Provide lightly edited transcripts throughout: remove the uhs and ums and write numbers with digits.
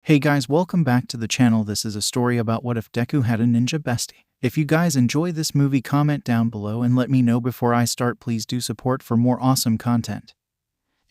Hey guys, welcome back to the channel. This is a story about what if Deku had a ninja bestie. If you guys enjoy this movie, comment down below and let me know before I start. Please do support for more awesome content.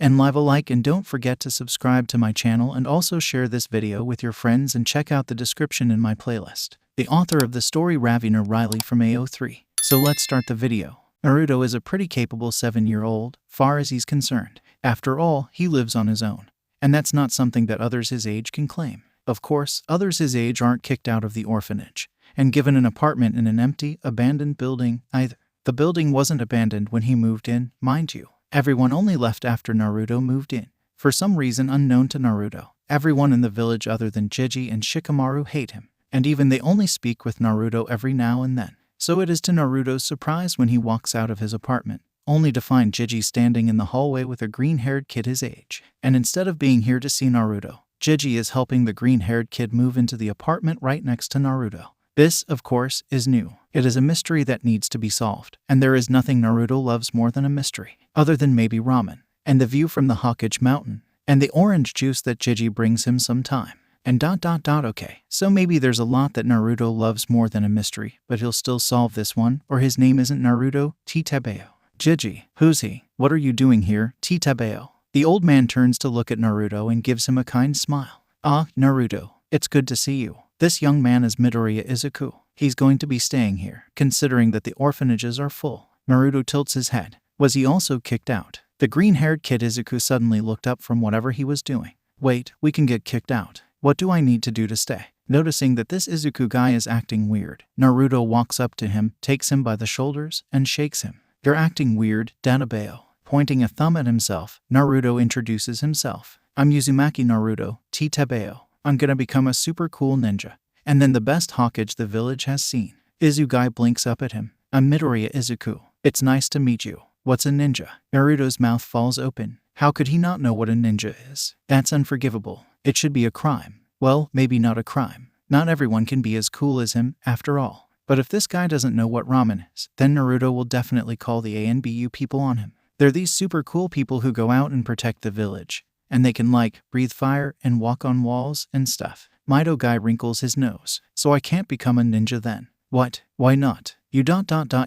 And leave a like, and don't forget to subscribe to my channel and also share this video with your friends and check out the description in my playlist. The author of the story, RaveenaRiley from AO3. So let's start the video. Naruto is a pretty capable 7-year-old, far as he's concerned. After all, he lives on his own. And that's not something that others his age can claim. Of course, others his age aren't kicked out of the orphanage and given an apartment in an empty, abandoned building either. The building wasn't abandoned when he moved in, mind you. Everyone only left after Naruto moved in. For some reason unknown to Naruto, everyone in the village other than Jiji and Shikamaru hate him, and even they only speak with Naruto every now and then. So it is to Naruto's surprise when he walks out of his apartment, only to find Jiji standing in the hallway with a green-haired kid his age. And instead of being here to see Naruto, Jiji is helping the green-haired kid move into the apartment right next to Naruto. This, of course, is new. It is a mystery that needs to be solved, and there is nothing Naruto loves more than a mystery, other than maybe ramen, and the view from the 𝐜𝐡𝐚𝐭𝐈𝐼 mountain, and the orange juice that Jiji brings him sometime. And ... Okay, so maybe there's a lot that Naruto loves more than a mystery, but he'll still solve this one, or his name isn't Naruto, 𝗬𝗵𝗄𝐽. Jiji, who's he? What are you doing here, 𝗬𝗵𝗄𝐽? The old man turns to look at Naruto and gives him a kind smile. Ah, Naruto, it's good to see you. This young man is Midoriya Izuku. He's going to be staying here, considering that the orphanages are full. Naruto tilts his head. Was he also kicked out? The green-haired kid Izuku suddenly looked up from whatever he was doing. Wait, we can get kicked out. What do I need to do to stay? Noticing that this Izuku guy is acting weird, Naruto walks up to him, takes him by the shoulders, and shakes him. You're acting weird, 𝗀𝗵𝗄𝐽. Pointing a thumb at himself, Naruto introduces himself. I'm Uzumaki Naruto, 𝗬𝗵𝗄𝐽. I'm gonna become a super cool ninja. And then the best Hokage the village has seen. Izuku blinks up at him. I'm Midoriya Izuku. It's nice to meet you. What's a ninja? Naruto's mouth falls open. How could he not know what a ninja is? That's unforgivable. It should be a crime. Well, maybe not a crime. Not everyone can be as cool as him, after all. But if this guy doesn't know what ramen is, then Naruto will definitely call the ANBU people on him. They're these super cool people who go out and protect the village. And they can breathe fire and walk on walls and stuff. Mido guy wrinkles his nose. So I can't become a ninja then? What? Why not? You ...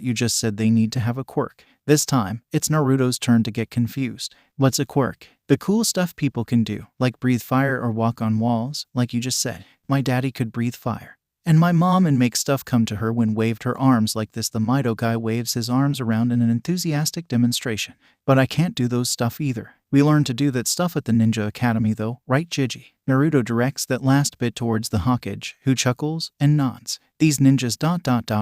You just said they need to have a quirk. This time, it's Naruto's turn to get confused. What's a quirk? The cool stuff people can do, like breathe fire or walk on walls, like you just said. My daddy could breathe fire. And my mom and make stuff come to her when waved her arms like this. The Mido guy waves his arms around in an enthusiastic demonstration. But I can't do those stuff either. We learned to do that stuff at the Ninja Academy though, right Jiji? Naruto directs that last bit towards the Hokage, who chuckles and nods. These ninjas ...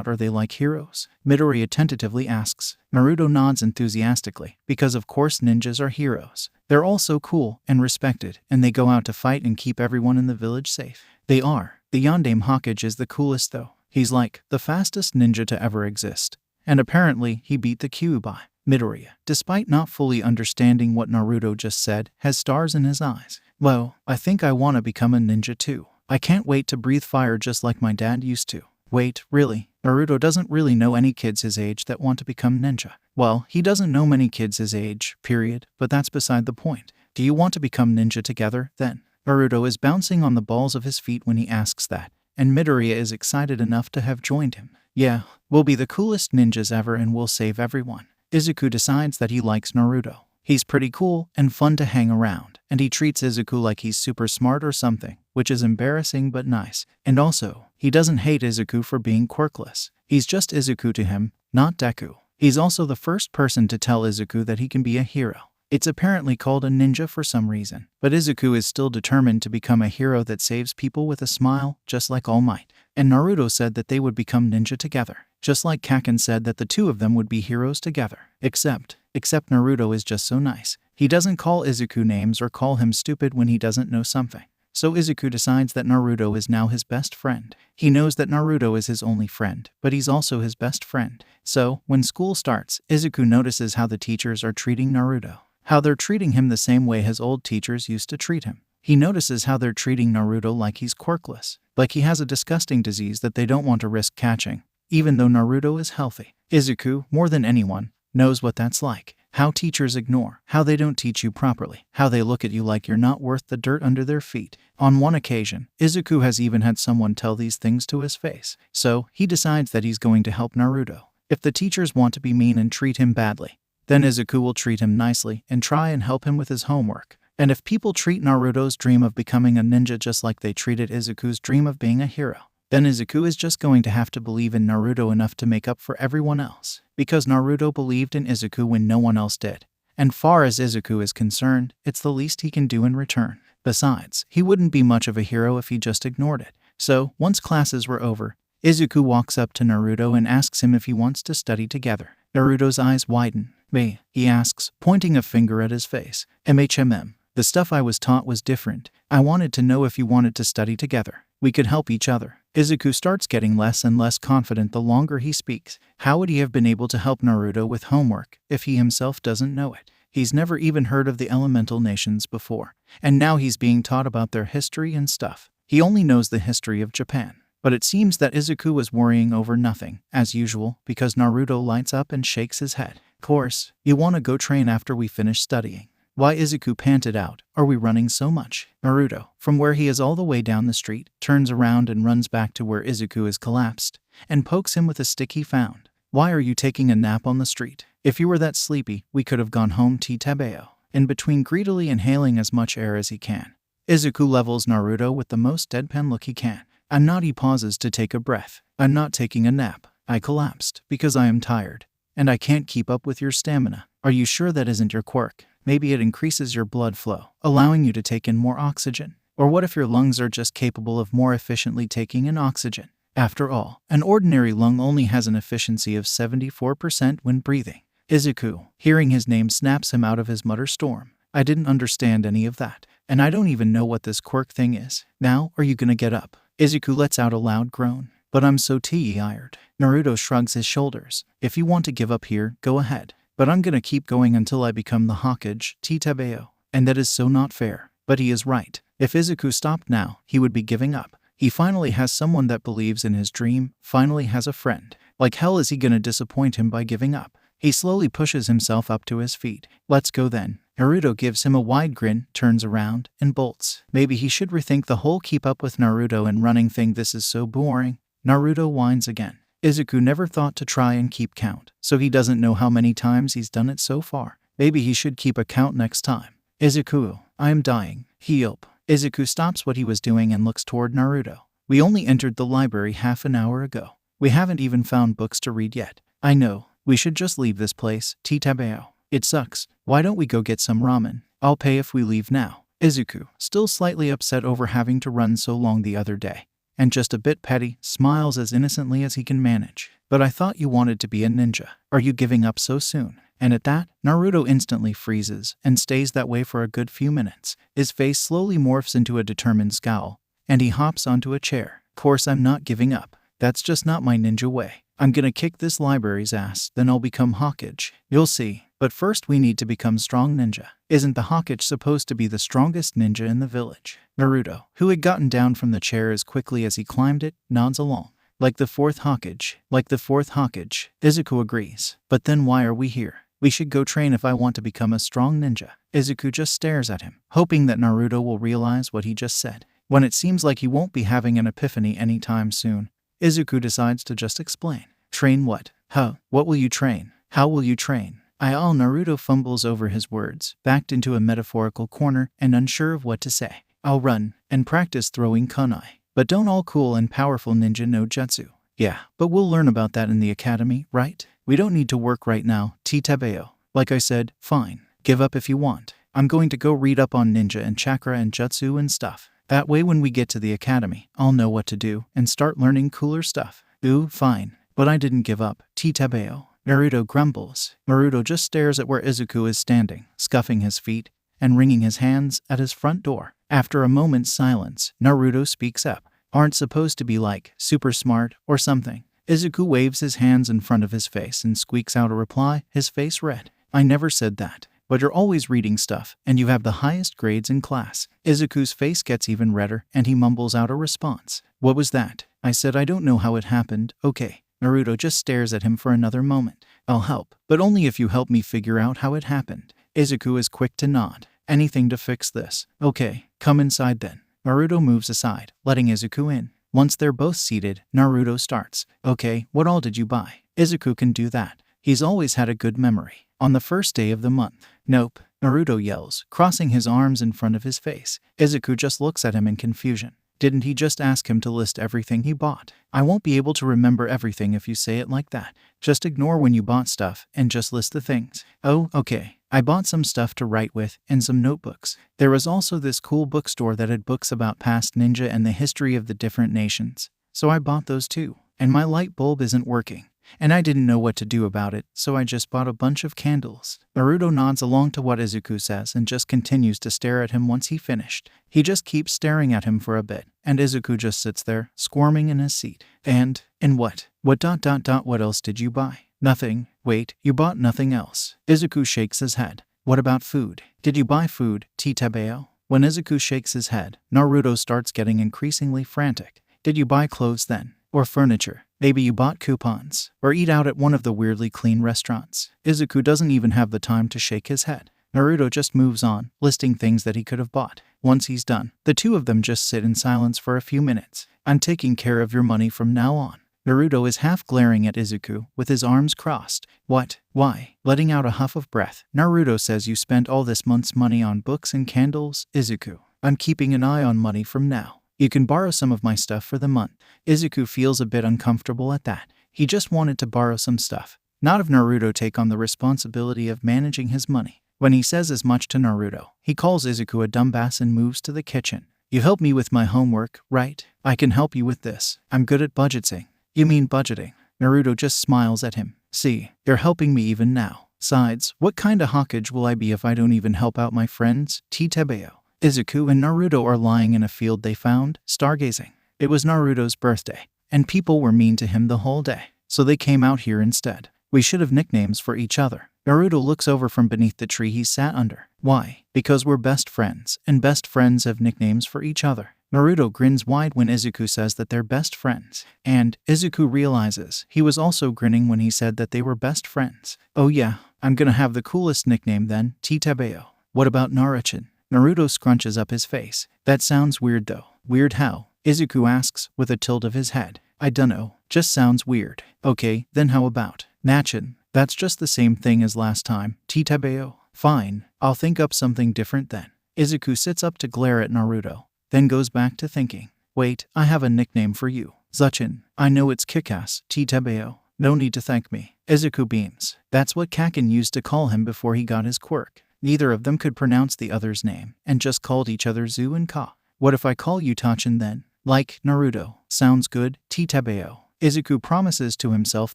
Are they like heroes? Midoriya tentatively asks. Naruto nods enthusiastically, because of course ninjas are heroes. They're all so cool and respected, and they go out to fight and keep everyone in the village safe. They are. The Yondaime Hokage is the coolest though. He's like the fastest ninja to ever exist. And apparently he beat the Kyuubi. Midoriya, despite not fully understanding what Naruto just said, has stars in his eyes. Well, I think I want to become a ninja too. I can't wait to breathe fire just like my dad used to. Wait, really? Naruto doesn't really know any kids his age that want to become ninja. Well, he doesn't know many kids his age, period, but that's beside the point. Do you want to become ninja together, then? Naruto is bouncing on the balls of his feet when he asks that, and Midoriya is excited enough to have joined him. Yeah, we'll be the coolest ninjas ever and we'll save everyone. Izuku decides that he likes Naruto. He's pretty cool and fun to hang around, and he treats Izuku like he's super smart or something, which is embarrassing but nice. And also, he doesn't hate Izuku for being quirkless. He's just Izuku to him, not Deku. He's also the first person to tell Izuku that he can be a hero. It's apparently called a ninja for some reason, but Izuku is still determined to become a hero that saves people with a smile, just like All Might. And Naruto said that they would become ninja together, just like Kaken said that the two of them would be heroes together. Except Naruto is just so nice. He doesn't call Izuku names or call him stupid when he doesn't know something. So Izuku decides that Naruto is now his best friend. He knows that Naruto is his only friend, but he's also his best friend. So, when school starts, Izuku notices how the teachers are treating Naruto. How they're treating him the same way his old teachers used to treat him. He notices how they're treating Naruto like he's quirkless, like he has a disgusting disease that they don't want to risk catching, even though Naruto is healthy. Izuku, more than anyone, knows what that's like. how teachers ignore, how they don't teach you properly, how they look at you like you're not worth the dirt under their feet. On one occasion, Izuku has even had someone tell these things to his face. So, he decides that he's going to help Naruto. If the teachers want to be mean and treat him badly, then Izuku will treat him nicely and try and help him with his homework. And if people treat Naruto's dream of becoming a ninja just like they treated Izuku's dream of being a hero, then Izuku is just going to have to believe in Naruto enough to make up for everyone else. Because Naruto believed in Izuku when no one else did. And far as Izuku is concerned, it's the least he can do in return. Besides, he wouldn't be much of a hero if he just ignored it. So, once classes were over, Izuku walks up to Naruto and asks him if he wants to study together. Naruto's eyes widen. "Me?" he asks, pointing a finger at his face. "MHMM. The stuff I was taught was different. I wanted to know if you wanted to study together. We could help each other." Izuku starts getting less and less confident the longer he speaks. How would he have been able to help Naruto with homework if he himself doesn't know it? He's never even heard of the elemental nations before, and now he's being taught about their history and stuff. He only knows the history of Japan. But it seems that Izuku was worrying over nothing, as usual, because Naruto lights up and shakes his head. "Course, you want to go train after we finish studying." "Why?" Izuku panted out. "Are we running so much?" Naruto, from where he is all the way down the street, turns around and runs back to where Izuku is collapsed, and pokes him with a stick he found. "Why are you taking a nap on the street? If you were that sleepy, we could have gone home." 𝗂𝗵𝗄, in between greedily inhaling as much air as he can, Izuku levels Naruto with the most deadpan look he can. "I'm not." He pauses to take a breath. "I'm not taking a nap. I collapsed because I am tired, and I can't keep up with your stamina." "Are you sure that isn't your quirk? Maybe it increases your blood flow, allowing you to take in more oxygen. Or what if your lungs are just capable of more efficiently taking in oxygen? After all, an ordinary lung only has an efficiency of 74% when breathing." Izuku, hearing his name, snaps him out of his mutter storm. "I didn't understand any of that, and I don't even know what this quirk thing is. Now, are you gonna get up?" Izuku lets out a loud groan. "But I'm so tired." Naruto shrugs his shoulders. "If you want to give up here, go ahead. But I'm gonna keep going until I become the Hokage." 𝗂𝗵𝗄. And that is so not fair. But he is right. If Izuku stopped now, he would be giving up. He finally has someone that believes in his dream, finally has a friend. Like hell is he gonna disappoint him by giving up? He slowly pushes himself up to his feet. "Let's go then." Naruto gives him a wide grin, turns around, and bolts. Maybe he should rethink the whole keep up with Naruto and running thing. This is so boring. Naruto whines again. Izuku never thought to try and keep count, so he doesn't know how many times he's done it so far. Maybe he should keep a count next time. "Izuku, I am dying." Help. Izuku stops what he was doing and looks toward Naruto. "We only entered the library half an hour ago. We haven't even found books to read yet." "I know. We should just leave this place." 𝗂𝗵𝗄. "It sucks. Why don't we go get some ramen? I'll pay if we leave now." Izuku, still slightly upset over having to run so long the other day, and just a bit petty, smiles as innocently as he can manage. "But I thought you wanted to be a ninja. Are you giving up so soon?" And at that, Naruto instantly freezes and stays that way for a good few minutes. His face slowly morphs into a determined scowl, and he hops onto a chair. "Course I'm not giving up. That's just not my ninja way. I'm gonna kick this library's ass, then I'll become Hokage. You'll see. But first we need to become strong ninja." Isn't the Hokage supposed to be the strongest ninja in the village? Naruto, who had gotten down from the chair as quickly as he climbed it, nods along. "Like the fourth Hokage. Like the fourth Hokage." Izuku agrees. "But then why are we here? We should go train if I want to become a strong ninja." Izuku just stares at him, hoping that Naruto will realize what he just said. When it seems like he won't be having an epiphany anytime soon, Izuku decides to just explain. "Train what? Huh? What will you train? How will you train?" Naruto fumbles over his words, backed into a metaphorical corner and unsure of what to say. "I'll run and practice throwing kunai. But don't all cool and powerful ninja no jutsu." "Yeah, but we'll learn about that in the academy, right? We don't need to work right now." 𝗂𝗵𝗄. "Like I said, fine. Give up if you want. I'm going to go read up on ninja and chakra and jutsu and stuff. That way when we get to the academy, I'll know what to do and start learning cooler stuff." "Ooh, fine. But I didn't give up." 𝗂𝗵𝗄. Naruto grumbles. Naruto just stares at where Izuku is standing, scuffing his feet and wringing his hands at his front door. After a moment's silence, Naruto speaks up. "Aren't supposed to be like super smart or something?" Izuku waves his hands in front of his face and squeaks out a reply, his face red. "I never said that. But you're always reading stuff, and you have the highest grades in class." Izuku's face gets even redder, and he mumbles out a response. "What was that?" "I said I don't know how it happened." "Okay." Naruto just stares at him for another moment. I'll help, but only if you help me figure out how it happened. Izuku is quick to nod. Anything to fix this. Okay, come inside then. Naruto moves aside, letting Izuku in. Once they're both seated, Naruto starts. Okay, what all did you buy? Izuku can do that. He's always had a good memory. On the first day of the month. Nope, Naruto yells, crossing his arms in front of his face. Izuku just looks at him in confusion. Didn't he just ask him to list everything he bought? I won't be able to remember everything if you say it like that. Just ignore when you bought stuff and just list the things. Oh, okay. I bought some stuff to write with and some notebooks. There was also this cool bookstore that had books about past ninja and the history of the different nations. So I bought those too. And my light bulb isn't working. And I didn't know what to do about it, so I just bought a bunch of candles. Naruto nods along to what Izuku says and just continues to stare at him once he finished. He just keeps staring at him for a bit, and Izuku just sits there, squirming in his seat. And what? What else did you buy? Nothing. Wait, you bought nothing else. Izuku shakes his head. What about food? Did you buy food, 𝗂𝗵𝗄? When Izuku shakes his head, Naruto starts getting increasingly frantic. Did you buy clothes then? Or furniture? Maybe you bought coupons, or eat out at one of the weirdly clean restaurants. Izuku doesn't even have the time to shake his head. Naruto just moves on, listing things that he could have bought. Once he's done, the two of them just sit in silence for a few minutes. I'm taking care of your money from now on. Naruto is half glaring at Izuku, with his arms crossed. What? Why? Letting out a huff of breath, Naruto says you spent all this month's money on books and candles, Izuku. I'm keeping an eye on money from now. You can borrow some of my stuff for the month. Izuku feels a bit uncomfortable at that. He just wanted to borrow some stuff. Not have Naruto take on the responsibility of managing his money. When he says as much to Naruto, he calls Izuku a dumbass and moves to the kitchen. You help me with my homework, right? I can help you with this. I'm good at budgeting. You mean budgeting? Naruto just smiles at him. See, you're helping me even now. Besides, what kind of Hokage will I be if I don't even help out my friends? 𝗂𝗵𝗄. Izuku and Naruto are lying in a field they found, stargazing. It was Naruto's birthday, and people were mean to him the whole day, so they came out here instead. We should have nicknames for each other. Naruto looks over from beneath the tree he sat under. Why? Because we're best friends, and best friends have nicknames for each other. Naruto grins wide when Izuku says that they're best friends, and Izuku realizes he was also grinning when he said that they were best friends. Oh yeah, I'm gonna have the coolest nickname then, 𝗂𝗵𝗄. What about Naruto? Naruto scrunches up his face. That sounds weird though. Weird how? Izuku asks, with a tilt of his head. I dunno, just sounds weird. Okay, then how about Nachin? That's just the same thing as last time, 𝗂𝗵𝗄. Fine, I'll think up something different then. Izuku sits up to glare at Naruto, then goes back to thinking. Wait, I have a nickname for you. Zachin. I know it's kick-ass, 𝗂𝗵𝗄. No need to thank me. Izuku beams. That's what 𝐾𝐦 used to call him before he got his quirk. Neither of them could pronounce the other's name, and just called each other 𝐬𝗎 and 𝐸𝐻. What if I call you Tachin then? Like Naruto. Sounds good, 𝗂𝗵𝗄. Izuku promises to himself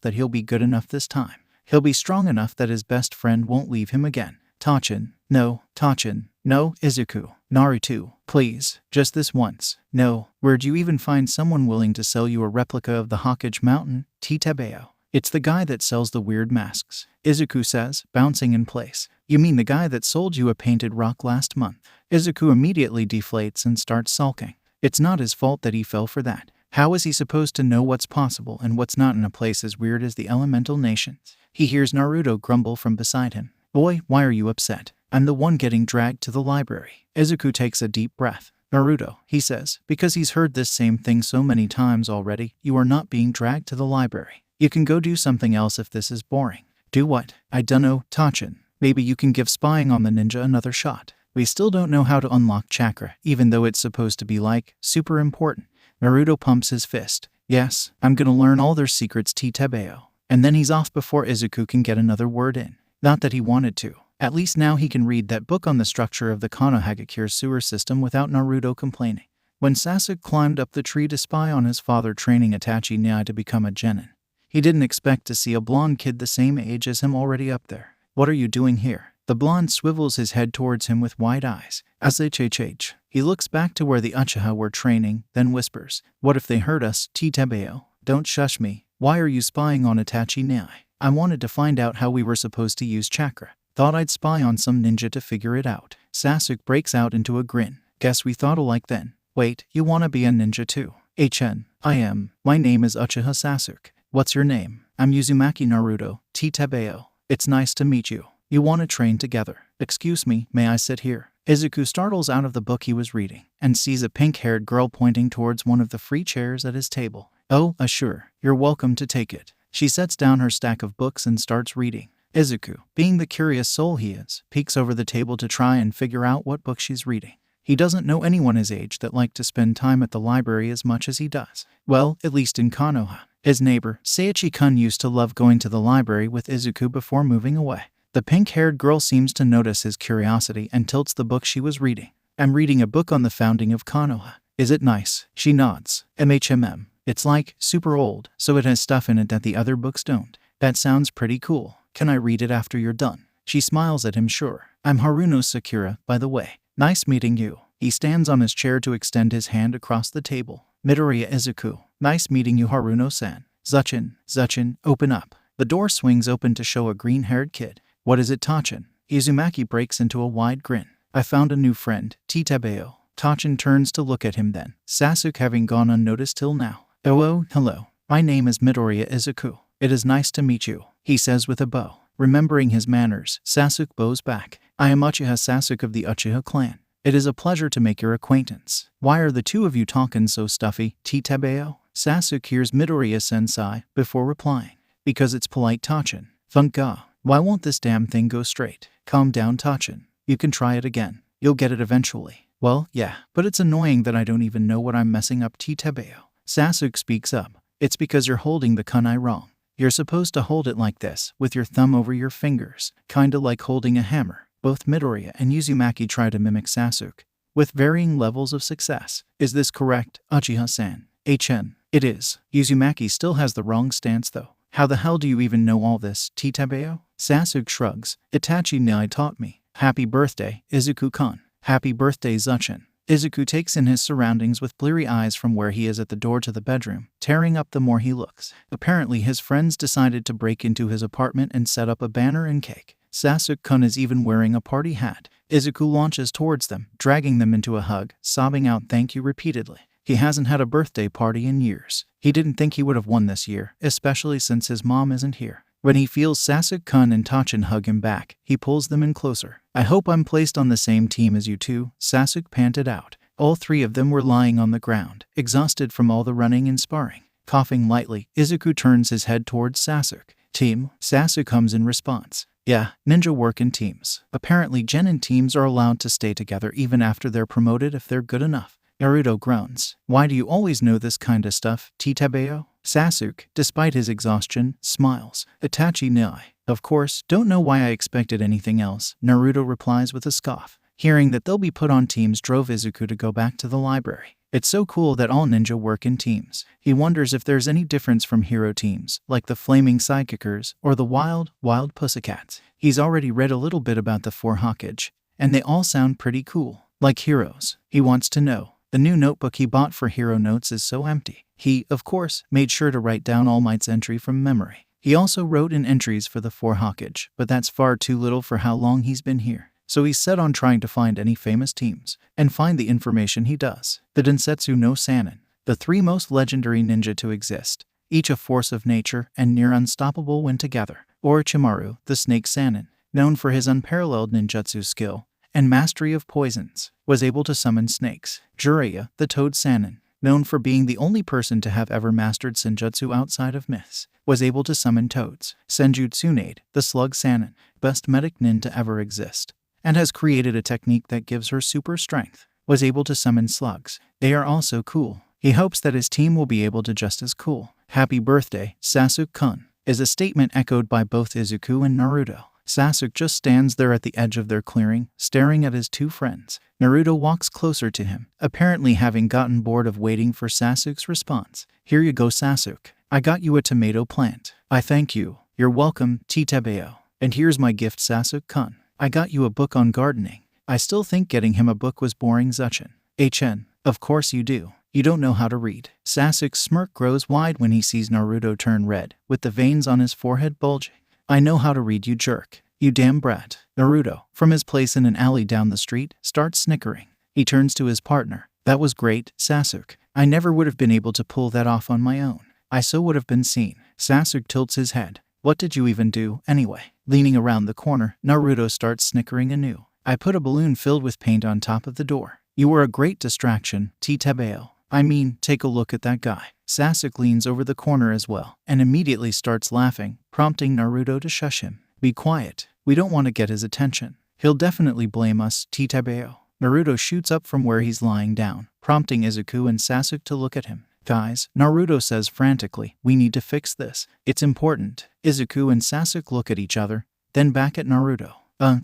that he'll be good enough this time. He'll be strong enough that his best friend won't leave him again. Tachin. No, Tachin. No, Izuku. Naruto. Please. Just this once. No. Where'd you even find someone willing to sell you a replica of the Hokage Mountain, 𝗂𝗵𝗄? It's the guy that sells the weird masks, Izuku says, bouncing in place. You mean the guy that sold you a painted rock last month? Izuku immediately deflates and starts sulking. It's not his fault that he fell for that. How is he supposed to know what's possible and what's not in a place as weird as the elemental nations? He hears Naruto grumble from beside him. Boy, why are you upset? I'm the one getting dragged to the library. Izuku takes a deep breath. Naruto, he says, because he's heard this same thing so many times already. You are not being dragged to the library. You can go do something else if this is boring. Do what? I dunno, Tachin. Maybe you can give spying on the ninja another shot. We still don't know how to unlock chakra, even though it's supposed to be like, super important. Naruto pumps his fist. Yes, I'm gonna learn all their secrets, 𝗂𝗵𝗄. And then he's off before Izuku can get another word in. Not that he wanted to. At least now he can read that book on the structure of the Konohagakure sewer system without Naruto complaining. When Sasuke climbed up the tree to spy on his father training Itachi Nyai to become a genin, he didn't expect to see a blonde kid the same age as him already up there. What are you doing here? The blonde swivels his head towards him with wide eyes. 𝗂𝐻𝐻. He looks back to where the Uchiha were training, then whispers, What if they heard us, 𝗂𝗵𝗄? Don't shush me. Why are you spying on Itachi Nyai? I wanted to find out how we were supposed to use chakra. Thought I'd spy on some ninja to figure it out. Sasuke breaks out into a grin. Guess we thought alike then. Wait, you wanna be a ninja too? HN. I am. My name is Uchiha Sasuke. What's your name? I'm Uzumaki Naruto, 𝗀𝗵𝗄. It's nice to meet you. You want to train together? Excuse me, may I sit here? Izuku startles out of the book he was reading and sees a pink-haired girl pointing towards one of the free chairs at his table. Oh, sure. You're welcome to take it. She sets down her stack of books and starts reading. Izuku, being the curious soul he is, peeks over the table to try and figure out what book she's reading. He doesn't know anyone his age that like to spend time at the library as much as he does. Well, at least in Konoha. His neighbor, Seiichi-kun, used to love going to the library with Izuku before moving away. The pink-haired girl seems to notice his curiosity and tilts the book she was reading. I'm reading a book on the founding of Konoha. Is it nice? She nods. It's like super old, so it has stuff in it that the other books don't. That sounds pretty cool. Can I read it after you're done? She smiles at him. Sure. I'm Haruno Sakura, by the way. Nice meeting you. He stands on his chair to extend his hand across the table. Midoriya Izuku. Nice meeting you, Haruno-san. Zachin, open up. The door swings open to show a green-haired kid. What is it, Tachin? Uzumaki breaks into a wide grin. I found a new friend, 𝗀𝗵𝗄. Tachin turns to look at him then, Sasuke having gone unnoticed till now. Oh, hello. My name is Midoriya Izuku. It is nice to meet you, he says with a bow. Remembering his manners, Sasuke bows back. I am Uchiha Sasuke of the Uchiha clan. It is a pleasure to make your acquaintance. Why are the two of you talking so stuffy, 𝗀𝗵𝗄? Sasuke hears Midoriya-sensei before replying. Because it's polite, Tachin. 𝗲𝗏𝗏. Why won't this damn thing go straight? Calm down, Tachin. You can try it again. You'll get it eventually. Well, yeah, but it's annoying that I don't even know what I'm messing up, 𝗀𝗵𝗄. Sasuke speaks up. It's because you're holding the kunai wrong. You're supposed to hold it like this, with your thumb over your fingers, kinda like holding a hammer. Both Midoriya and Uzumaki try to mimic Sasuke, with varying levels of success. Is this correct, Uchiha-san? It is. Uzumaki still has the wrong stance though. How the hell do you even know all this, 𝗀𝗵𝗄? Sasuke shrugs. Itachi Nai taught me. Happy birthday, Izuku-kun. Happy birthday, Zachin. Izuku takes in his surroundings with bleary eyes from where he is at the door to the bedroom, tearing up the more he looks. Apparently his friends decided to break into his apartment and set up a banner and cake. Sasuke-kun is even wearing a party hat. Izuku launches towards them, dragging them into a hug, sobbing out thank you repeatedly. He hasn't had a birthday party in years. He didn't think he would have won this year, especially since his mom isn't here. When he feels Sasuke-kun and Tachin hug him back, he pulls them in closer. I hope I'm placed on the same team as you two, Sasuke panted out. All three of them were lying on the ground, exhausted from all the running and sparring. Coughing lightly, Izuku turns his head towards Sasuke. Team, Sasuke comes in response. Yeah, ninja work in teams. Apparently genin teams are allowed to stay together even after they're promoted if they're good enough. Naruto groans. Why do you always know this kinda stuff, 𝗀𝗵𝗄? Sasuke, despite his exhaustion, smiles. Itachi Nai. Of course, don't know why I expected anything else, Naruto replies with a scoff. Hearing that they'll be put on teams drove Izuku to go back to the library. It's so cool that all ninja work in teams. He wonders if there's any difference from hero teams, like the Flaming Sidekickers or the Wild Pussycats. He's already read a little bit about the 4 Hokage, and they all sound pretty cool, like heroes. He wants to know. The new notebook he bought for hero notes is so empty. He, of course, made sure to write down All Might's entry from memory. He also wrote in entries for the 4 Hokage, but that's far too little for how long he's been here. So he's set on trying to find any famous teams, and find the information he does. The Densetsu no Sannin, the 3 most legendary ninja to exist, each a force of nature and near unstoppable when together. Orochimaru, the Snake Sannin, known for his unparalleled ninjutsu skill and mastery of poisons, was able to summon snakes. Jiraiya, the Toad Sannin, known for being the only person to have ever mastered senjutsu outside of myths, was able to summon toads. Senju Tsunade, the Slug Sannin, best medic nin to ever exist, and has created a technique that gives her super strength, was able to summon slugs. They are also cool. He hopes that his team will be able to just as cool. Happy birthday, Sasuke-kun, is a statement echoed by both Izuku and Naruto. Sasuke just stands there at the edge of their clearing, staring at his 2 friends. Naruto walks closer to him, apparently having gotten bored of waiting for Sasuke's response. Here you go, Sasuke. I got you a tomato plant. I thank you. You're welcome, 𝗀𝗵𝗄. And here's my gift, Sasuke-kun. I got you a book on gardening. I still think getting him a book was boring, Zachin. Of course you do. You don't know how to read. Sasuke's smirk grows wide when he sees Naruto turn red, with the veins on his forehead bulging. I know how to read, you jerk. You damn brat. Naruto, from his place in an alley down the street, starts snickering. He turns to his partner. That was great, Sasuke. I never would have been able to pull that off on my own. I so would have been seen. Sasuke tilts his head. What did you even do, anyway? Leaning around the corner, Naruto starts snickering anew. I put a balloon filled with paint on top of the door. You were a great distraction, 𝗬𝗲𝗍𝐻. I mean, take a look at that guy. Sasuke leans over the corner as well, and immediately starts laughing, prompting Naruto to shush him. Be quiet. We don't want to get his attention. He'll definitely blame us, 𝗬𝗲𝗍𝐻. Naruto shoots up from where he's lying down, prompting Izuku and Sasuke to look at him. Guys, Naruto says frantically, we need to fix this. It's important. Izuku and Sasuke look at each other, then back at Naruto.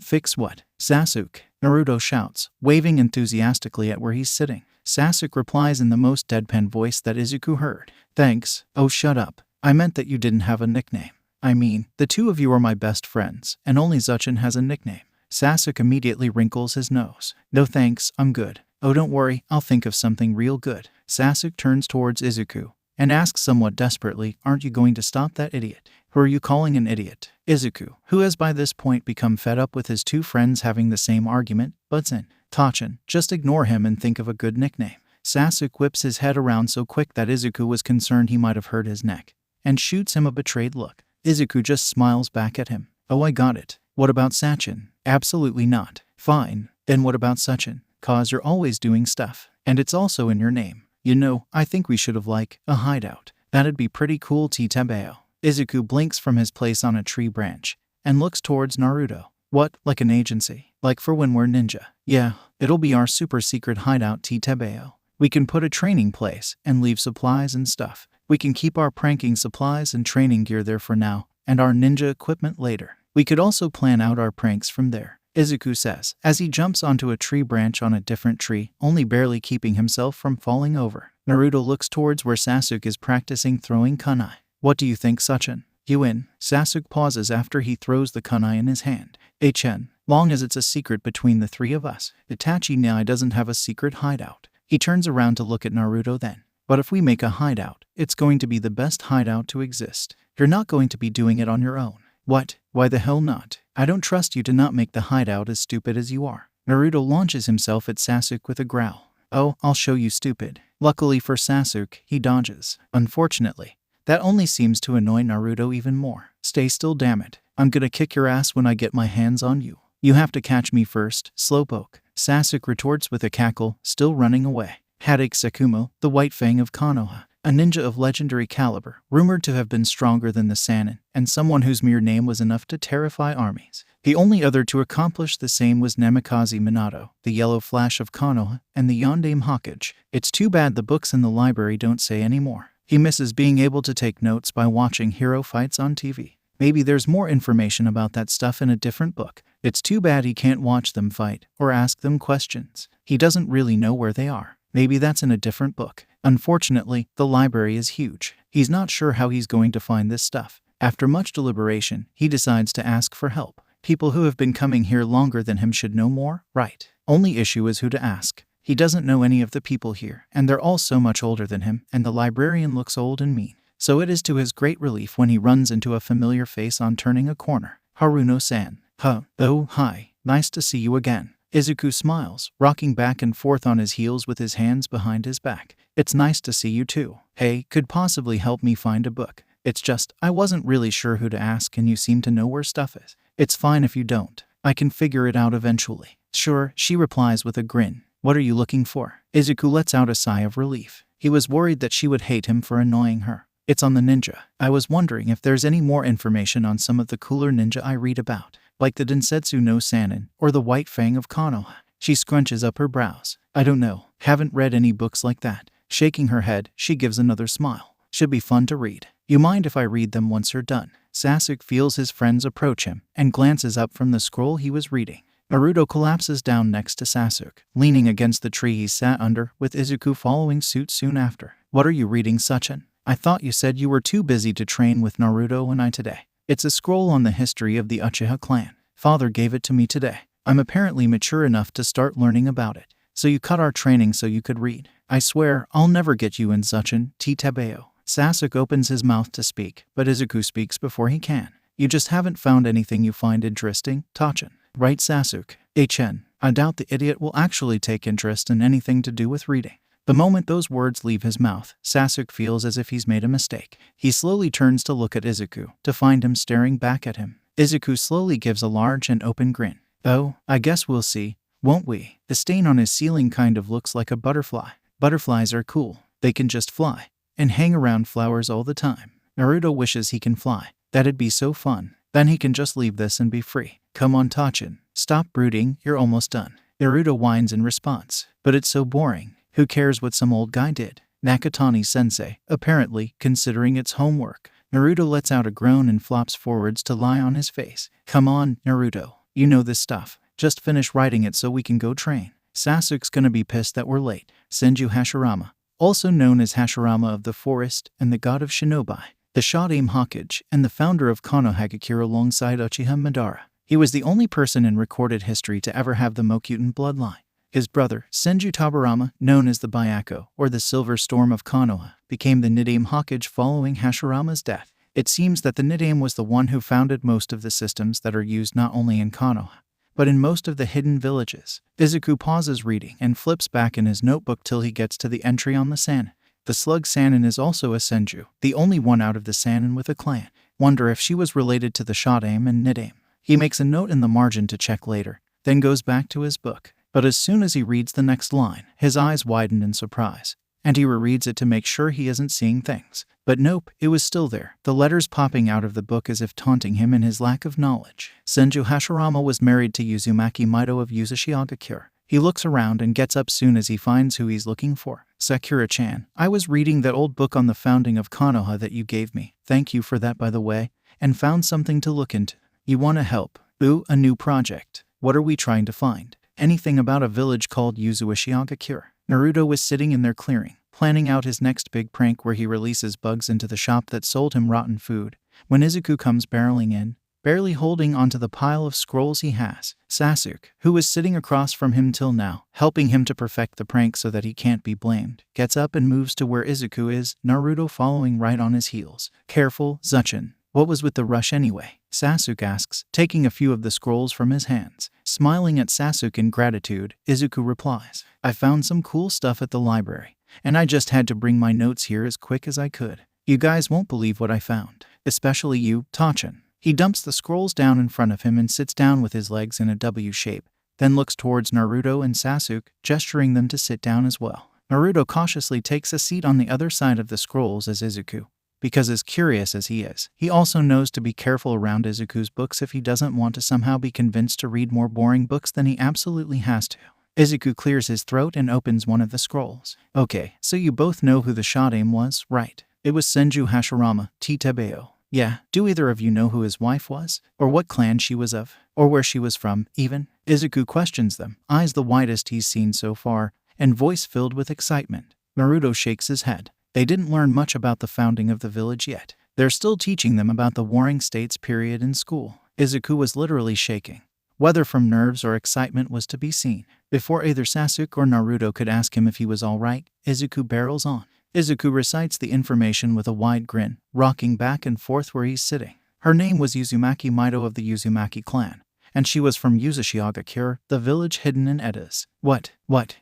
Fix what? Sasuke, Naruto shouts, waving enthusiastically at where he's sitting. Sasuke replies in the most deadpan voice that Izuku heard. Thanks. Oh, shut up. I meant that you didn't have a nickname. I mean, the two of you are my best friends, and only 𝐬𝐻𝐭 has a nickname. Sasuke immediately wrinkles his nose. No thanks, I'm good. Oh, don't worry, I'll think of something real good. Sasuke turns towards Izuku and asks somewhat desperately, aren't you going to stop that idiot? Who are you calling an idiot? Izuku, who has by this point become fed up with his two friends having the same argument, butts in. 𝐻𝐻𝐭, just ignore him and think of a good nickname. Sasuke whips his head around so quick that Izuku was concerned he might have hurt his neck, and shoots him a betrayed look. Izuku just smiles back at him. Oh, I got it. What about 𝐬𝐻𝐭? Absolutely not. Fine. Then what about 𝐬𝐻𝐭? 'Cause you're always doing stuff. And it's also in your name. You know, I think we should have a hideout. That'd be pretty cool, 𝗬𝗲𝗍𝐻. Izuku blinks from his place on a tree branch and looks towards Naruto. What, like an agency? Like for when we're ninja? Yeah, it'll be our super secret hideout, 𝗬𝗲𝗍𝐻. We can put a training place and leave supplies and stuff. We can keep our pranking supplies and training gear there for now, and our ninja equipment later. We could also plan out our pranks from there, Izuku says, as he jumps onto a tree branch on a different tree, only barely keeping himself from falling over. Naruto looks towards where Sasuke is practicing throwing kunai. What do you think, 𝐬𝐻𝐭? You in? Sasuke pauses after he throws the kunai in his hand. 𝐻𝐻𝐭, long as it's a secret between the three of us. Itachi Nai doesn't have a secret hideout. He turns around to look at Naruto then. But if we make a hideout, it's going to be the best hideout to exist. You're not going to be doing it on your own. What? Why the hell not? I don't trust you to not make the hideout as stupid as you are. Naruto launches himself at Sasuke with a growl. Oh, I'll show you, stupid. Luckily for Sasuke, he dodges. Unfortunately, that only seems to annoy Naruto even more. Stay still, damn it. I'm gonna kick your ass when I get my hands on you. You have to catch me first, slowpoke. Sasuke retorts with a cackle, still running away. 𝗳𝗡𝐻, the White Fang of Konoha, a ninja of legendary caliber, rumored to have been stronger than the Sannin, and someone whose mere name was enough to terrify armies. The only other to accomplish the same was Namikaze Minato, the Yellow Flash of Konoha, and the Yondaime Hokage. It's too bad the books in the library don't say any more. He misses being able to take notes by watching hero fights on TV. Maybe there's more information about that stuff in a different book. It's too bad he can't watch them fight or ask them questions. He doesn't really know where they are. Maybe that's in a different book. Unfortunately, the library is huge. He's not sure how he's going to find this stuff. After much deliberation, he decides to ask for help. People who have been coming here longer than him should know more, right? Only issue is who to ask. He doesn't know any of the people here, and they're all so much older than him, and the librarian looks old and mean. So it is to his great relief when he runs into a familiar face on turning a corner. Haruno-san. Oh, hi. Nice to see you again. Izuku smiles, rocking back and forth on his heels with his hands behind his back. It's nice to see you too. Hey, could possibly help me find a book. It's just, I wasn't really sure who to ask and you seem to know where stuff is. It's fine if you don't. I can figure it out eventually. Sure, she replies with a grin. What are you looking for? Izuku lets out a sigh of relief. He was worried that she would hate him for annoying her. It's on the ninja. I was wondering if there's any more information on some of the cooler ninja I read about, like the Densetsu no Sannin or the White Fang of Konoha. She scrunches up her brows. I don't know. Haven't read any books like that. Shaking her head, she gives another smile. Should be fun to read. You mind if I read them once you're done? Sasuke feels his friends approach him and glances up from the scroll he was reading. Naruto collapses down next to Sasuke, leaning against the tree he sat under, with Izuku following suit soon after. What are you reading, 𝐬𝐻𝐭? I thought you said you were too busy to train with Naruto and I today. It's a scroll on the history of the Uchiha clan. Father gave it to me today. I'm apparently mature enough to start learning about it. So you cut our training so you could read. I swear, I'll never get you in 𝐬𝐻𝐭, 𝗬𝗲𝗍𝐻. Sasuke opens his mouth to speak, but Izuku speaks before he can. You just haven't found anything you find interesting, 𝐻𝐻𝐭. Right, Sasuke? 𝐻𝐻𝐭. I doubt the idiot will actually take interest in anything to do with reading. The moment those words leave his mouth, Sasuke feels as if he's made a mistake. He slowly turns to look at 𝐬𝐻𝐻, to find him staring back at him. 𝐬𝐻𝐻 slowly gives a large and open grin. "Oh, I guess we'll see, won't we?" The stain on his ceiling kind of looks like a butterfly. Butterflies are cool. They can just fly and hang around flowers all the time. Naruto wishes he can fly. That'd be so fun. Then he can just leave this and be free. "Come on, 𝐻𝐻𝐻. Stop brooding, you're almost done." Naruto whines in response. "But it's so boring. Who cares what some old guy did?" Nakatani-sensei, apparently, considering it's homework. Naruto lets out a groan and flops forwards to lie on his face. "Come on, Naruto. You know this stuff. Just finish writing it so we can go train. Sasuke's gonna be pissed that we're late." Senju Hashirama, also known as Hashirama of the Forest and the god of shinobi, the 𝐲𝐴𝐬 𝐒𝐴𝐻𝐿 and the founder of Konohagakure alongside Uchiha Madara. He was the only person in recorded history to ever have the Mokyuten bloodline. His brother, Senju Tabarama, known as the Byakko, or the Silver Storm of Konoha, became the 𝐻𝐻𝐻 Hokage following Hashirama's death. It seems that the 𝐻𝐻𝐻 was the one who founded most of the systems that are used not only in Konoha, but in most of the hidden villages. 𝐬𝐻𝐻 pauses reading and flips back in his notebook till he gets to the entry on the Sannin. The Slug Sannin is also a Senju, the only one out of the Sannin with a clan. Wonder if she was related to the 𝐲𝐴𝐬 and 𝐻𝐻𝐻. He makes a note in the margin to check later, then goes back to his book. But as soon as he reads the next line, his eyes widen in surprise, and he rereads it to make sure he isn't seeing things. But nope, it was still there, the letters popping out of the book as if taunting him in his lack of knowledge. Senju Hashirama was married to Uzumaki Mido of Uzashigakure. He looks around and gets up soon as he finds who he's looking for. "Sakura-chan, I was reading that old book on the founding of Konoha that you gave me. Thank you for that, by the way, and found something to look into. You want to help? Ooh, a new project. What are we trying to find?" "Anything about a village called Uzashigakure." Naruto was sitting in their clearing, planning out his next big prank where he releases bugs into the shop that sold him rotten food, when 𝐬𝐻𝐻 comes barreling in, barely holding onto the pile of scrolls he has. Sasuke, who was sitting across from him till now, helping him to perfect the prank so that he can't be blamed, gets up and moves to where 𝐬𝐻𝐻 is, Naruto following right on his heels. "Careful, 𝐬𝐻𝐻. What was with the rush anyway?" Sasuke asks, taking a few of the scrolls from his hands. Smiling at Sasuke in gratitude, 𝐬𝐻𝐻 replies, "I found some cool stuff at the library, and I just had to bring my notes here as quick as I could. You guys won't believe what I found. Especially you, 𝐻𝐻𝐻." He dumps the scrolls down in front of him and sits down with his legs in a W shape, then looks towards Naruto and Sasuke, gesturing them to sit down as well. Naruto cautiously takes a seat on the other side of the scrolls as 𝐬𝐻𝐻, because as curious as he is, he also knows to be careful around 𝐬𝐻𝐻's books if he doesn't want to somehow be convinced to read more boring books than he absolutely has to. 𝐬𝐻𝐻 clears his throat and opens one of the scrolls. "Okay, so you both know who the 𝐲𝐴𝐬 was, right? It was Senju Hashirama, 𝗊𝐵𝐻. Yeah, do either of you know who his wife was? Or what clan she was of? Or where she was from, even?" 𝐬𝐻𝐻 questions them, eyes the widest he's seen so far, and voice filled with excitement. Naruto shakes his head. They didn't learn much about the founding of the village yet. They're still teaching them about the Warring States period in school. 𝐬𝐻𝐻 was literally shaking. Whether from nerves or excitement was to be seen. Before either Sasuke or Naruto could ask him if he was alright, 𝐬𝐻𝐻 barrels on. 𝐬𝐻𝐻 recites the information with a wide grin, rocking back and forth where he's sitting. Her name was Uzumaki Mido of the Uzumaki clan, and she was from Uzashigakure, the village hidden in Edas. What?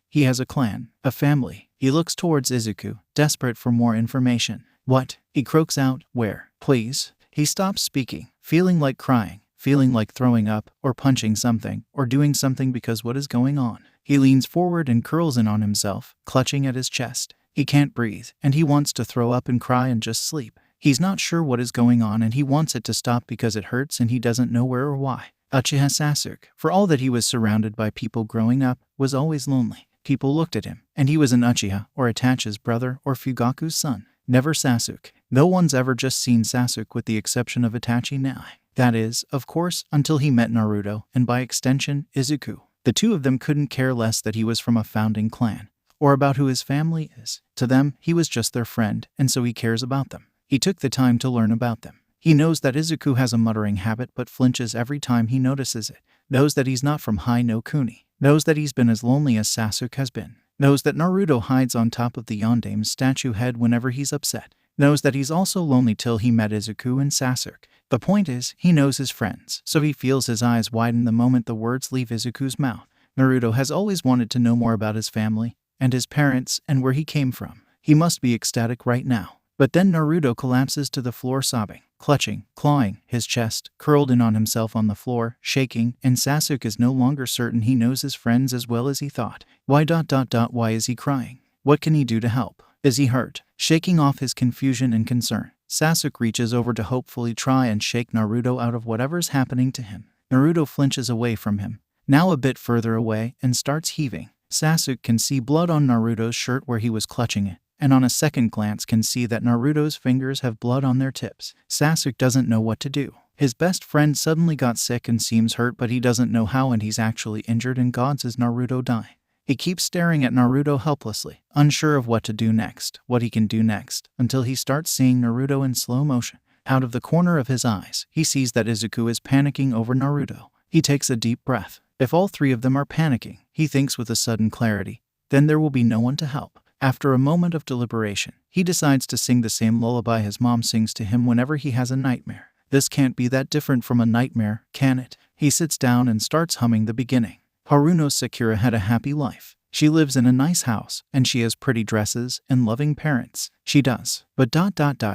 He has a clan, a family. He looks towards 𝐬𝐻𝐻, desperate for more information. "What?" he croaks out. "Where? Please?" He stops speaking, feeling like crying, feeling like throwing up, or punching something, or doing something because what is going on? He leans forward and curls in on himself, clutching at his chest. He can't breathe, and he wants to throw up and cry and just sleep. He's not sure what is going on and he wants it to stop because it hurts and he doesn't know where or why. Uchiha Sasuke, for all that he was surrounded by people growing up, was always lonely. People looked at him, and he was an Uchiha, or Itachi's brother, or Fugaku's son. Never Sasuke. No one's ever just seen Sasuke with the exception of Itachi now. That is, of course, until he met Naruto, and by extension, 𝐬𝐻𝐻. The two of them couldn't care less that he was from a founding clan, or about who his family is. To them, he was just their friend, and so he cares about them. He took the time to learn about them. He knows that 𝐬𝐻𝐻 has a muttering habit but flinches every time he notices it. Knows that he's not from High no Kuni. Knows that he's been as lonely as Sasuke has been. Knows that Naruto hides on top of the Yondame's statue head whenever he's upset. Knows that he's also lonely till he met 𝐬𝐻𝐻 and Sasuke. The point is, he knows his friends, so he feels his eyes widen the moment the words leave 𝐬𝐻𝐻's mouth. Naruto has always wanted to know more about his family, and his parents, and where he came from. He must be ecstatic right now. But then Naruto collapses to the floor sobbing, clutching, clawing, his chest, curled in on himself on the floor, shaking, and Sasuke is no longer certain he knows his friends as well as he thought. Why is he crying? What can he do to help? Is he hurt? Shaking off his confusion and concern, Sasuke reaches over to hopefully try and shake Naruto out of whatever's happening to him. Naruto flinches away from him, now a bit further away, and starts heaving. Sasuke can see blood on Naruto's shirt where he was clutching it, and on a second glance can see that Naruto's fingers have blood on their tips. Sasuke doesn't know what to do. His best friend suddenly got sick and seems hurt, but he doesn't know how, and he's actually injured and God says Naruto die. He keeps staring at Naruto helplessly, unsure of what to do next, what he can do next, until he starts seeing Naruto in slow motion. Out of the corner of his eyes, he sees that Izuku is panicking over Naruto. He takes a deep breath. If all three of them are panicking, he thinks with a sudden clarity, then there will be no one to help. After a moment of deliberation, he decides to sing the same lullaby his mom sings to him whenever he has a nightmare. This can't be that different from a nightmare, can it? He sits down and starts humming the beginning. Haruno Sakura had a happy life. She lives in a nice house, and she has pretty dresses and loving parents. She does. But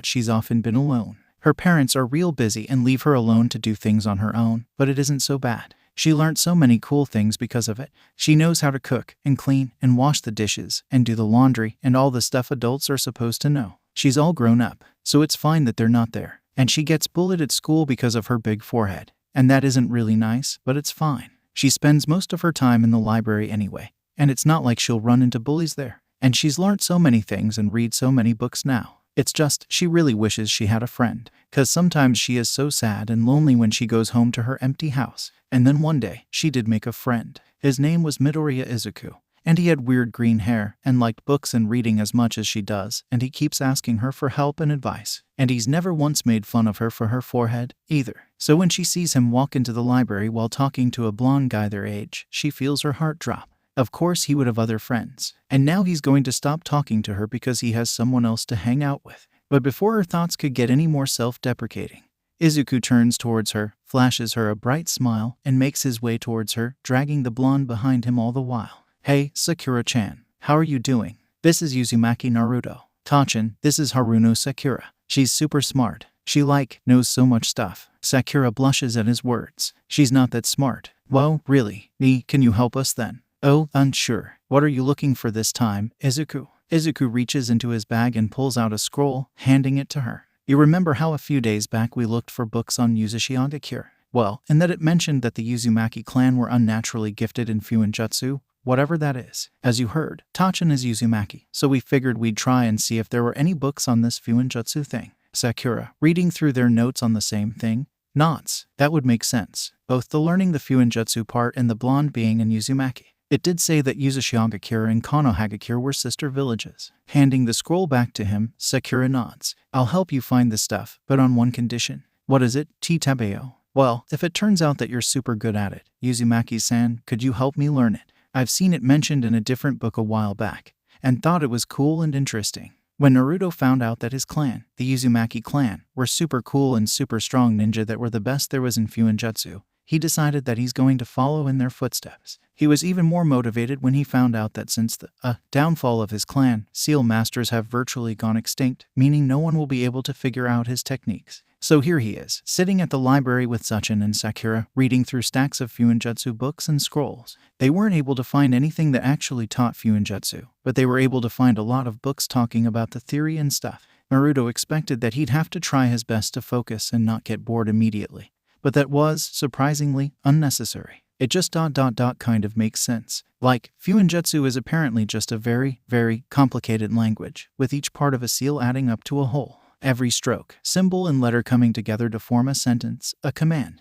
she's often been alone. Her parents are real busy and leave her alone to do things on her own, but it isn't so bad. She learned so many cool things because of it. She knows how to cook and clean and wash the dishes and do the laundry and all the stuff adults are supposed to know. She's all grown up, so it's fine that they're not there. And she gets bullied at school because of her big forehead. And that isn't really nice, but it's fine. She spends most of her time in the library anyway, and it's not like she'll run into bullies there. And she's learned so many things and read so many books now. It's just, she really wishes she had a friend, 'cause sometimes she is so sad and lonely when she goes home to her empty house. And then one day, she did make a friend. His name was Midoriya Izuku, and he had weird green hair and liked books and reading as much as she does, and he keeps asking her for help and advice. And he's never once made fun of her for her forehead, either. So when she sees him walk into the library while talking to a blonde guy their age, she feels her heart drop. Of course he would have other friends, and now he's going to stop talking to her because he has someone else to hang out with. But before her thoughts could get any more self-deprecating, Izuku turns towards her, flashes her a bright smile, and makes his way towards her, dragging the blonde behind him all the while. Hey, Sakura-chan, how are you doing? This is Uzumaki Naruto. Tachan, this is Haruno Sakura. She's super smart. She knows so much stuff. Sakura blushes at his words. She's not that smart. Whoa, really? Can you help us then? Oh, unsure. What are you looking for this time, Izuku? Izuku reaches into his bag and pulls out a scroll, handing it to her. You remember how a few days back we looked for books on 𝐬𝐸 Well, and that it mentioned that the Uzumaki clan were unnaturally gifted in Fuinjutsu, whatever that is. As you heard, Tachan is Uzumaki, so we figured we'd try and see if there were any books on this Fuinjutsu thing. Sakura, reading through their notes on the same thing, nods. That would make sense. Both the learning the Fuinjutsu part and the blonde being in Uzumaki. It did say that 𝐬𝐸 and Konohagakure were sister villages. Handing the scroll back to him, Sakura nods. I'll help you find the stuff, but on one condition. What is it, 𝗂𝗵𝗄? Well, if it turns out that you're super good at it, Uzumaki-san, could you help me learn it? I've seen it mentioned in a different book a while back, and thought it was cool and interesting. When Naruto found out that his clan, the Uzumaki clan, were super cool and super strong ninja that were the best there was in Fuinjutsu, he decided that he's going to follow in their footsteps. He was even more motivated when he found out that since the downfall of his clan, seal masters have virtually gone extinct, meaning no one will be able to figure out his techniques. So here he is, sitting at the library with Tachan and Sakura, reading through stacks of Fuinjutsu books and scrolls. They weren't able to find anything that actually taught Fuinjutsu, but they were able to find a lot of books talking about the theory and stuff. Naruto expected that he'd have to try his best to focus and not get bored immediately. But that was, surprisingly, unnecessary. It just kind of makes sense. Fuinjutsu is apparently just a very, very complicated language, with each part of a seal adding up to a whole. Every stroke, symbol, and letter coming together to form a sentence, a command.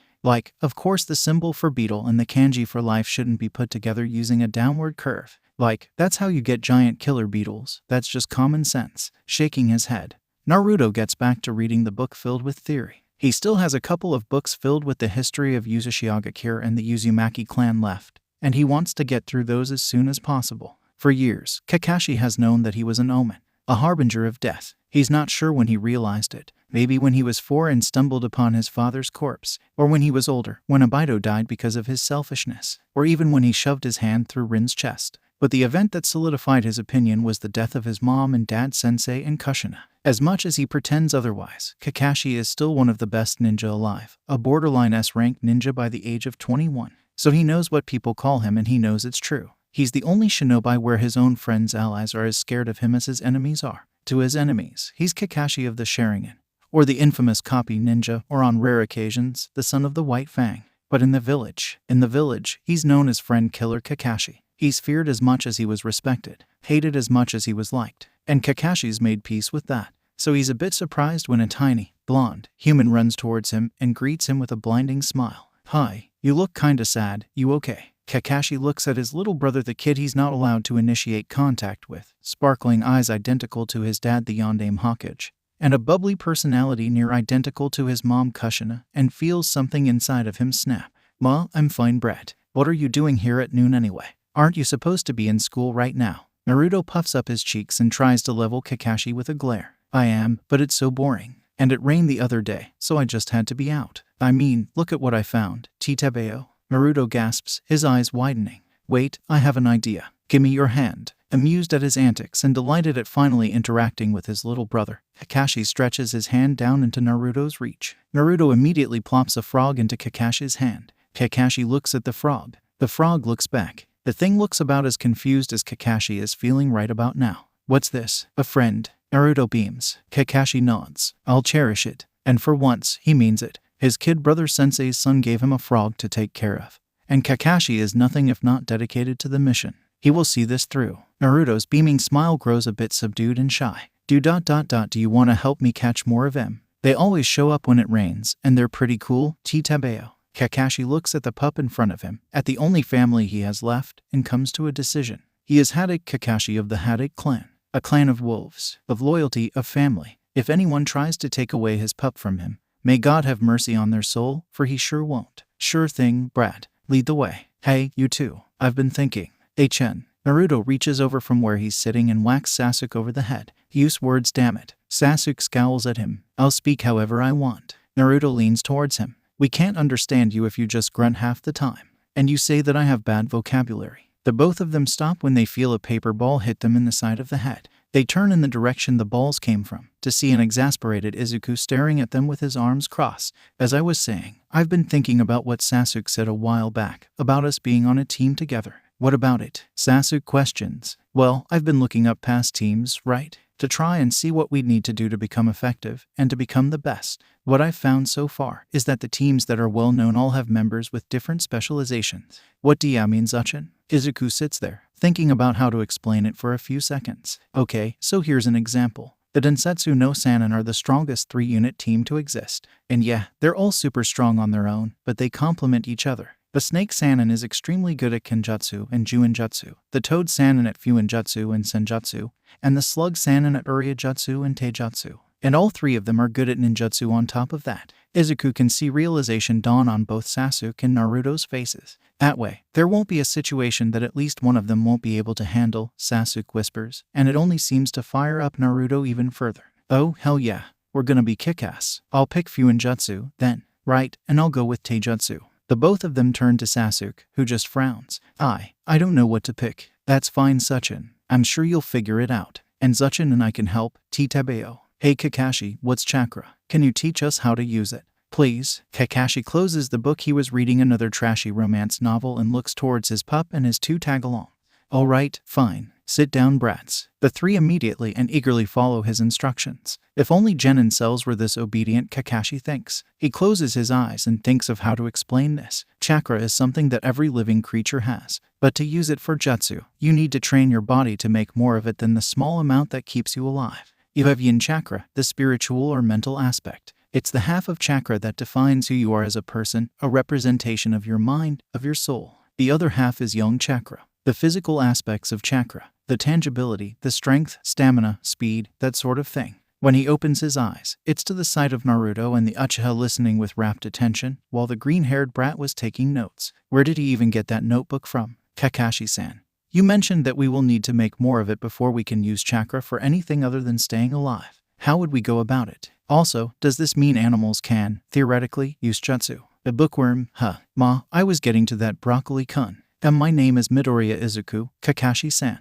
Of course the symbol for beetle and the kanji for life shouldn't be put together using a downward curve. That's how you get giant killer beetles. That's just common sense. Shaking his head, Naruto gets back to reading the book filled with theory. He still has a couple of books filled with the history of 𝐬𝐸 and the Uzumaki clan left, and he wants to get through those as soon as possible. For years, Kakashi has known that he was an omen, a harbinger of death. He's not sure when he realized it. Maybe when he was 4 and stumbled upon his father's corpse, or when he was older, when Obito died because of his selfishness, or even when he shoved his hand through Rin's chest. But the event that solidified his opinion was the death of his mom and dad Sensei and Kushina. As much as he pretends otherwise, Kakashi is still one of the best ninja alive, a borderline S-rank ninja by the age of 21. So he knows what people call him and he knows it's true. He's the only shinobi where his own friends' allies are as scared of him as his enemies are. To his enemies, he's Kakashi of the Sharingan, or the infamous copy ninja, or on rare occasions, the son of the White Fang. But in the village, he's known as Friend Killer Kakashi. He's feared as much as he was respected, hated as much as he was liked, and Kakashi's made peace with that. So he's a bit surprised when a tiny, blonde human runs towards him and greets him with a blinding smile. "Hi, you look kinda sad, you okay?" Kakashi looks at his little brother, the kid he's not allowed to initiate contact with, sparkling eyes identical to his dad the Yondaime Hokage, and a bubbly personality near identical to his mom Kushina, and feels something inside of him snap. "Ma, I'm fine, Brett. What are you doing here at noon anyway? Aren't you supposed to be in school right now?" Naruto puffs up his cheeks and tries to level Kakashi with a glare. "I am, but it's so boring. And it rained the other day, so I just had to be out. I mean, look at what I found, 𝗂𝗧𝗪." Naruto gasps, his eyes widening. "Wait, I have an idea. Give me your hand." Amused at his antics and delighted at finally interacting with his little brother, Kakashi stretches his hand down into Naruto's reach. Naruto immediately plops a frog into Kakashi's hand. Kakashi looks at the frog. The frog looks back. The thing looks about as confused as Kakashi is feeling right about now. "What's this? A friend?" Naruto beams. Kakashi nods. "I'll cherish it." And for once, he means it. His kid brother Sensei's son gave him a frog to take care of. And Kakashi is nothing if not dedicated to the mission. He will see this through. Naruto's beaming smile grows a bit subdued and shy. Do you want to help me catch more of them? They always show up when it rains, and they're pretty cool, 𝗂𝗧𝗪. Kakashi looks at the pup in front of him, at the only family he has left, and comes to a decision. He is Kakashi of the 𝐻𝐸t𝐸 clan, a clan of wolves, of loyalty, of family. If anyone tries to take away his pup from him, may God have mercy on their soul, for he sure won't. "Sure thing, Brad. Lead the way." "Hey, you two. I've been thinking." "Chen." Naruto reaches over from where he's sitting and whacks Sasuke over the head. "Use words, damn it." Sasuke scowls at him. "I'll speak however I want." Naruto leans towards him. "We can't understand you if you just grunt half the time. And you say that I have bad vocabulary." The both of them stop when they feel a paper ball hit them in the side of the head. They turn in the direction the balls came from, to see an exasperated Izuku staring at them with his arms crossed. "As I was saying, I've been thinking about what Sasuke said a while back, about us being on a team together." "What about it?" Sasuke questions. "Well, I've been looking up past teams, right? To try and see what we'd need to do to become effective, and to become the best. What I've found so far is that the teams that are well known all have members with different specializations." "What do ya mean, Zachin?" Izuku sits there, thinking about how to explain it for a few seconds. "Okay, so here's an example. The Densetsu no Sannin are the strongest 3-unit team to exist. And yeah, they're all super strong on their own, but they complement each other. The Snake Sannin is extremely good at Kenjutsu and Juinjutsu, the Toad Sannin at Fuinjutsu and Senjutsu, and the Slug Sannin at Uriajutsu and Taijutsu. And all three of them are good at ninjutsu on top of that." Izuku can see realization dawn on both Sasuke and Naruto's faces. "That way, there won't be a situation that at least one of them won't be able to handle," Sasuke whispers, and it only seems to fire up Naruto even further. "Oh, hell yeah. We're gonna be kick-ass. I'll pick Fuinjutsu, then." "Right, and I'll go with Taijutsu." The both of them turn to Sasuke, who just frowns. I don't know what to pick." "That's fine, Zachin. I'm sure you'll figure it out. And Zachin and I can help, 𝗂𝗧𝗪. Hey Kakashi, what's chakra? Can you teach us how to use it? Please." Kakashi closes the book he was reading, another trashy romance novel, and looks towards his pup and his two tag-along. "All right, fine. Sit down, brats." The three immediately and eagerly follow his instructions. If only genin cells were this obedient, Kakashi thinks. He closes his eyes and thinks of how to explain this. Chakra is something that every living creature has. But to use it for jutsu, you need to train your body to make more of it than the small amount that keeps you alive. You have yin chakra, the spiritual or mental aspect. It's the half of chakra that defines who you are as a person, a representation of your mind, of your soul. The other half is yang chakra, the physical aspects of chakra, the tangibility, the strength, stamina, speed, that sort of thing. When he opens his eyes, it's to the sight of Naruto and the Uchiha listening with rapt attention, while the green-haired brat was taking notes. Where did he even get that notebook from? "Kakashi-san, you mentioned that we will need to make more of it before we can use chakra for anything other than staying alive. How would we go about it? Also, does this mean animals can, theoretically, use jutsu?" "The bookworm, huh? Ma, I was getting to that, broccoli-kun." My name is Midoriya Izuku, Kakashi-san.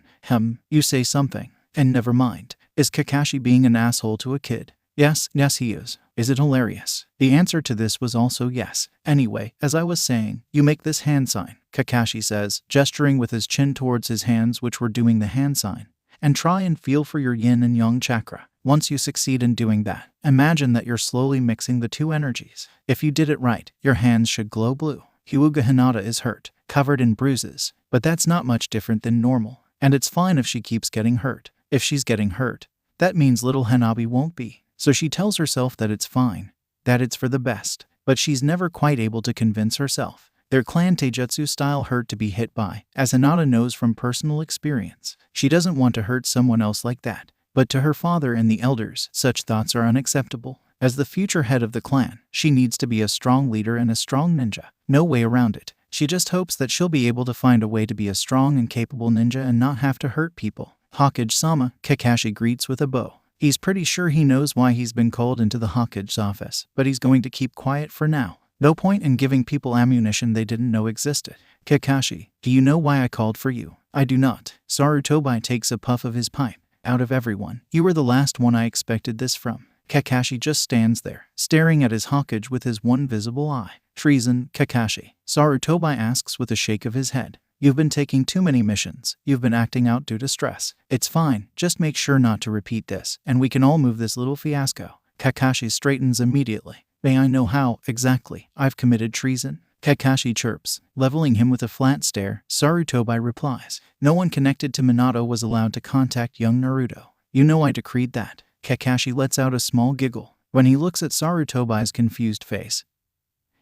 You say something. And never mind. Is Kakashi being an asshole to a kid? Yes, he is. Is it hilarious? The answer to this was also yes. Anyway, as I was saying, you make this hand sign, Kakashi says, gesturing with his chin towards his hands which were doing the hand sign. And try and feel for your yin and yang chakra. Once you succeed in doing that, imagine that you're slowly mixing the two energies. If you did it right, your hands should glow blue. Hyuga Hinata is hurt, covered in bruises, but that's not much different than normal. And it's fine if she keeps getting hurt. If she's getting hurt, that means little Hanabi won't be. So she tells herself that it's fine, that it's for the best. But she's never quite able to convince herself. Their clan taijutsu style hurt to be hit by, as Hinata knows from personal experience. She doesn't want to hurt someone else like that. But to her father and the elders, such thoughts are unacceptable. As the future head of the clan, she needs to be a strong leader and a strong ninja. No way around it. She just hopes that she'll be able to find a way to be a strong and capable ninja and not have to hurt people. 𝐲𝐻𝐸-sama, Kakashi greets with a bow. He's pretty sure he knows why he's been called into the 𝐲𝐻's office, but he's going to keep quiet for now. No point in giving people ammunition they didn't know existed. Kakashi, do you know why I called for you? I do not. 𝗧𝗪𝗪 takes a puff of his pipe. Out of everyone, you were the last one I expected this from. Kakashi just stands there, staring at his 𝐲𝐻 with his one visible eye. Treason, Kakashi. 𝗧𝗪𝗪 asks with a shake of his head. You've been taking too many missions. You've been acting out due to stress. It's fine, just make sure not to repeat this, and we can all move this little fiasco. Kakashi straightens immediately. May I know how, exactly, I've committed treason? Kakashi chirps, leveling him with a flat stare. 𝗧𝗪𝗪 replies. No one connected to Minato was allowed to contact young Naruto. You know I decreed that. Kakashi lets out a small giggle. When he looks at 𝗧𝗪𝗪's confused face,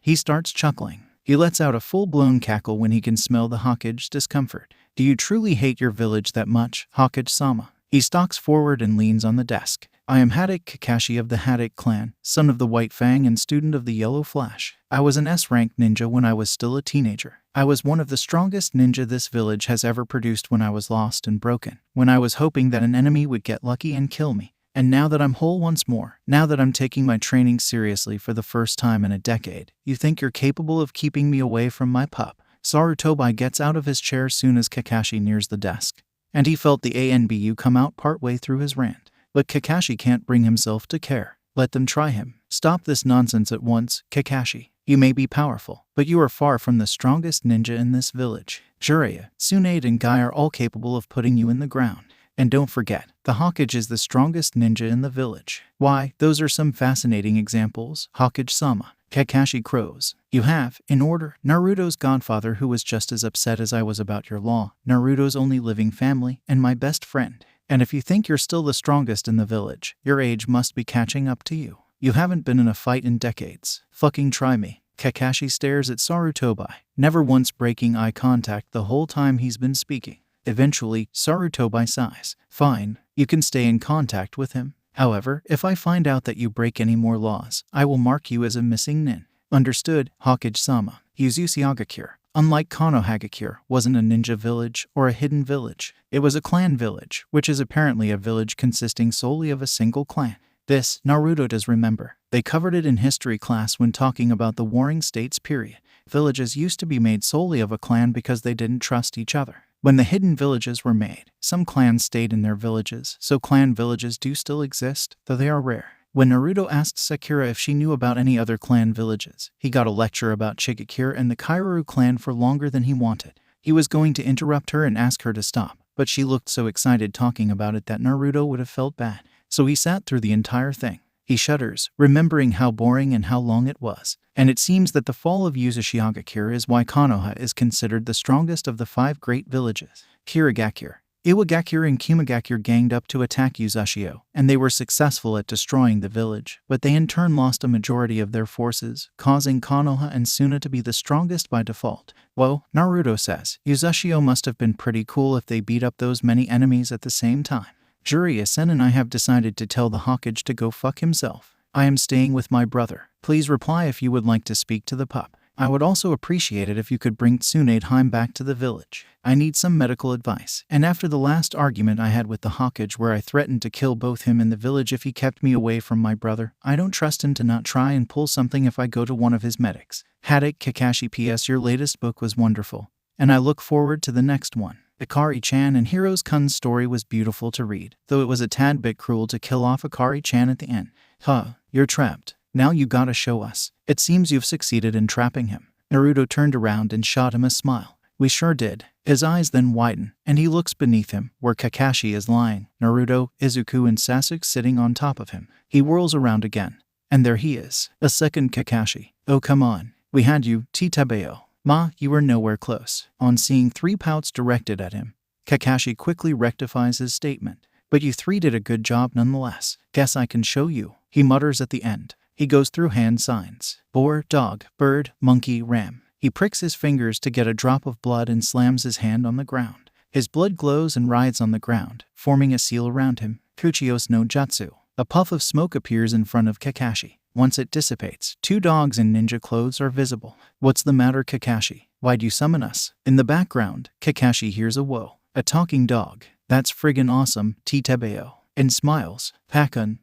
he starts chuckling. He lets out a full-blown cackle when he can smell the 𝐲𝐻's discomfort. Do you truly hate your village that much, 𝐲𝐻-sama? He stalks forward and leans on the desk. I am 𝐷𝗡𝐻 Kakashi of the 𝐷𝗡𝐻 clan, son of the White Fang and student of the Yellow Flash. I was an S-rank ninja when I was still a teenager. I was one of the strongest ninja this village has ever produced when I was lost and broken, when I was hoping that an enemy would get lucky and kill me. And now that I'm whole once more, now that I'm taking my training seriously for the first time in a decade, you think you're capable of keeping me away from my pup? 𝗧𝗪𝗪 gets out of his chair soon as Kakashi nears the desk, and he felt the ANBU come out partway through his rant. But Kakashi can't bring himself to care. Let them try him. Stop this nonsense at once, Kakashi. You may be powerful, but you are far from the strongest ninja in this village. Jiraiya, Tsunade and Guy are all capable of putting you in the ground. And don't forget, the 𝐲𝐻 is the strongest ninja in the village. Why, those are some fascinating examples, 𝐲𝐻-sama. Kakashi crows. You have, in order, Naruto's godfather who was just as upset as I was about your law, Naruto's only living family, and my best friend. And if you think you're still the strongest in the village, your age must be catching up to you. You haven't been in a fight in decades. Fucking try me. Kakashi stares at 𝗧𝗪𝗪, never once breaking eye contact the whole time he's been speaking. Eventually, 𝗧𝗪𝗪 sighs. Fine, you can stay in contact with him. However, if I find out that you break any more laws, I will mark you as a missing nin. Understood, 𝐲𝐻-sama. 𝗍𝗎𝐻. Unlike Konohagakure, wasn't a ninja village or a hidden village. It was a clan village, which is apparently a village consisting solely of a single clan. This, Naruto does remember. They covered it in history class when talking about the Warring States period. Villages used to be made solely of a clan because they didn't trust each other. When the hidden villages were made, some clans stayed in their villages, so clan villages do still exist, though they are rare. When Naruto asked Sakura if she knew about any other clan villages, he got a lecture about Chigakure and the Kaioru clan for longer than he wanted. He was going to interrupt her and ask her to stop, but she looked so excited talking about it that Naruto would have felt bad, so he sat through the entire thing. He shudders, remembering how boring and how long it was. And it seems that the fall of 𝗍𝗎𝐻 is why Konoha is considered the strongest of the 5 great villages. Kirigakure, Iwagakure and Kimagakure ganged up to attack 𝗍𝗎𝐻, and they were successful at destroying the village, but they in turn lost a majority of their forces, causing Konoha and Suna to be the strongest by default. Whoa, Naruto says, 𝗍𝗎𝐻 must have been pretty cool if they beat up those many enemies at the same time. Jiraiya-sen and I have decided to tell the 𝐲𝐻 to go fuck himself. I am staying with my brother. Please reply if you would like to speak to the pup. I would also appreciate it if you could bring Tsunade back to the village. I need some medical advice. And after the last argument I had with the 𝐲𝐻 where I threatened to kill both him and the village if he kept me away from my brother, I don't trust him to not try and pull something if I go to one of his medics. 𝐷𝗡𝐻 Kakashi. P.S. Your latest book was wonderful. and I look forward to the next one. 𝐀𝐦 and Hero's Kun's story was beautiful to read, though it was a tad bit cruel to kill off 𝐀𝐦 at the end. You're trapped. Now you gotta show us. It seems you've succeeded in trapping him. Naruto turned around and shot him a smile. We sure did. His eyes then widen, and he looks beneath him, where Kakashi is lying, Naruto, Izuku and Sasuke sitting on top of him. He whirls around again, and there he is, a second Kakashi. Oh come on, we had you, 𝗂𝗵𝗄. Ma, you were nowhere close. On seeing 3 pouts directed at him, Kakashi quickly rectifies his statement. But you 3 did a good job nonetheless. Guess I can show you, he mutters at the end. He goes through hand signs. Boar, dog, bird, monkey, ram. He pricks his fingers to get a drop of blood and slams his hand on the ground. His blood glows and writhes on the ground, forming a seal around him. Kuchiyos no Jutsu. A puff of smoke appears in front of Kakashi. Once it dissipates, 2 dogs in ninja clothes are visible. What's the matter, Kakashi? Why'd you summon us? In the background, Kakashi hears a whoa. A talking dog. That's friggin' awesome, 𝗂𝗵𝗄. And smiles. Pakun.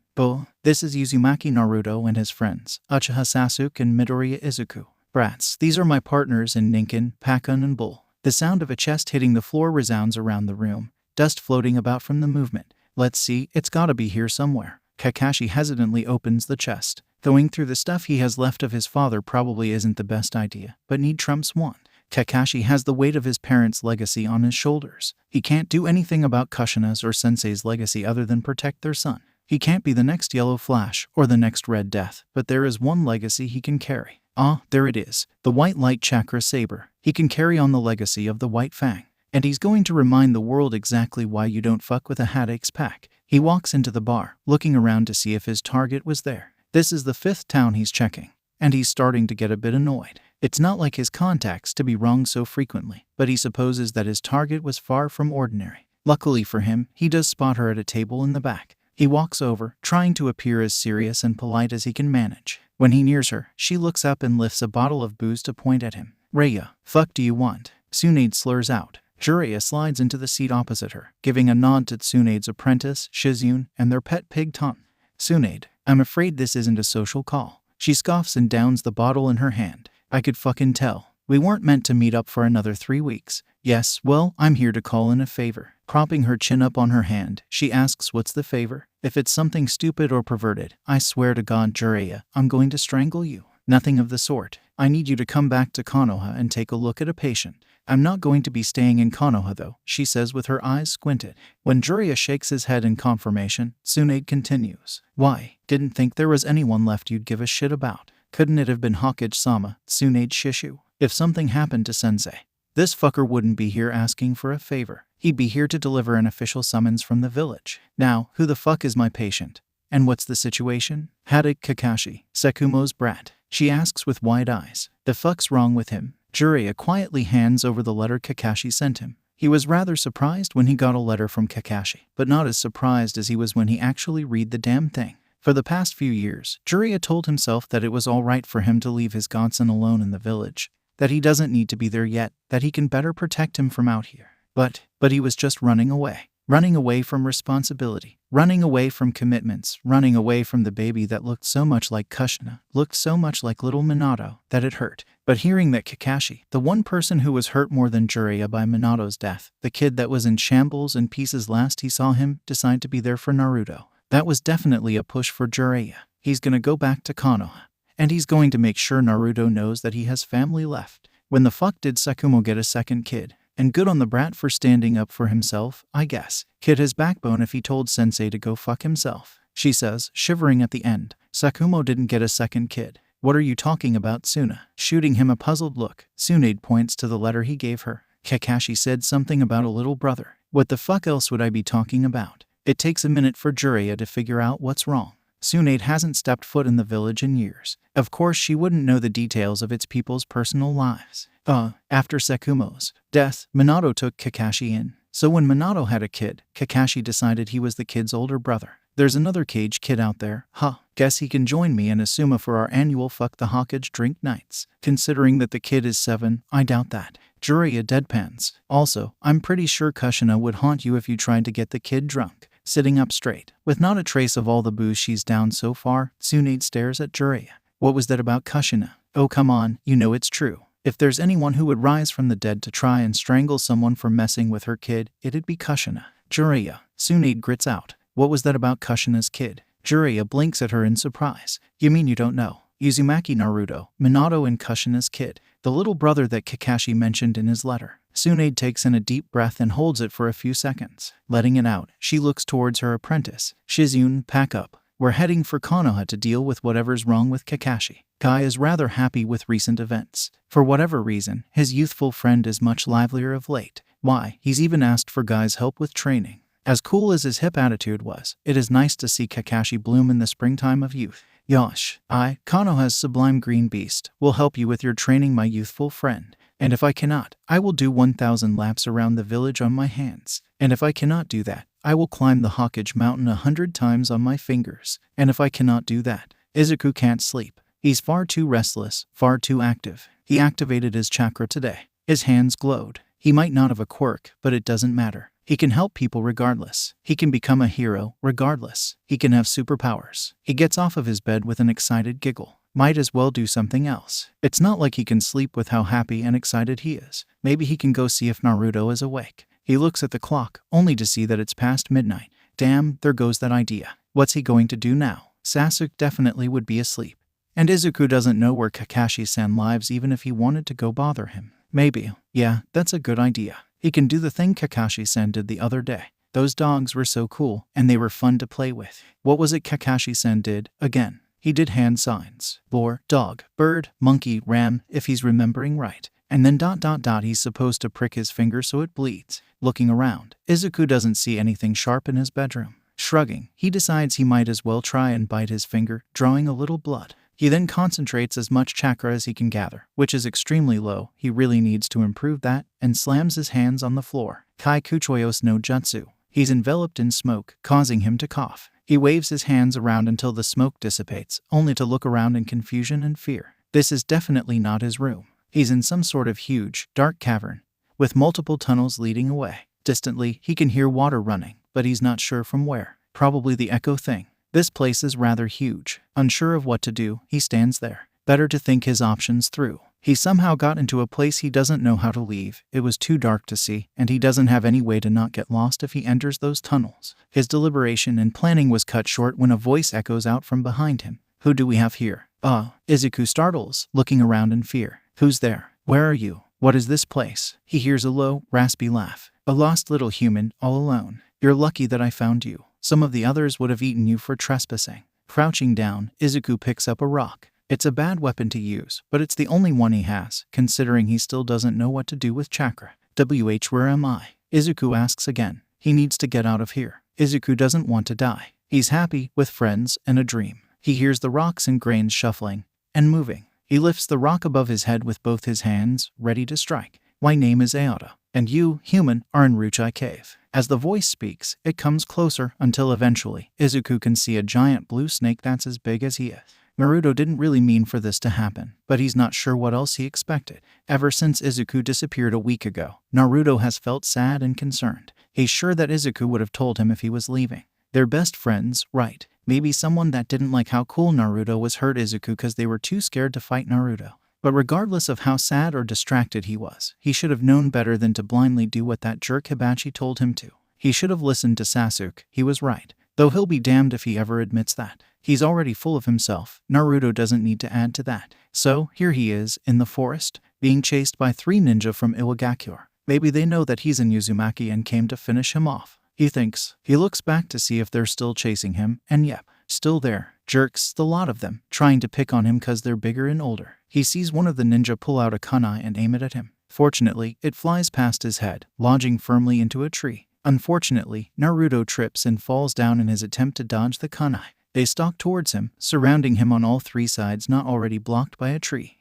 This is Uzumaki Naruto and his friends, Uchiha Sasuke and Midoriya Izuku. Brats, these are my partners in Ninken, Pakun and Bull. The sound of a chest hitting the floor resounds around the room, dust floating about from the movement. Let's see, it's gotta be here somewhere. Kakashi hesitantly opens the chest. Going through the stuff he has left of his father probably isn't the best idea, but need trumps one. Kakashi has the weight of his parents' legacy on his shoulders. He can't do anything about Kushina's or Sensei's legacy other than protect their son. He can't be the next Yellow Flash or the next Red Death, but there is one legacy he can carry. There it is, the White Light Chakra Saber. He can carry on the legacy of the White Fang. And he's going to remind the world exactly why you don't fuck with a headaches pack. He walks into the bar, looking around to see if his target was there. This is the 5th town he's checking, and he's starting to get a bit annoyed. It's not like his contacts to be wrong so frequently, but he supposes that his target was far from ordinary. Luckily for him, he does spot her at a table in the back. He walks over, trying to appear as serious and polite as he can manage. When he nears her, she looks up and lifts a bottle of booze to point at him. Raya, fuck do you want? 𝐶𝐚 slurs out. Jiraiya slides into the seat opposite her, giving a nod to 𝐶𝐚's apprentice, Shizune, and their pet pig Ton. 𝐶𝐚, I'm afraid this isn't a social call. She scoffs and downs the bottle in her hand. I could fucking tell. We weren't meant to meet up for another 3 weeks. Yes, well, I'm here to call in a favor. Propping her chin up on her hand, she asks what's the favor. If it's something stupid or perverted, I swear to God, Jiraiya, I'm going to strangle you. Nothing of the sort. I need you to come back to Konoha and take a look at a patient. I'm not going to be staying in Konoha though, she says with her eyes squinted. When Jiraiya shakes his head in confirmation, 𝐶𝐚 continues. Why? Didn't think there was anyone left you'd give a shit about. Couldn't it have been Hokage-sama, 𝐶𝐚 Shishu? If something happened to Sensei, this fucker wouldn't be here asking for a favor. He'd be here to deliver an official summons from the village. Now, who the fuck is my patient? And what's the situation? Haddock Kakashi, Sekumo's brat. She asks with wide eyes. The fuck's wrong with him? Jiraiya quietly hands over the letter Kakashi sent him. He was rather surprised when he got a letter from Kakashi, but not as surprised as he was when he actually read the damn thing. For the past few years, Jiraiya told himself that it was alright for him to leave his godson alone in the village, that he doesn't need to be there yet, that he can better protect him from out here. But he was just running away from responsibility, running away from commitments, running away from the baby that looked so much like Kushina, looked so much like little Minato, that it hurt. But hearing that Kakashi, the one person who was hurt more than Jiraiya by Minato's death, the kid that was in shambles and pieces last he saw him, decided to be there for Naruto, that was definitely a push for Jiraiya. He's gonna go back to Konoha, and he's going to make sure Naruto knows that he has family left. When the fuck did Sekumo get a second kid? And good on the brat for standing up for himself, I guess. Kid has backbone if he told Sensei to go fuck himself, she says, shivering at the end. Sekumo didn't get a second kid. What are you talking about, Suna? Shooting him a puzzled look, 𝐶𝐚 points to the letter he gave her. Kakashi said something about a little brother. What the fuck else would I be talking about? It takes a minute for Jiraiya to figure out what's wrong. 𝐶𝐚 hasn't stepped foot in the village in years. Of course she wouldn't know the details of its people's personal lives. After Sekumo's death, Minato took Kakashi in. So when Minato had a kid, Kakashi decided he was the kid's older brother. There's another Cage kid out there. Guess he can join me and Asuma for our annual Fuck the Hokage drink nights. Considering that the kid is 7, I doubt that. Jiraiya deadpans. Also, I'm pretty sure Kushina would haunt you if you tried to get the kid drunk. Sitting up straight, with not a trace of all the booze she's downed so far, 𝐶𝐚 stares at Jiraiya. What was that about Kushina? Oh come on, you know it's true. If there's anyone who would rise from the dead to try and strangle someone for messing with her kid, it'd be 𝐻𝐻𝐻. Jiraiya. Tsunade grits out. What was that about 𝐻𝐻𝐻's kid? Jiraiya blinks at her in surprise. You mean you don't know? Uzumaki Naruto, Minato and 𝐻𝐻𝐻's kid. The little brother that Kakashi mentioned in his letter. Tsunade takes in a deep breath and holds it for a few seconds. Letting it out, she looks towards her apprentice. Shizune, pack up. We're heading for Konoha to deal with whatever's wrong with Kakashi. Kai is rather happy with recent events. For whatever reason, his youthful friend is much livelier of late. Why, he's even asked for Guy's help with training. As cool as his hip attitude was, it is nice to see Kakashi bloom in the springtime of youth. Yosh, Konoha's sublime green beast, will help you with your training, my youthful friend. And if I cannot, I will do 1,000 laps around the village on my hands. And if I cannot do that, I will climb the Hawkage Mountain 100 times on my fingers. And if I cannot do that, Izuku can't sleep. He's far too restless, far too active. He activated his chakra today. His hands glowed. He might not have a quirk, but it doesn't matter. He can help people regardless. He can become a hero regardless. He can have superpowers. He gets off of his bed with an excited giggle. Might as well do something else. It's not like he can sleep with how happy and excited he is. Maybe he can go see if Naruto is awake. He looks at the clock, only to see that it's past midnight. Damn, there goes that idea. What's he going to do now? Sasuke definitely would be asleep. And Izuku doesn't know where Kakashi-san lives even if he wanted to go bother him. Maybe. Yeah, that's a good idea. He can do the thing Kakashi-san did the other day. Those dogs were so cool, and they were fun to play with. What was it Kakashi-san did, again? He did hand signs. Boar, dog, bird, monkey, ram, if he's remembering right. And then ... he's supposed to prick his finger so it bleeds. Looking around, Izuku doesn't see anything sharp in his bedroom. Shrugging, he decides he might as well try and bite his finger, drawing a little blood. He then concentrates as much chakra as he can gather, which is extremely low. He really needs to improve that, and slams his hands on the floor. Kaikuchoyos no Jutsu. He's enveloped in smoke, causing him to cough. He waves his hands around until the smoke dissipates, only to look around in confusion and fear. This is definitely not his room. He's in some sort of huge, dark cavern, with multiple tunnels leading away. Distantly, he can hear water running, but he's not sure from where. Probably the echo thing. This place is rather huge. Unsure of what to do, he stands there. Better to think his options through. He somehow got into a place he doesn't know how to leave. It was too dark to see, and he doesn't have any way to not get lost if he enters those tunnels. His deliberation and planning was cut short when a voice echoes out from behind him. Who do we have here? Izuku startles, looking around in fear. Who's there? Where are you? What is this place? He hears a low, raspy laugh. A lost little human, all alone. You're lucky that I found you. Some of the others would have eaten you for trespassing. Crouching down, Izuku picks up a rock. It's a bad weapon to use, but it's the only one he has, considering he still doesn't know what to do with chakra. Where am I? Izuku asks again. He needs to get out of here. Izuku doesn't want to die. He's happy, with friends, and a dream. He hears the rocks and grains shuffling and moving. He lifts the rock above his head with both his hands, ready to strike. My name is 𝐴𝐻𝐻, and you, human, are in 𝐴𝐻𝐻 cave. As the voice speaks, it comes closer until eventually, Izuku can see a giant blue snake that's as big as he is. Naruto didn't really mean for this to happen, but he's not sure what else he expected. Ever since Izuku disappeared a week ago, Naruto has felt sad and concerned. He's sure that Izuku would have told him if he was leaving. They're best friends, right? Maybe someone that didn't like how cool Naruto was hurt Izuku because they were too scared to fight Naruto. But regardless of how sad or distracted he was, he should have known better than to blindly do what that jerk Hibachi told him to. He should have listened to Sasuke. He was right. Though he'll be damned if he ever admits that. He's already full of himself. Naruto doesn't need to add to that. So, here he is, in the forest, being chased by 3 ninja from Iwagakure. Maybe they know that he's in Uzumaki and came to finish him off. He thinks. He looks back to see if they're still chasing him, and yep, still there. Jerks, the lot of them, trying to pick on him cause they're bigger and older. He sees one of the ninja pull out a kunai and aim it at him. Fortunately, it flies past his head, lodging firmly into a tree. Unfortunately, Naruto trips and falls down in his attempt to dodge the kunai. They stalk towards him, surrounding him on all 3 sides not already blocked by a tree.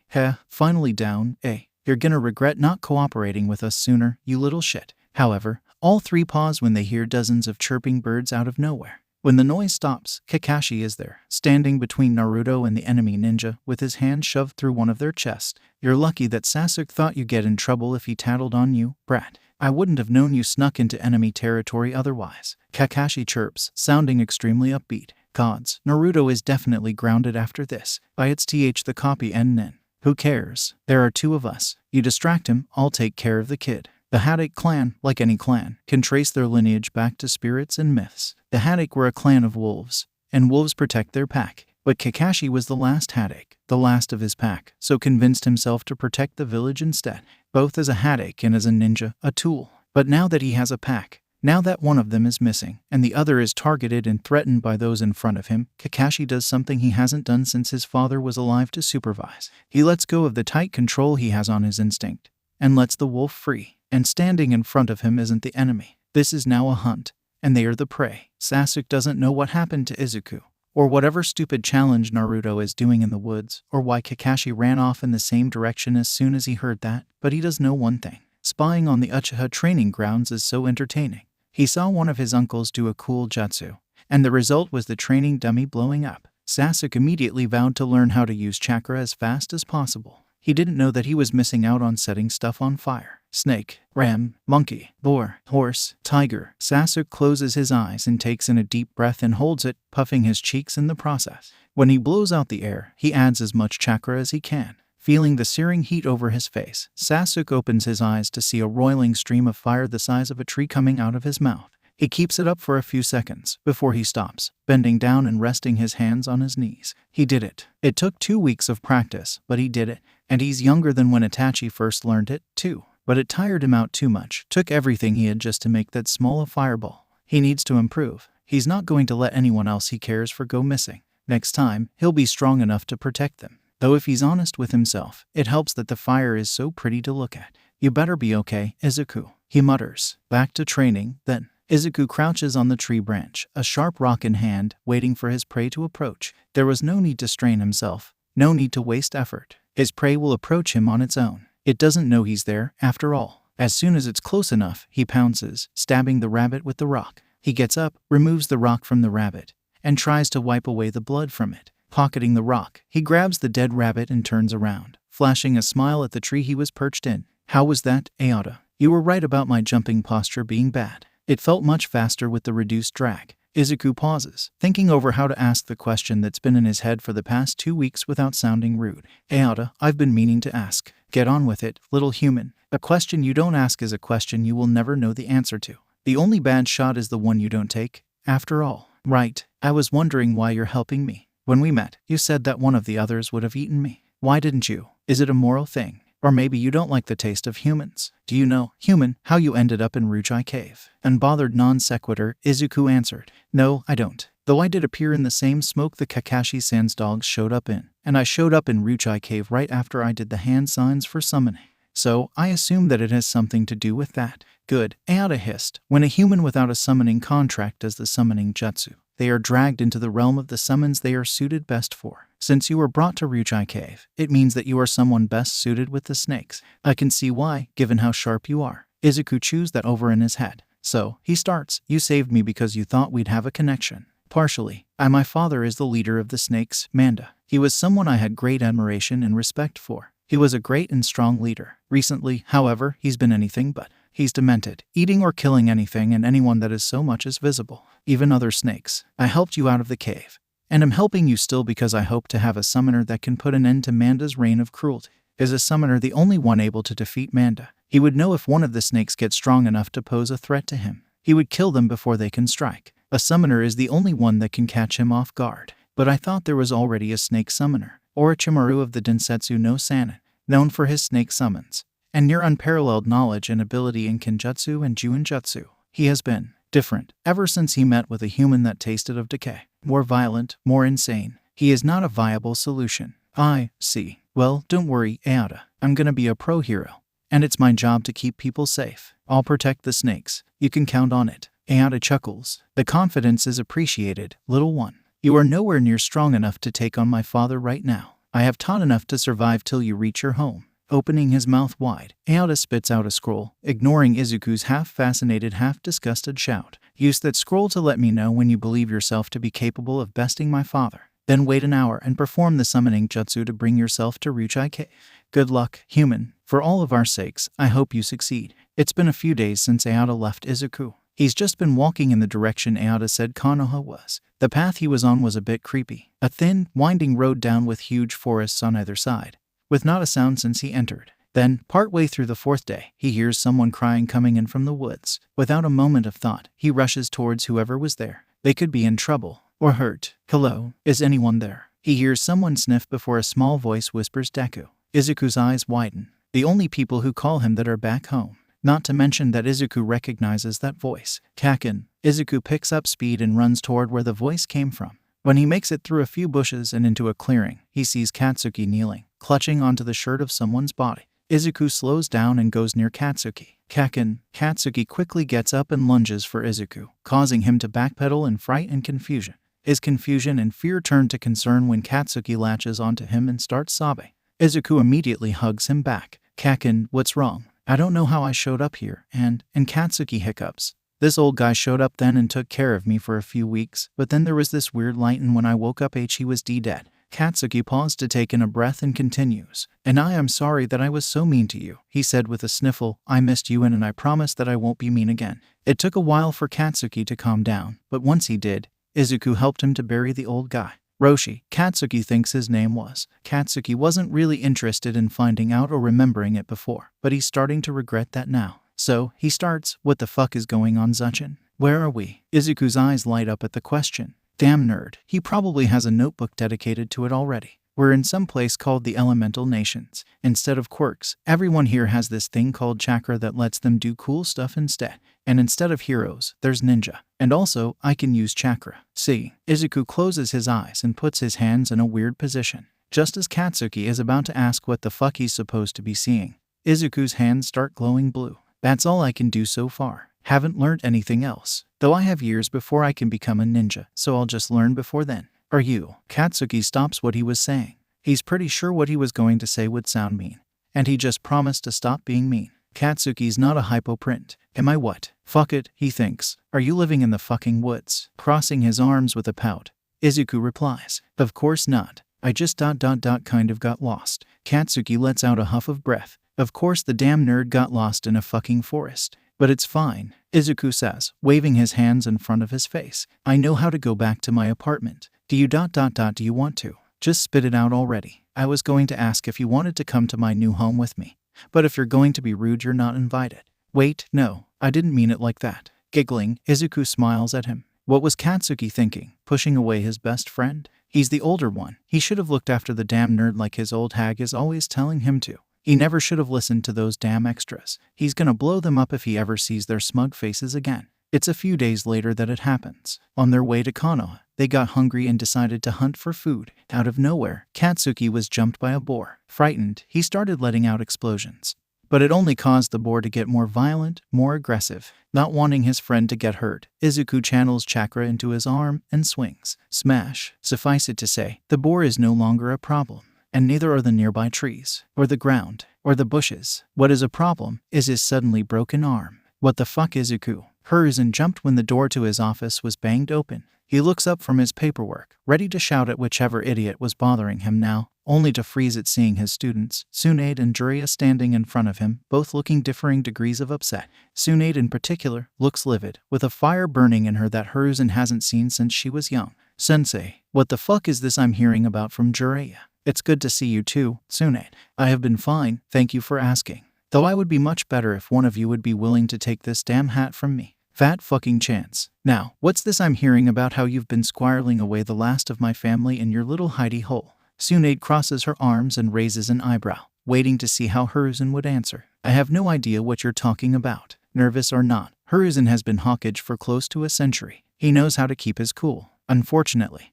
Finally down. You're gonna regret not cooperating with us sooner, you little shit. However, all 3 pause when they hear dozens of chirping birds out of nowhere. When the noise stops, Kakashi is there, standing between Naruto and the enemy ninja, with his hand shoved through one of their chests. You're lucky that Sasuke thought you'd get in trouble if he tattled on you, brat. I wouldn't have known you snuck into enemy territory otherwise. Kakashi chirps, sounding extremely upbeat. Gods, Naruto is definitely grounded after this. By its th the copy nen. Who cares? There are 2 of us. You distract him, I'll take care of the kid. The 𝗏𝗡𝐷 clan, like any clan, can trace their lineage back to spirits and myths. The 𝗏𝗡𝐷 were a clan of wolves, and wolves protect their pack. But Kakashi was the last 𝗏𝗡𝐷, the last of his pack, so convinced himself to protect the village instead, both as a 𝗏𝗏𝐷 and as a ninja, a tool. But now that he has a pack, now that one of them is missing, and the other is targeted and threatened by those in front of him, Kakashi does something he hasn't done since his father was alive to supervise. He lets go of the tight control he has on his instinct, and lets the wolf free. And standing in front of him isn't the enemy. This is now a hunt, and they are the prey. Sasuke doesn't know what happened to Izuku, or whatever stupid challenge Naruto is doing in the woods, or why Kakashi ran off in the same direction as soon as he heard that, but he does know one thing. Spying on the Uchiha training grounds is so entertaining. He saw one of his uncles do a cool jutsu, and the result was the training dummy blowing up. Sasuke immediately vowed to learn how to use chakra as fast as possible. He didn't know that he was missing out on setting stuff on fire. Snake, ram, monkey, boar, horse, tiger. Sasuke closes his eyes and takes in a deep breath and holds it, puffing his cheeks in the process. When he blows out the air, he adds as much chakra as he can. Feeling the searing heat over his face, Sasuke opens his eyes to see a roiling stream of fire the size of a tree coming out of his mouth. He keeps it up for a few seconds before he stops, bending down and resting his hands on his knees. He did it. It took 2 weeks of practice, but he did it. And he's younger than when Itachi first learned it, too. But it tired him out too much. Took everything he had just to make that small a fireball. He needs to improve. He's not going to let anyone else he cares for go missing. Next time, he'll be strong enough to protect them. Though if he's honest with himself, it helps that the fire is so pretty to look at. You better be okay, Izuku, he mutters. Back to training, then. Izuku crouches on the tree branch, a sharp rock in hand, waiting for his prey to approach. There was no need to strain himself, no need to waste effort. His prey will approach him on its own. It doesn't know he's there, after all. As soon as it's close enough, he pounces, stabbing the rabbit with the rock. He gets up, removes the rock from the rabbit, and tries to wipe away the blood from it. Pocketing the rock, he grabs the dead rabbit and turns around, flashing a smile at the tree he was perched in. How was that, Ayada? You were right about my jumping posture being bad. It felt much faster with the reduced drag. Izuku pauses, thinking over how to ask the question that's been in his head for the past 2 weeks without sounding rude. Ayada, I've been meaning to ask. Get on with it, little human. A question you don't ask is a question you will never know the answer to. The only bad shot is the one you don't take, after all. Right, I was wondering why you're helping me. When we met, you said that one of the others would have eaten me. Why didn't you? Is it a moral thing? Or maybe you don't like the taste of humans. Do you know, human, how you ended up in 𝗏𝗏𝐺 cave? Unbothered non sequitur, Izuku answered. No, I don't. Though I did appear in the same smoke the Kakashi-san's dogs showed up in. And I showed up in 𝗏𝗏𝐺 cave right after I did the hand signs for summoning. So, I assume that it has something to do with that. Good, Ayada hissed. When a human without a summoning contract does the summoning jutsu, they are dragged into the realm of the summons they are suited best for. Since you were brought to 𝗏𝗏𝐺 cave, it means that you are someone best suited with the snakes. I can see why, given how sharp you are. Izuku chews that over in his head. So, he starts. You saved me because you thought we'd have a connection. Partially. My father is the leader of the snakes, Manda. He was someone I had great admiration and respect for. He was a great and strong leader. Recently, however, he's been anything but. He's demented, eating or killing anything and anyone that is so much as visible, even other snakes. I helped you out of the cave, and I'm helping you still because I hope to have a summoner that can put an end to Manda's reign of cruelty. Is a summoner the only one able to defeat Manda? He would know if one of the snakes gets strong enough to pose a threat to him. He would kill them before they can strike. A summoner is the only one that can catch him off guard. But I thought there was already a snake summoner, Orochimaru of the Densetsu no Sannin, known for his snake summons and near unparalleled knowledge and ability in Kenjutsu and Juinjutsu. He has been different ever since he met with a human that tasted of decay. More violent, more insane. He is not a viable solution. I see. Well, don't worry, Ayada. I'm gonna be a pro hero. And it's my job to keep people safe. I'll protect the snakes. You can count on it. Ayada chuckles. The confidence is appreciated, little one. You are nowhere near strong enough to take on my father right now. I have taught enough to survive till you reach your home. Opening his mouth wide, Ayada spits out a scroll, ignoring Izuku's half-fascinated, half-disgusted shout. Use that scroll to let me know when you believe yourself to be capable of besting my father. Then wait an hour and perform the summoning jutsu to bring yourself to 𝗏𝗏𝐺 cave. Good luck, human. For all of our sakes, I hope you succeed. It's been a few days since Ayada left Izuku. He's just been walking in the direction Ayada said Konoha was. The path he was on was a bit creepy. A thin, winding road down with huge forests on either side. with not a sound since he entered. Then, partway through the 4th day, he hears someone crying coming in from the woods. Without a moment of thought, he rushes towards whoever was there. They could be in trouble or hurt. Hello, is anyone there? He hears someone sniff before a small voice whispers Deku. Izuku's eyes widen. The only people who call him that are back home. Not to mention that Izuku recognizes that voice. 𝐀𝐦. Izuku picks up speed and runs toward where the voice came from. When he makes it through a few bushes and into a clearing, he sees Katsuki kneeling, clutching onto the shirt of someone's body. Izuku slows down and goes near Katsuki. 𝐀𝐦. Katsuki quickly gets up and lunges for Izuku, causing him to backpedal in fright and confusion. His confusion and fear turn to concern when Katsuki latches onto him and starts sobbing. Izuku immediately hugs him back. 𝐀𝐦, what's wrong? I don't know how I showed up here, and Katsuki hiccups. This old guy showed up then and took care of me for a few weeks, but then there was this weird light and when I woke up he was dead. Katsuki paused to take in a breath and continues. And I am sorry that I was so mean to you, he said with a sniffle. I missed you and I promise that I won't be mean again. It took a while for Katsuki to calm down, but once he did, Izuku helped him to bury the old guy. Roshi, Katsuki thinks his name was. Katsuki wasn't really interested in finding out or remembering it before, but he's starting to regret that now. So, he starts, what the fuck is going on, 𝐬𝐭? Where are we? Izuku's eyes light up at the question. Damn nerd, he probably has a notebook dedicated to it already. We're in some place called the Elemental Nations. Instead of quirks, everyone here has this thing called chakra that lets them do cool stuff instead. And instead of heroes, there's ninja. And also, I can use chakra. See, Izuku closes his eyes and puts his hands in a weird position. Just as Katsuki is about to ask what the fuck he's supposed to be seeing, Izuku's hands start glowing blue. That's all I can do so far. Haven't learned anything else. Though I have years before I can become a ninja, so I'll just learn before then. Are you? Katsuki stops what he was saying. He's pretty sure what he was going to say would sound mean. And he just promised to stop being mean. Katsuki's not a hypoprint. Am I what? Fuck it, he thinks. Are you living in the fucking woods? Crossing his arms with a pout, Izuku replies. Of course not. I just kind of got lost. Katsuki lets out a huff of breath. Of course the damn nerd got lost in a fucking forest. But it's fine, Izuku says, waving his hands in front of his face. I know how to go back to my apartment. Do you do you want to? Just spit it out already. I was going to ask if you wanted to come to my new home with me. But if you're going to be rude, you're not invited. Wait, no, I didn't mean it like that. Giggling, Izuku smiles at him. What was Katsuki thinking, pushing away his best friend? He's the older one. He should have looked after the damn nerd like his old hag is always telling him to. He never should have listened to those damn extras. He's gonna blow them up if he ever sees their smug faces again. It's a few days later that it happens. On their way to Konoha, they got hungry and decided to hunt for food. Out of nowhere, Katsuki was jumped by a boar. Frightened, he started letting out explosions. But it only caused the boar to get more violent, more aggressive. Not wanting his friend to get hurt, Izuku channels chakra into his arm and swings. Smash. Suffice it to say, the boar is no longer a problem. And neither are the nearby trees, or the ground, or the bushes. What is a problem is his suddenly broken arm. What the fuck, Izuku? Hiruzen jumped when the door to his office was banged open. He looks up from his paperwork, ready to shout at whichever idiot was bothering him now, only to freeze at seeing his students, Tsunade and Jiraiya, standing in front of him, both looking differing degrees of upset. Tsunade in particular looks livid, with a fire burning in her that Hiruzen hasn't seen since she was young. Sensei, what the fuck is this I'm hearing about from Jiraiya? It's good to see you too, Tsunade. I have been fine, thank you for asking. Though I would be much better if one of you would be willing to take this damn hat from me. Fat fucking chance. Now, what's this I'm hearing about how you've been squirreling away the last of my family in your little hidey hole? Tsunade crosses her arms and raises an eyebrow, waiting to see how Hiruzen would answer. I have no idea what you're talking about. Nervous or not, Hiruzen has been Hawkage for close to a century. He knows how to keep his cool. Unfortunately,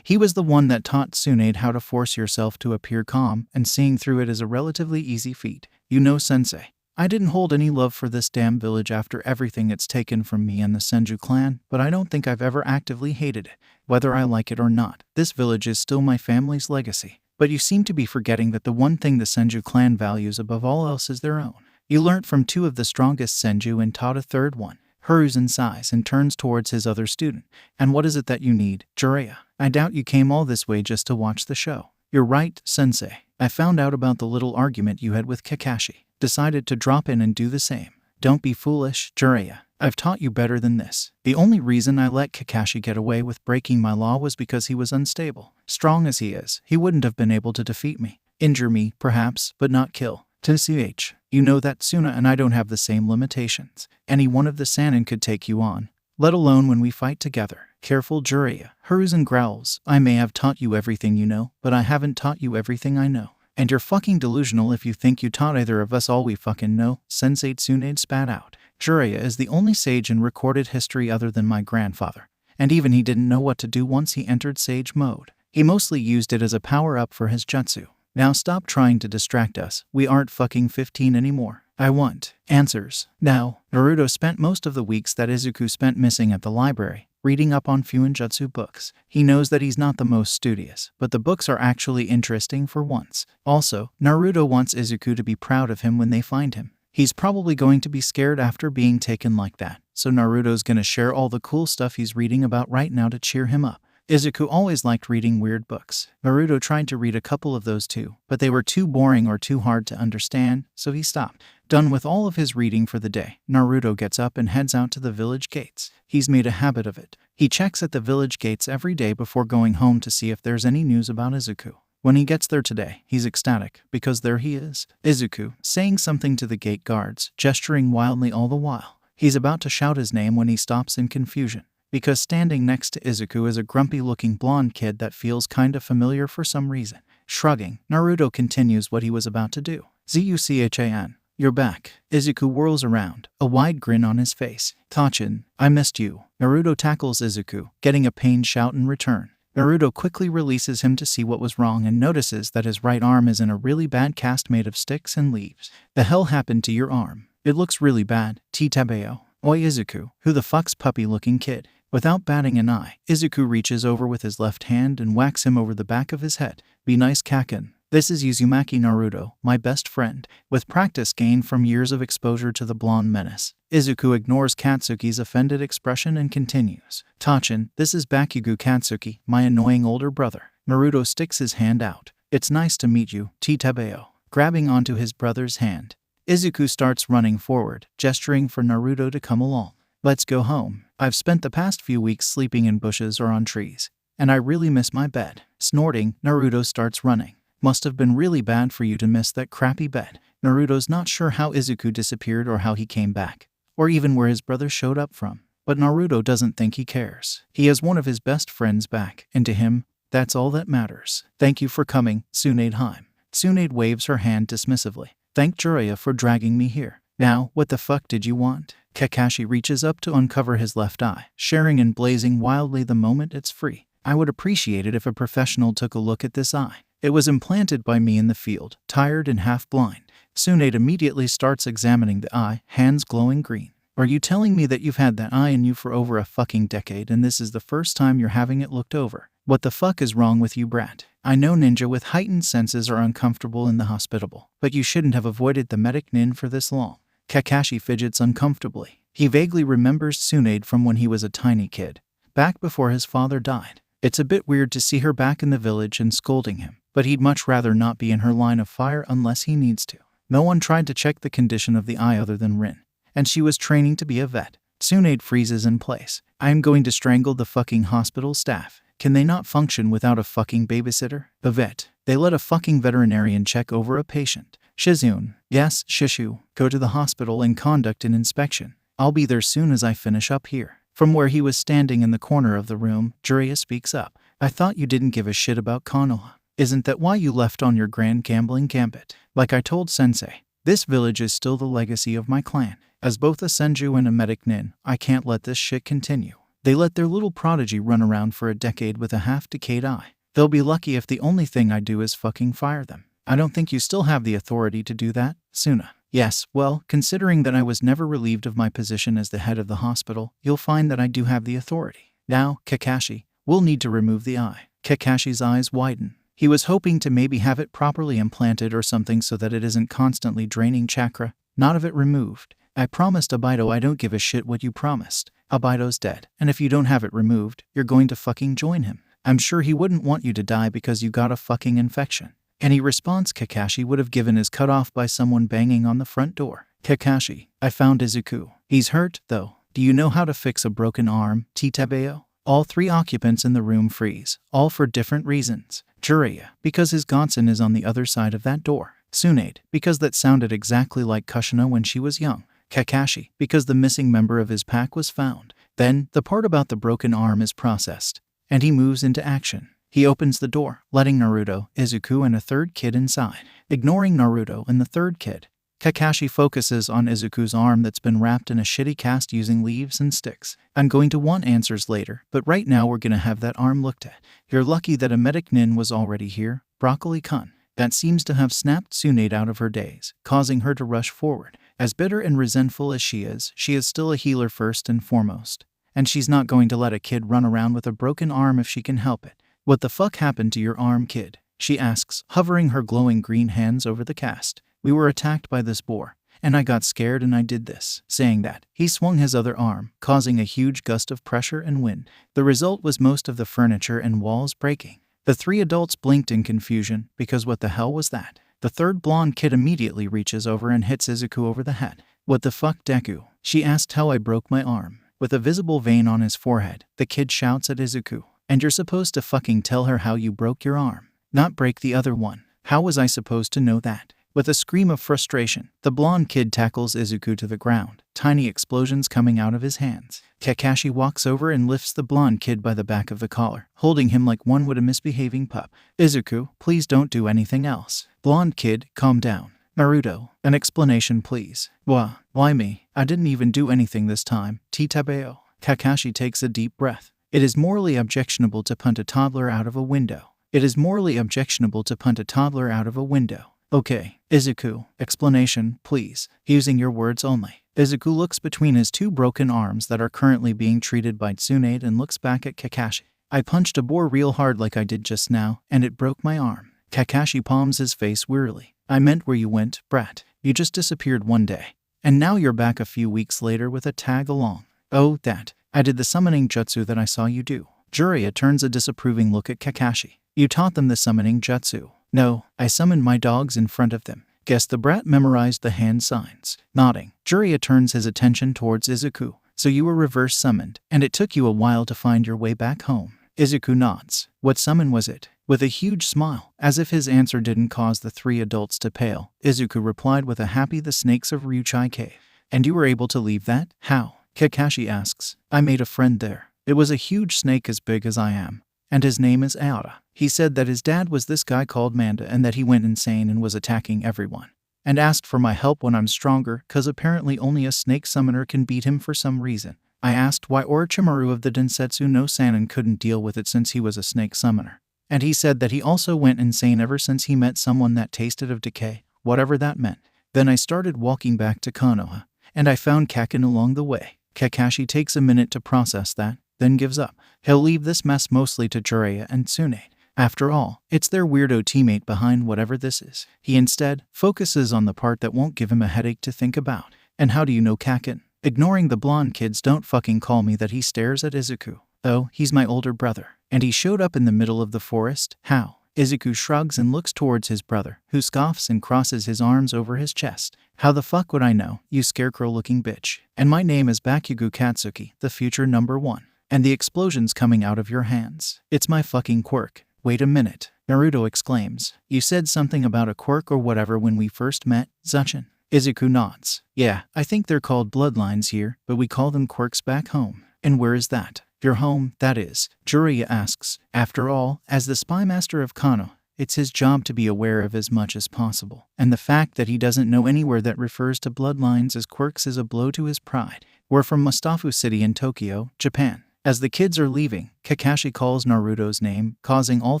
he was the one that taught Tsunade how to force yourself to appear calm, and seeing through it is a relatively easy feat. You know, Sensei, I didn't hold any love for this damn village after everything it's taken from me and the Senju clan, but I don't think I've ever actively hated it. Whether I like it or not, this village is still my family's legacy. But you seem to be forgetting that the one thing the Senju clan values above all else is their own. You learnt from two of the strongest Senju and taught a third one. Hiruzen sighs and turns towards his other student. And what is it that you need, Jiraiya? I doubt you came all this way just to watch the show. You're right, Sensei. I found out about the little argument you had with Kakashi. Decided to drop in and do the same. Don't be foolish, Jiraiya. I've taught you better than this. The only reason I let Kakashi get away with breaking my law was because he was unstable. Strong as he is, he wouldn't have been able to defeat me. Injure me, perhaps, but not kill. TCH, you know that Suna and I don't have the same limitations. Any one of the Sannin could take you on, let alone when we fight together. Careful Jiraiya, Hiruzen growls. I may have taught you everything you know, but I haven't taught you everything I know. And you're fucking delusional if you think you taught either of us all we fucking know, Sensei Tsunade spat out. Jiraiya is the only sage in recorded history other than my grandfather, and even he didn't know what to do once he entered sage mode. He mostly used it as a power-up for his jutsu. Now stop trying to distract us, we aren't fucking 15 anymore. I want answers. Now, Naruto spent most of the weeks that Izuku spent missing at the library, reading up on Fuinjutsu books. He knows that he's not the most studious, but the books are actually interesting for once. Also, Naruto wants Izuku to be proud of him when they find him. He's probably going to be scared after being taken like that, so Naruto's gonna share all the cool stuff he's reading about right now to cheer him up. Izuku always liked reading weird books. Naruto tried to read a couple of those too, but they were too boring or too hard to understand, so he stopped. Done with all of his reading for the day, Naruto gets up and heads out to the village gates. He's made a habit of it. He checks at the village gates every day before going home to see if there's any news about Izuku. When he gets there today, he's ecstatic, because there he is, Izuku, saying something to the gate guards, gesturing wildly all the while. He's about to shout his name when he stops in confusion, because standing next to Izuku is a grumpy-looking blonde kid that feels kinda familiar for some reason. Shrugging, Naruto continues what he was about to do. ZUCHAN, you're back. Izuku whirls around, a wide grin on his face. Tachin, I missed you. Naruto tackles Izuku, getting a pained shout in return. Naruto quickly releases him to see what was wrong and notices that his right arm is in a really bad cast made of sticks and leaves. The hell happened to your arm? It looks really bad. 𝗂𝗵𝗄. Oi Izuku, who the fuck's puppy-looking kid? Without batting an eye, Izuku reaches over with his left hand and whacks him over the back of his head. Be nice, Kakin. This is Uzumaki Naruto, my best friend, with practice gained from years of exposure to the blonde menace. Izuku ignores Katsuki's offended expression and continues. Tachin, this is Bakugo Katsuki, my annoying older brother. Naruto sticks his hand out. It's nice to meet you, 𝗂𝗵𝗄. Grabbing onto his brother's hand, Izuku starts running forward, gesturing for Naruto to come along. Let's go home. I've spent the past few weeks sleeping in bushes or on trees, and I really miss my bed. Snorting, Naruto starts running. Must have been really bad for you to miss that crappy bed. Naruto's not sure how Izuku disappeared or how he came back, or even where his brother showed up from. But Naruto doesn't think he cares. He has one of his best friends back, and to him, that's all that matters. Thank you for coming, Tsunade. Tsunade waves her hand dismissively. Thank Jiraiya for dragging me here. Now, what the fuck did you want? Kakashi reaches up to uncover his left eye, sharing and blazing wildly the moment it's free. I would appreciate it if a professional took a look at this eye. It was implanted by me in the field, tired and half-blind. Tsunade immediately starts examining the eye, hands glowing green. Are you telling me that you've had that eye in you for over a fucking decade and this is the first time you're having it looked over? What the fuck is wrong with you, brat? I know ninja with heightened senses are uncomfortable in the hospitable, but you shouldn't have avoided the medic nin for this long. Kakashi fidgets uncomfortably. He vaguely remembers Tsunade from when he was a tiny kid, back before his father died. It's a bit weird to see her back in the village and scolding him, but he'd much rather not be in her line of fire unless he needs to. No one tried to check the condition of the eye other than Rin, and she was training to be a vet. Tsunade freezes in place. I am going to strangle the fucking hospital staff. Can they not function without a fucking babysitter? The vet. They let a fucking veterinarian check over a patient. Shizune. Yes, Shishu. Go to the hospital and conduct an inspection. I'll be there soon as I finish up here. From where he was standing in the corner of the room, Jiraiya speaks up. I thought you didn't give a shit about Konoha. Isn't that why you left on your grand gambling gambit? Like I told Sensei, this village is still the legacy of my clan. As both a Senju and a medic nin, I can't let this shit continue. They let their little prodigy run around for a decade with a half-decayed eye. They'll be lucky if the only thing I do is fucking fire them. I don't think you still have the authority to do that, Suna. Yes, well, considering that I was never relieved of my position as the head of the hospital, you'll find that I do have the authority. Now, Kakashi, we'll need to remove the eye. Kakashi's eyes widen. He was hoping to maybe have it properly implanted or something so that it isn't constantly draining chakra, not have it removed. I promised Ōbaido I don't give a shit what you promised. Ōbaido's dead, and if you don't have it removed, you're going to fucking join him. I'm sure he wouldn't want you to die because you got a fucking infection. Any response Kakashi would have given is cut off by someone banging on the front door. Kakashi, I found Izuku. He's hurt, though. Do you know how to fix a broken arm, 𝗂𝗵𝗄? All three occupants in the room freeze, all for different reasons. Jiraiya, because his godson is on the other side of that door. Tsunade, because that sounded exactly like Kushina when she was young. Kakashi, because the missing member of his pack was found. Then, the part about the broken arm is processed, and he moves into action. He opens the door, letting Naruto, Izuku, and a third kid inside. Ignoring Naruto and the third kid, Kakashi focuses on Izuku's arm that's been wrapped in a shitty cast using leaves and sticks. I'm going to want answers later, but right now we're gonna have that arm looked at. You're lucky that a medic nin was already here, Broccoli-kun. That seems to have snapped Tsunade out of her daze, causing her to rush forward. As bitter and resentful as she is still a healer first and foremost. And she's not going to let a kid run around with a broken arm if she can help it. What the fuck happened to your arm, kid? She asks, hovering her glowing green hands over the cast. We were attacked by this boar, and I got scared and I did this. Saying that, he swung his other arm, causing a huge gust of pressure and wind. The result was most of the furniture and walls breaking. The three adults blinked in confusion, because what the hell was that? The third blonde kid immediately reaches over and hits Izuku over the head. What the fuck, Deku? She asked how I broke my arm. With a visible vein on his forehead, the kid shouts at Izuku. And you're supposed to fucking tell her how you broke your arm, not break the other one. How was I supposed to know that? With a scream of frustration, the blonde kid tackles Izuku to the ground, tiny explosions coming out of his hands. Kakashi walks over and lifts the blonde kid by the back of the collar, holding him like one would a misbehaving pup. Izuku, please don't do anything else. Blonde kid, calm down. Naruto, an explanation please. Why me? I didn't even do anything this time. 𝗧𝗵𝗲. Kakashi takes a deep breath. It is morally objectionable to punt a toddler out of a window. It is morally objectionable to punt a toddler out of a window. Okay, Izuku, explanation, please, using your words only. Izuku looks between his two broken arms that are currently being treated by Tsunade and looks back at Kakashi. I punched a boar real hard like I did just now, and it broke my arm. Kakashi palms his face wearily. I meant where you went, brat. You just disappeared one day. And now you're back a few weeks later with a tag along. Oh, that. I did the summoning jutsu that I saw you do. Jiraiya turns a disapproving look at Kakashi. You taught them the summoning jutsu. No, I summoned my dogs in front of them. Guess the brat memorized the hand signs. Nodding, Jiraiya turns his attention towards Izuku. So you were reverse summoned, and it took you a while to find your way back home. Izuku nods. What summon was it? With a huge smile, as if his answer didn't cause the three adults to pale, Izuku replied with a happy the snakes of Ryuchai Cave. And you were able to leave that? How? Kakashi asks. I made a friend there. It was a huge snake as big as I am. And his name is 𝐴𝐻𝐻. He said that his dad was this guy called Manda and that he went insane and was attacking everyone. And asked for my help when I'm stronger, cause apparently only a snake summoner can beat him for some reason. I asked why Orochimaru of the Densetsu no Sannin couldn't deal with it since he was a snake summoner. And he said that he also went insane ever since he met someone that tasted of decay, whatever that meant. Then I started walking back to Konoha, and I found Kakin along the way. Kakashi takes a minute to process that, then gives up. He'll leave this mess mostly to Jiraiya and Tsunade. After all, it's their weirdo teammate behind whatever this is. He instead focuses on the part that won't give him a headache to think about. And how do you know Kakin? Ignoring the blonde kids, don't fucking call me that. He stares at Izuku. Oh, he's my older brother. And he showed up in the middle of the forest? How? Izuku shrugs and looks towards his brother, who scoffs and crosses his arms over his chest. How the fuck would I know, you scarecrow-looking bitch? And my name is Bakugo Katsuki, the future #1. And the explosion's coming out of your hands. It's my fucking quirk. Wait a minute, Naruto exclaims. You said something about a quirk or whatever when we first met, Zachin. Izuku nods. Yeah, I think they're called bloodlines here, but we call them quirks back home. And where is that? Your home, that is, Jiraiya asks. After all, as the spy master of Konoha, it's his job to be aware of as much as possible. And the fact that he doesn't know anywhere that refers to bloodlines as quirks is a blow to his pride. We're from Mustafu City in Tokyo, Japan. As the kids are leaving, Kakashi calls Naruto's name, causing all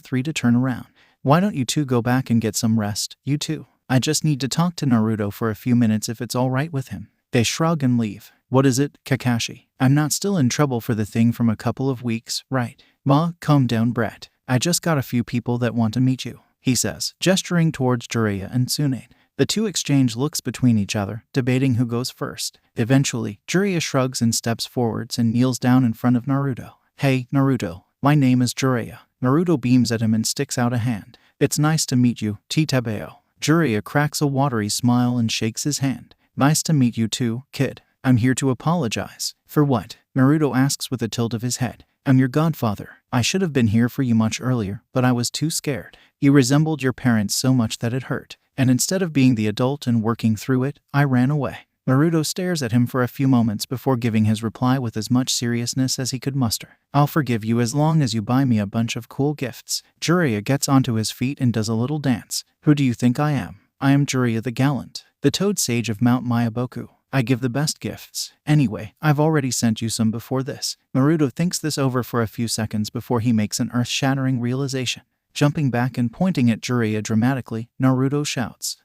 three to turn around. Why don't you two go back and get some rest, you two? I just need to talk to Naruto for a few minutes if it's alright with him. They shrug and leave. What is it, Kakashi? I'm not still in trouble for the thing from a couple of weeks, right? Ma, calm down, brat. I just got a few people that want to meet you, he says, gesturing towards Jiraiya and Tsunade. The two exchange looks between each other, debating who goes first. Eventually, Jiraiya shrugs and steps forwards and kneels down in front of Naruto. Hey, Naruto, my name is Jiraiya. Naruto beams at him and sticks out a hand. It's nice to meet you, 𝗧𝗵𝗲. Jiraiya cracks a watery smile and shakes his hand. Nice to meet you too, kid. I'm here to apologize. For what? Naruto asks with a tilt of his head. I'm your godfather. I should have been here for you much earlier, but I was too scared. You resembled your parents so much that it hurt. And instead of being the adult and working through it, I ran away. Naruto stares at him for a few moments before giving his reply with as much seriousness as he could muster. I'll forgive you as long as you buy me a bunch of cool gifts. Jiraiya gets onto his feet and does a little dance. Who do you think I am? I am Jiraiya the Gallant, the Toad Sage of Mount Myaboku. I give the best gifts. Anyway, I've already sent you some before this. Naruto thinks this over for a few seconds before he makes an earth-shattering realization. Jumping back and pointing at Jiraiya dramatically, Naruto shouts,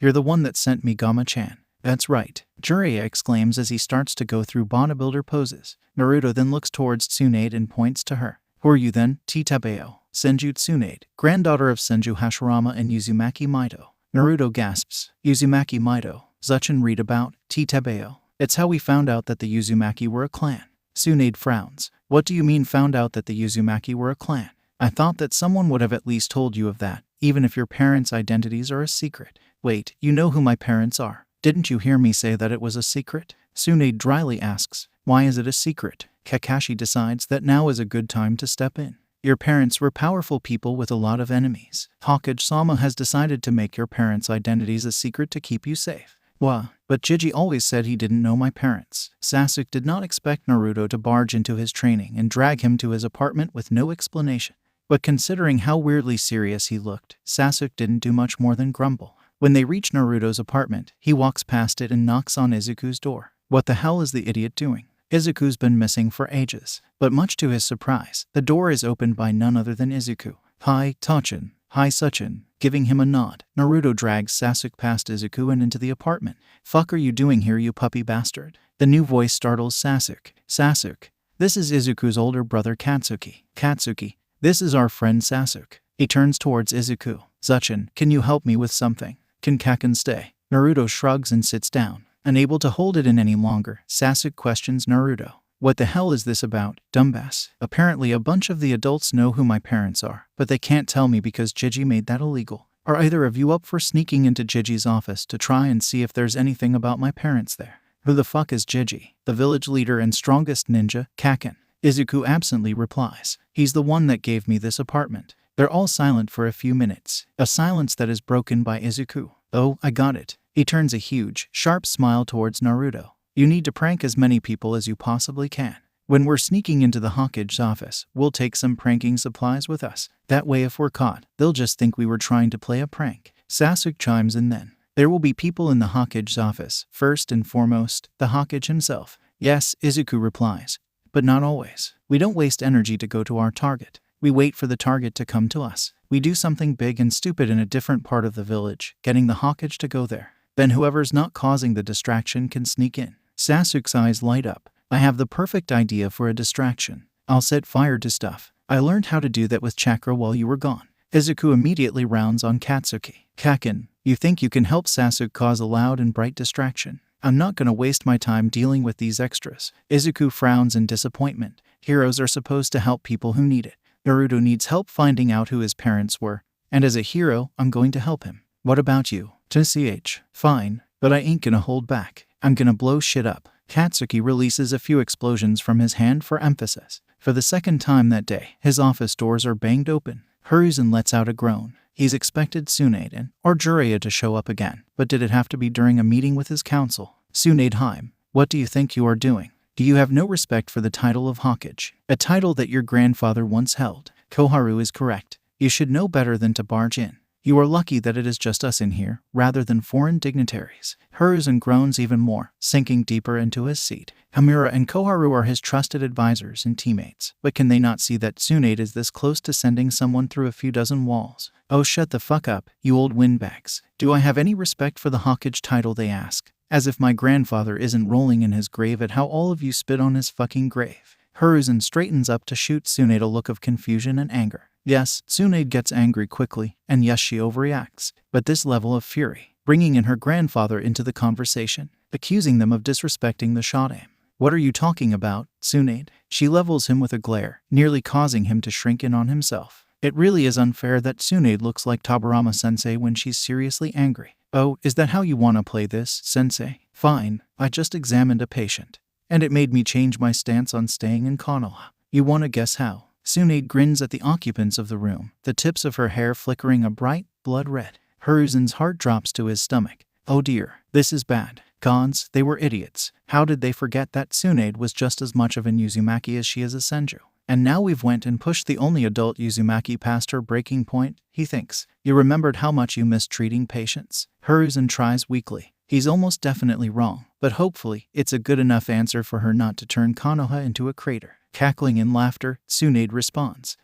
you're the one that sent me Gamma-chan. That's right, Jiraiya exclaims as he starts to go through bodybuilder poses. Naruto then looks towards Tsunade and points to her. Who are you then? 𝗂𝗵𝗄, Senju Tsunade, granddaughter of Senju Hashirama and Uzumaki Mido. Naruto gasps, Uzumaki Mido, Zuchin read about, 𝗂𝗵𝗄. It's how we found out that the Uzumaki were a clan. Tsunade frowns. What do you mean found out that the Uzumaki were a clan? I thought that someone would have at least told you of that, even if your parents' identities are a secret. Wait, you know who my parents are? Didn't you hear me say that it was a secret? Tsunade dryly asks, why is it a secret? Kakashi decides that now is a good time to step in. Your parents were powerful people with a lot of enemies. 𝐽𝐻𝐸 has decided to make your parents' identities a secret to keep you safe. Wah, but Ginji always said he didn't know my parents. Sasuke did not expect Naruto to barge into his training and drag him to his apartment with no explanation. But considering how weirdly serious he looked, Sasuke didn't do much more than grumble. When they reach Naruto's apartment, he walks past it and knocks on Izuku's door. What the hell is the idiot doing? Izuku's been missing for ages. But much to his surprise, the door is opened by none other than Izuku. Hi, Tachin. Hi, Suchin. Giving him a nod, Naruto drags Sasuke past Izuku and into the apartment. Fuck are you doing here, you puppy bastard? The new voice startles Sasuke. Sasuke. This is Izuku's older brother Katsuki. Katsuki. This is our friend Sasuke. He turns towards Izuku. Zuchin, can you help me with something? Can Kakin stay? Naruto shrugs and sits down. Unable to hold it in any longer, Sasuke questions Naruto. What the hell is this about, dumbass? Apparently a bunch of the adults know who my parents are, but they can't tell me because Ginji made that illegal. Are either of you up for sneaking into Ginji's office to try and see if there's anything about my parents there? Who the fuck is Ginji? The village leader and strongest ninja, Kakin. Izuku absently replies. He's the one that gave me this apartment. They're all silent for a few minutes, a silence that is broken by Izuku. Oh, I got it. He turns a huge, sharp smile towards Naruto. You need to prank as many people as you possibly can. When we're sneaking into the Hawkage's office, we'll take some pranking supplies with us. That way if we're caught, they'll just think we were trying to play a prank. Sasuke chimes in then. There will be people in the Hawkage's office, first and foremost, the Hawkage himself. Yes, Izuku replies. But not always. We don't waste energy to go to our target. We wait for the target to come to us. We do something big and stupid in a different part of the village, getting the Hawkage to go there. Then whoever's not causing the distraction can sneak in. Sasuke's eyes light up. I have the perfect idea for a distraction. I'll set fire to stuff. I learned how to do that with chakra while you were gone. Izuku immediately rounds on Katsuki. Kakin, you think you can help Sasuke cause a loud and bright distraction? I'm not gonna waste my time dealing with these extras. Izuku frowns in disappointment. Heroes are supposed to help people who need it. Naruto needs help finding out who his parents were, and as a hero, I'm going to help him. What about you? TCH. Fine, but I ain't gonna hold back. I'm gonna blow shit up. Katsuki releases a few explosions from his hand for emphasis. For the second time that day, his office doors are banged open. Hiruzen lets out a groan. He's expected Tsunade or Jiraiya to show up again, but did it have to be during a meeting with his council? Tsunade, what do you think you are doing? Do you have no respect for the title of Hawkage, a title that your grandfather once held? Koharu is correct. You should know better than to barge in. You are lucky that it is just us in here, rather than foreign dignitaries. Hiruzen groans even more, sinking deeper into his seat. Hamura and Koharu are his trusted advisors and teammates, but can they not see that Tsunade is this close to sending someone through a few dozen walls? Oh, shut the fuck up, you old windbags. Do I have any respect for the Hawkage title, they ask? As if my grandfather isn't rolling in his grave at how all of you spit on his fucking grave. Hiruzen straightens up to shoot Tsunade a look of confusion and anger. Yes, Tsunade gets angry quickly, and yes, she overreacts. But this level of fury, bringing in her grandfather into the conversation, accusing them of disrespecting the Shodaime. What are you talking about, Tsunade? She levels him with a glare, nearly causing him to shrink in on himself. It really is unfair that Tsunade looks like Tobirama-sensei when she's seriously angry. Oh, is that how you want to play this, sensei? Fine, I just examined a patient, and it made me change my stance on staying in Konoha. You wanna guess how? 𝐀𝐦 grins at the occupants of the room, the tips of her hair flickering a bright, blood red. Hiruzen's heart drops to his stomach. Oh dear, this is bad. Gods, they were idiots. How did they forget that 𝐀𝐦 was just as much of an Uzumaki as she is a senju? And now we've went and pushed the only adult Uzumaki past her breaking point, he thinks. You remembered how much you missed treating patients? Hiruzen tries weakly. He's almost definitely wrong, but hopefully, it's a good enough answer for her not to turn Konoha into a crater. Cackling in laughter, 𝐀𝐦 responds,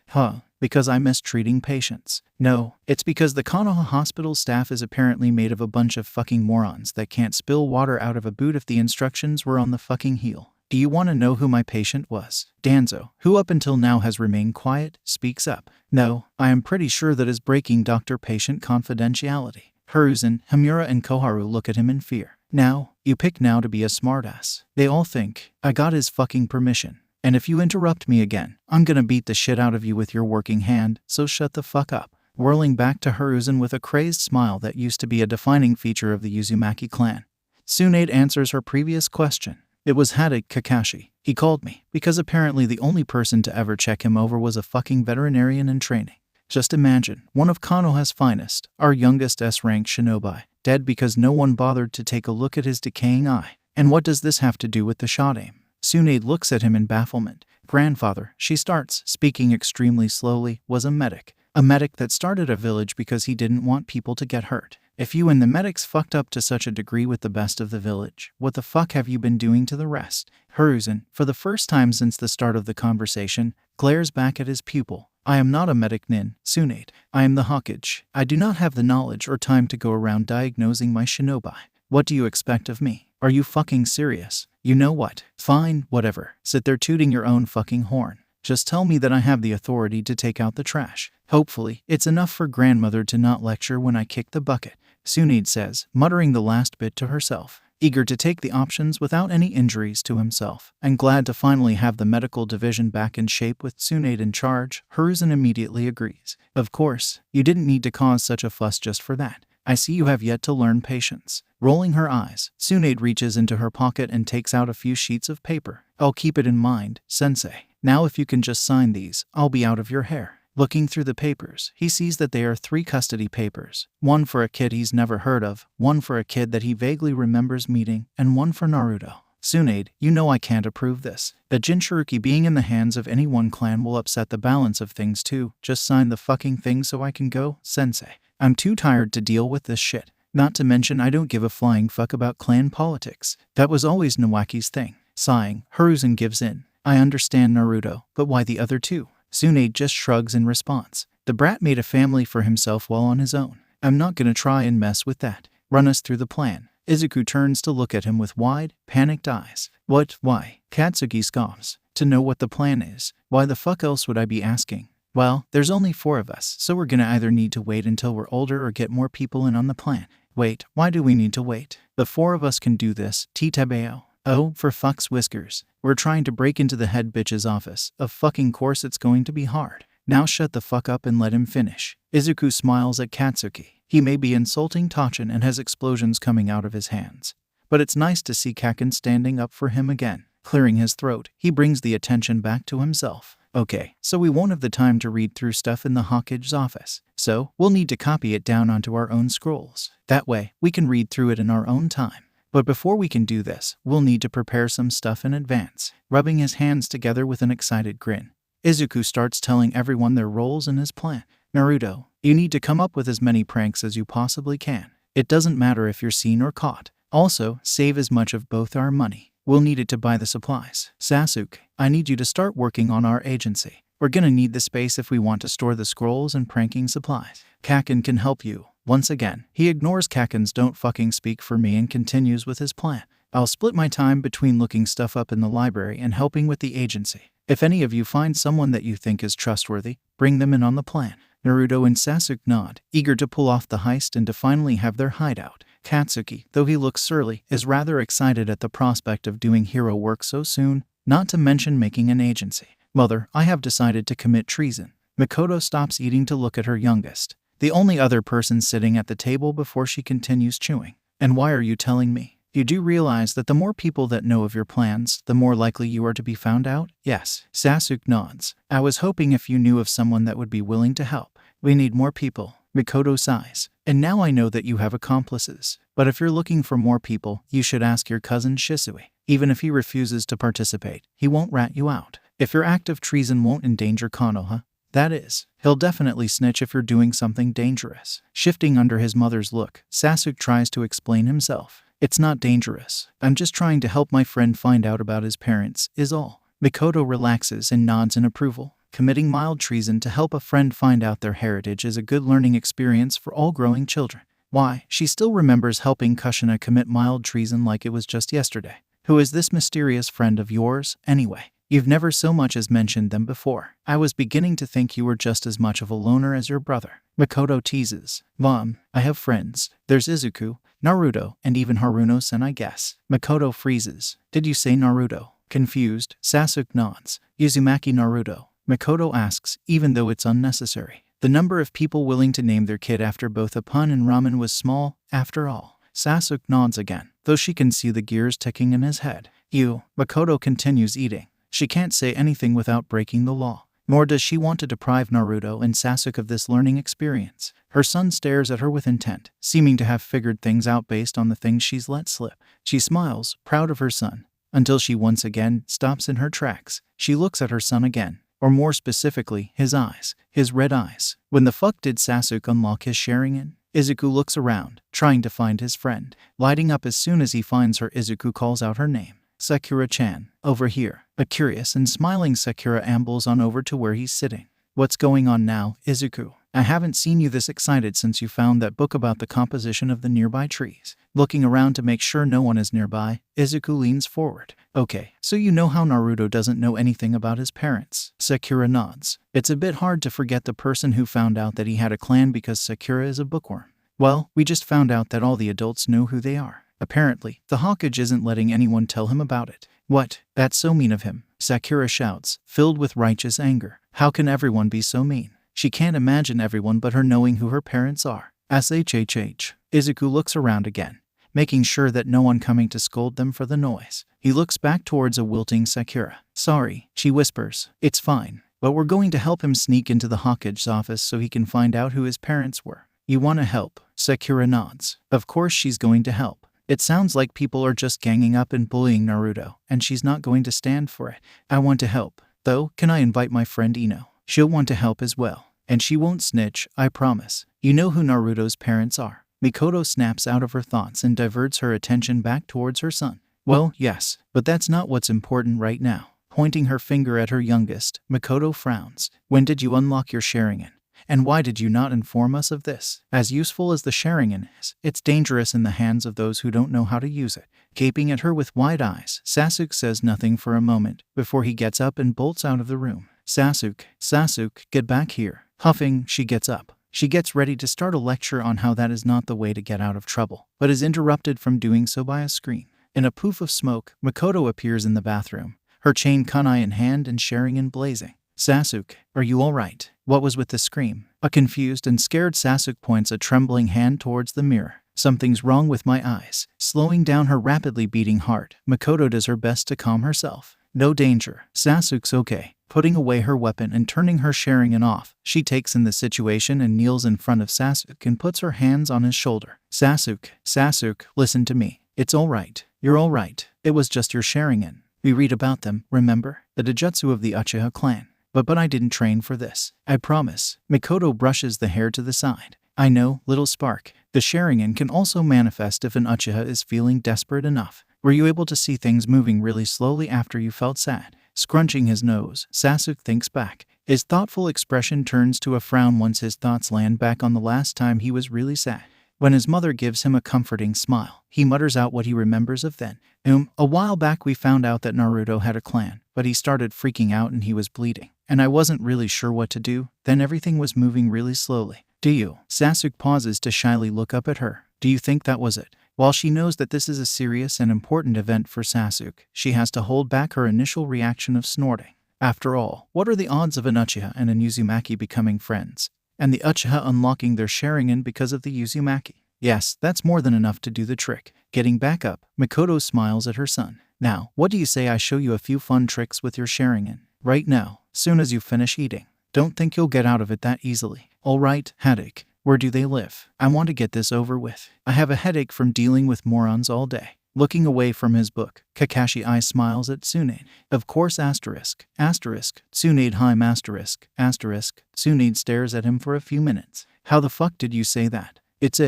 because I miss treating patients. No, it's because the Konoha hospital staff is apparently made of a bunch of fucking morons that can't spill water out of a boot if the instructions were on the fucking heel. Do you want to know who my patient was? Danzo, who up until now has remained quiet, speaks up. No, I am pretty sure that is breaking doctor-patient confidentiality. Hiruzen, Himura, and Koharu look at him in fear. Now, you pick now to be a smartass. They all think, I got his fucking permission. And if you interrupt me again, I'm gonna beat the shit out of you with your working hand, so shut the fuck up. Whirling back to Hiruzen with a crazed smile that used to be a defining feature of the Uzumaki clan, 𝐀𝐦 answers her previous question. It was Hadid Kakashi. He called me, because apparently the only person to ever check him over was a fucking veterinarian in training. Just imagine, one of Konoha's finest, our youngest S-rank shinobi, dead because no one bothered to take a look at his decaying eye. And what does this have to do with the shot aim? 𝐀𝐦 looks at him in bafflement. Grandfather, she starts, speaking extremely slowly, was a medic. A medic that started a village because he didn't want people to get hurt. If you and the medics fucked up to such a degree with the best of the village, what the fuck have you been doing to the rest? Hiruzen, for the first time since the start of the conversation, glares back at his pupil. I am not a medic nin, 𝐀𝐦. I am the 𝐷𝐻𝐸. I do not have the knowledge or time to go around diagnosing my shinobi. What do you expect of me? Are you fucking serious? You know what? Fine, whatever. Sit there tooting your own fucking horn. Just tell me that I have the authority to take out the trash. Hopefully, it's enough for grandmother to not lecture when I kick the bucket, 𝐀𝐦 says, muttering the last bit to herself. Eager to take the options without any injuries to himself, and glad to finally have the medical division back in shape with 𝐀𝐦 in charge, Hiruzen immediately agrees. Of course, you didn't need to cause such a fuss just for that. I see you have yet to learn patience. Rolling her eyes, 𝐀𝐦 reaches into her pocket and takes out a few sheets of paper. I'll keep it in mind, sensei. Now if you can just sign these, I'll be out of your hair. Looking through the papers, he sees that they are 3 custody papers. One for a kid he's never heard of, one for a kid that he vaguely remembers meeting, and one for Naruto. 𝐀𝐦, you know I can't approve this. The Jinchuriki being in the hands of any one clan will upset the balance of things too. Just sign the fucking thing so I can go, sensei. I'm too tired to deal with this shit. Not to mention I don't give a flying fuck about clan politics. That was always Nawaki's thing. Sighing, Hiruzen gives in. I understand Naruto, but why the other 2? 𝐀𝐦 just shrugs in response. The brat made a family for himself while on his own. I'm not gonna try and mess with that. Run us through the plan. Izuku turns to look at him with wide, panicked eyes. What? Why? Katsuki scoffs. To know what the plan is. Why the fuck else would I be asking? Well, there's only 4 of us, so we're gonna either need to wait until we're older or get more people in on the plan. Wait, why do we need to wait? The 4 of us can do this, 𝗂𝗵𝗄. Oh, for fuck's whiskers. We're trying to break into the head bitch's office. Of fucking course it's going to be hard. Now shut the fuck up and let him finish. Izuku smiles at Katsuki. He may be insulting Tachin and has explosions coming out of his hands. But it's nice to see Kaken standing up for him again. Clearing his throat, he brings the attention back to himself. Okay, so we won't have the time to read through stuff in the 𝐷𝐻𝐸's office. So, we'll need to copy it down onto our own scrolls. That way, we can read through it in our own time. But before we can do this, we'll need to prepare some stuff in advance. Rubbing his hands together with an excited grin, Izuku starts telling everyone their roles in his plan. Naruto, you need to come up with as many pranks as you possibly can. It doesn't matter if you're seen or caught. Also, save as much of both our money. We'll need it to buy the supplies. Sasuke, I need you to start working on our agency. We're gonna need the space if we want to store the scrolls and pranking supplies. Kaken can help you. Once again, he ignores Kaken's don't fucking speak for me and continues with his plan. I'll split my time between looking stuff up in the library and helping with the agency. If any of you find someone that you think is trustworthy, bring them in on the plan. Naruto and Sasuke nod, eager to pull off the heist and to finally have their hideout. Katsuki, though he looks surly, is rather excited at the prospect of doing hero work so soon, not to mention making an agency. Mother, I have decided to commit treason. Mikoto stops eating to look at her youngest, the only other person sitting at the table before she continues chewing. And why are you telling me? You do realize that the more people that know of your plans, the more likely you are to be found out? Yes. Sasuke nods. I was hoping if you knew of someone that would be willing to help. We need more people. Mikoto sighs. And now I know that you have accomplices. But if you're looking for more people, you should ask your cousin Shisui. Even if he refuses to participate, he won't rat you out. If your act of treason won't endanger Konoha, that is, he'll definitely snitch if you're doing something dangerous. Shifting under his mother's look, Sasuke tries to explain himself. It's not dangerous. I'm just trying to help my friend find out about his parents, is all. Mikoto relaxes and nods in approval. Committing mild treason to help a friend find out their heritage is a good learning experience for all growing children. Why, she still remembers helping Kushina commit mild treason like it was just yesterday. Who is this mysterious friend of yours, anyway? You've never so much as mentioned them before. I was beginning to think you were just as much of a loner as your brother. Mikoto teases. I have friends. There's Izuku, Naruto, and even Haruno-sen, I guess. Mikoto freezes. Did you say Naruto? Confused, Sasuke nods. Uzumaki Naruto. Mikoto asks, even though it's unnecessary. The number of people willing to name their kid after both a pun and ramen was small, after all. Sasuke nods again, though she can see the gears ticking in his head. Mikoto continues eating. She can't say anything without breaking the law. Nor does she want to deprive Naruto and Sasuke of this learning experience. Her son stares at her with intent, seeming to have figured things out based on the things she's let slip. She smiles, proud of her son, until she once again stops in her tracks. She looks at her son again, or more specifically, his eyes, his red eyes. When the fuck did Sasuke unlock his Sharingan? Izuku looks around, trying to find his friend. Lighting up as soon as he finds her, Izuku calls out her name. Sakura-chan, over here. A curious and smiling Sakura ambles on over to where he's sitting. What's going on now, Izuku? I haven't seen you this excited since you found that book about the composition of the nearby trees. Looking around to make sure no one is nearby, Izuku leans forward. Okay, so you know how Naruto doesn't know anything about his parents. Sakura nods. It's a bit hard to forget the person who found out that he had a clan because Sakura is a bookworm. Well, we just found out that all the adults know who they are. Apparently, the Hokage isn't letting anyone tell him about it. What? That's so mean of him, Sakura shouts, filled with righteous anger. How can everyone be so mean? She can't imagine everyone but her knowing who her parents are. SHHH. Izuku looks around again, making sure that no one coming to scold them for the noise. He looks back towards a wilting Sakura. Sorry, she whispers. It's fine, but we're going to help him sneak into the Hokage's office so he can find out who his parents were. You want to help? Sakura nods. Of course she's going to help. It sounds like people are just ganging up and bullying Naruto, and she's not going to stand for it. I want to help. Though, can I invite my friend Ino? She'll want to help as well. And she won't snitch, I promise. You know who Naruto's parents are. Mikoto snaps out of her thoughts and diverts her attention back towards her son. Well, yes, but that's not what's important right now. Pointing her finger at her youngest, Mikoto frowns. When did you unlock your Sharingan? And why did you not inform us of this? As useful as the Sharingan is, it's dangerous in the hands of those who don't know how to use it. Gaping at her with wide eyes, Sasuke says nothing for a moment before he gets up and bolts out of the room. Sasuke, get back here. Huffing, she gets up. She gets ready to start a lecture on how that is not the way to get out of trouble, but is interrupted from doing so by a scream. In a poof of smoke, Mikoto appears in the bathroom, her chain kunai in hand and Sharingan blazing. Sasuke, are you all right? What was with the scream? A confused and scared Sasuke points a trembling hand towards the mirror. Something's wrong with my eyes. Slowing down her rapidly beating heart, Mikoto does her best to calm herself. No danger. Sasuke's okay. Putting away her weapon and turning her Sharingan off, she takes in the situation and kneels in front of Sasuke and puts her hands on his shoulder. Sasuke, listen to me. It's all right. You're all right. It was just your Sharingan. We read about them, remember? The Dojutsu of the Uchiha clan. But I didn't train for this. I promise. Mikoto brushes the hair to the side. I know, little spark. The Sharingan can also manifest if an Uchiha is feeling desperate enough. Were you able to see things moving really slowly after you felt sad? Scrunching his nose, Sasuke thinks back. His thoughtful expression turns to a frown once his thoughts land back on the last time he was really sad. When his mother gives him a comforting smile, he mutters out what he remembers of then. A while back we found out that Naruto had a clan, but he started freaking out and he was bleeding. And I wasn't really sure what to do. Then everything was moving really slowly. Do you? Sasuke pauses to shyly look up at her. Do you think that was it? While she knows that this is a serious and important event for Sasuke, she has to hold back her initial reaction of snorting. After all, what are the odds of an Uchiha and an Uzumaki becoming friends? And the Uchiha unlocking their Sharingan because of the Uzumaki? Yes, that's more than enough to do the trick. Getting back up, Makoto smiles at her son. Now, what do you say I show you a few fun tricks with your Sharingan? Right now, soon as you finish eating. Don't think you'll get out of it that easily. Alright, headache. Where do they live? I want to get this over with. I have a headache from dealing with morons all day. Looking away from his book, Kakashi Eye smiles at Tsunade. Of course, asterisk. Tsunade Heim Tsunade stares at him for a few minutes. How the fuck did you say that? It's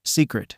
secret.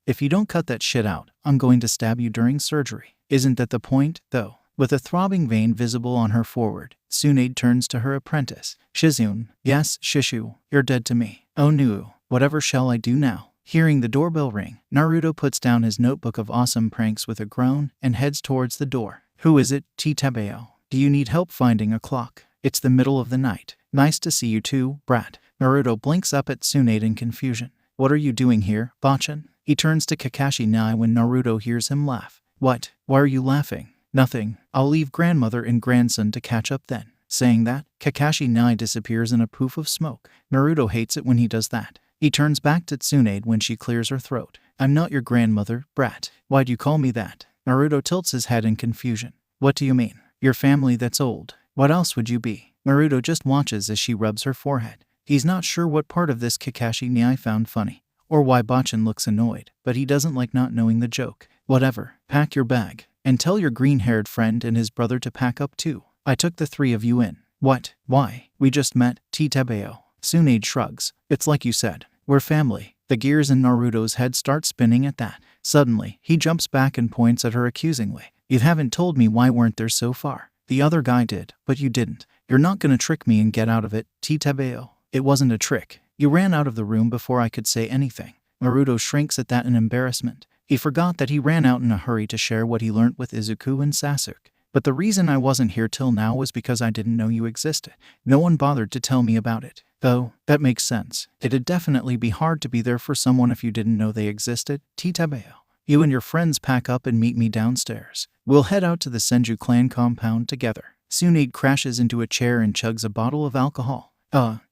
If you don't cut that shit out, I'm going to stab you during surgery. Isn't that the point, though? With a throbbing vein visible on her forehead, Tsunade turns to her apprentice. Shizune. Yes, Shishu, you're dead to me. Oh no, whatever shall I do now? Hearing the doorbell ring, Naruto puts down his notebook of awesome pranks with a groan and heads towards the door. Who is it, 𝐷𝗵𝐻? Do you need help finding a clock? It's the middle of the night. Nice to see you too, brat. Naruto blinks up at Tsunade in confusion. What are you doing here, Bachan? He turns to Kakashi Nai when Naruto hears him laugh. What? Why are you laughing? Nothing. I'll leave grandmother and grandson to catch up then. Saying that, Kakashi Nai disappears in a poof of smoke. Naruto hates it when he does that. He turns back to Tsunade when she clears her throat. I'm not your grandmother, brat. Why'd you call me that? Naruto tilts his head in confusion. What do you mean? Your family that's old. What else would you be? Naruto just watches as she rubs her forehead. He's not sure what part of this Kakashi Nai found funny, or why Bachan looks annoyed, but he doesn't like not knowing the joke. Whatever, pack your bag, and tell your green-haired friend and his brother to pack up too. I took the three of you in. What? Why? We just met, 𝐷𝗵𝐻. Tsunade shrugs. It's like you said. We're family. The gears in Naruto's head start spinning at that. Suddenly, he jumps back and points at her accusingly. You haven't told me why weren't there so far. The other guy did, but you didn't. You're not gonna trick me and get out of it, 𝐷𝗵𝐻. It wasn't a trick. You ran out of the room before I could say anything. Naruto shrinks at that in embarrassment. He forgot that he ran out in a hurry to share what he learnt with Izuku and Sasuke. But the reason I wasn't here till now was because I didn't know you existed. No one bothered to tell me about it. Though, that makes sense. It'd definitely be hard to be there for someone if you didn't know they existed, 𝐷𝗵𝐻. You and your friends pack up and meet me downstairs. We'll head out to the Senju clan compound together. Tsunade crashes into a chair and chugs a bottle of alcohol.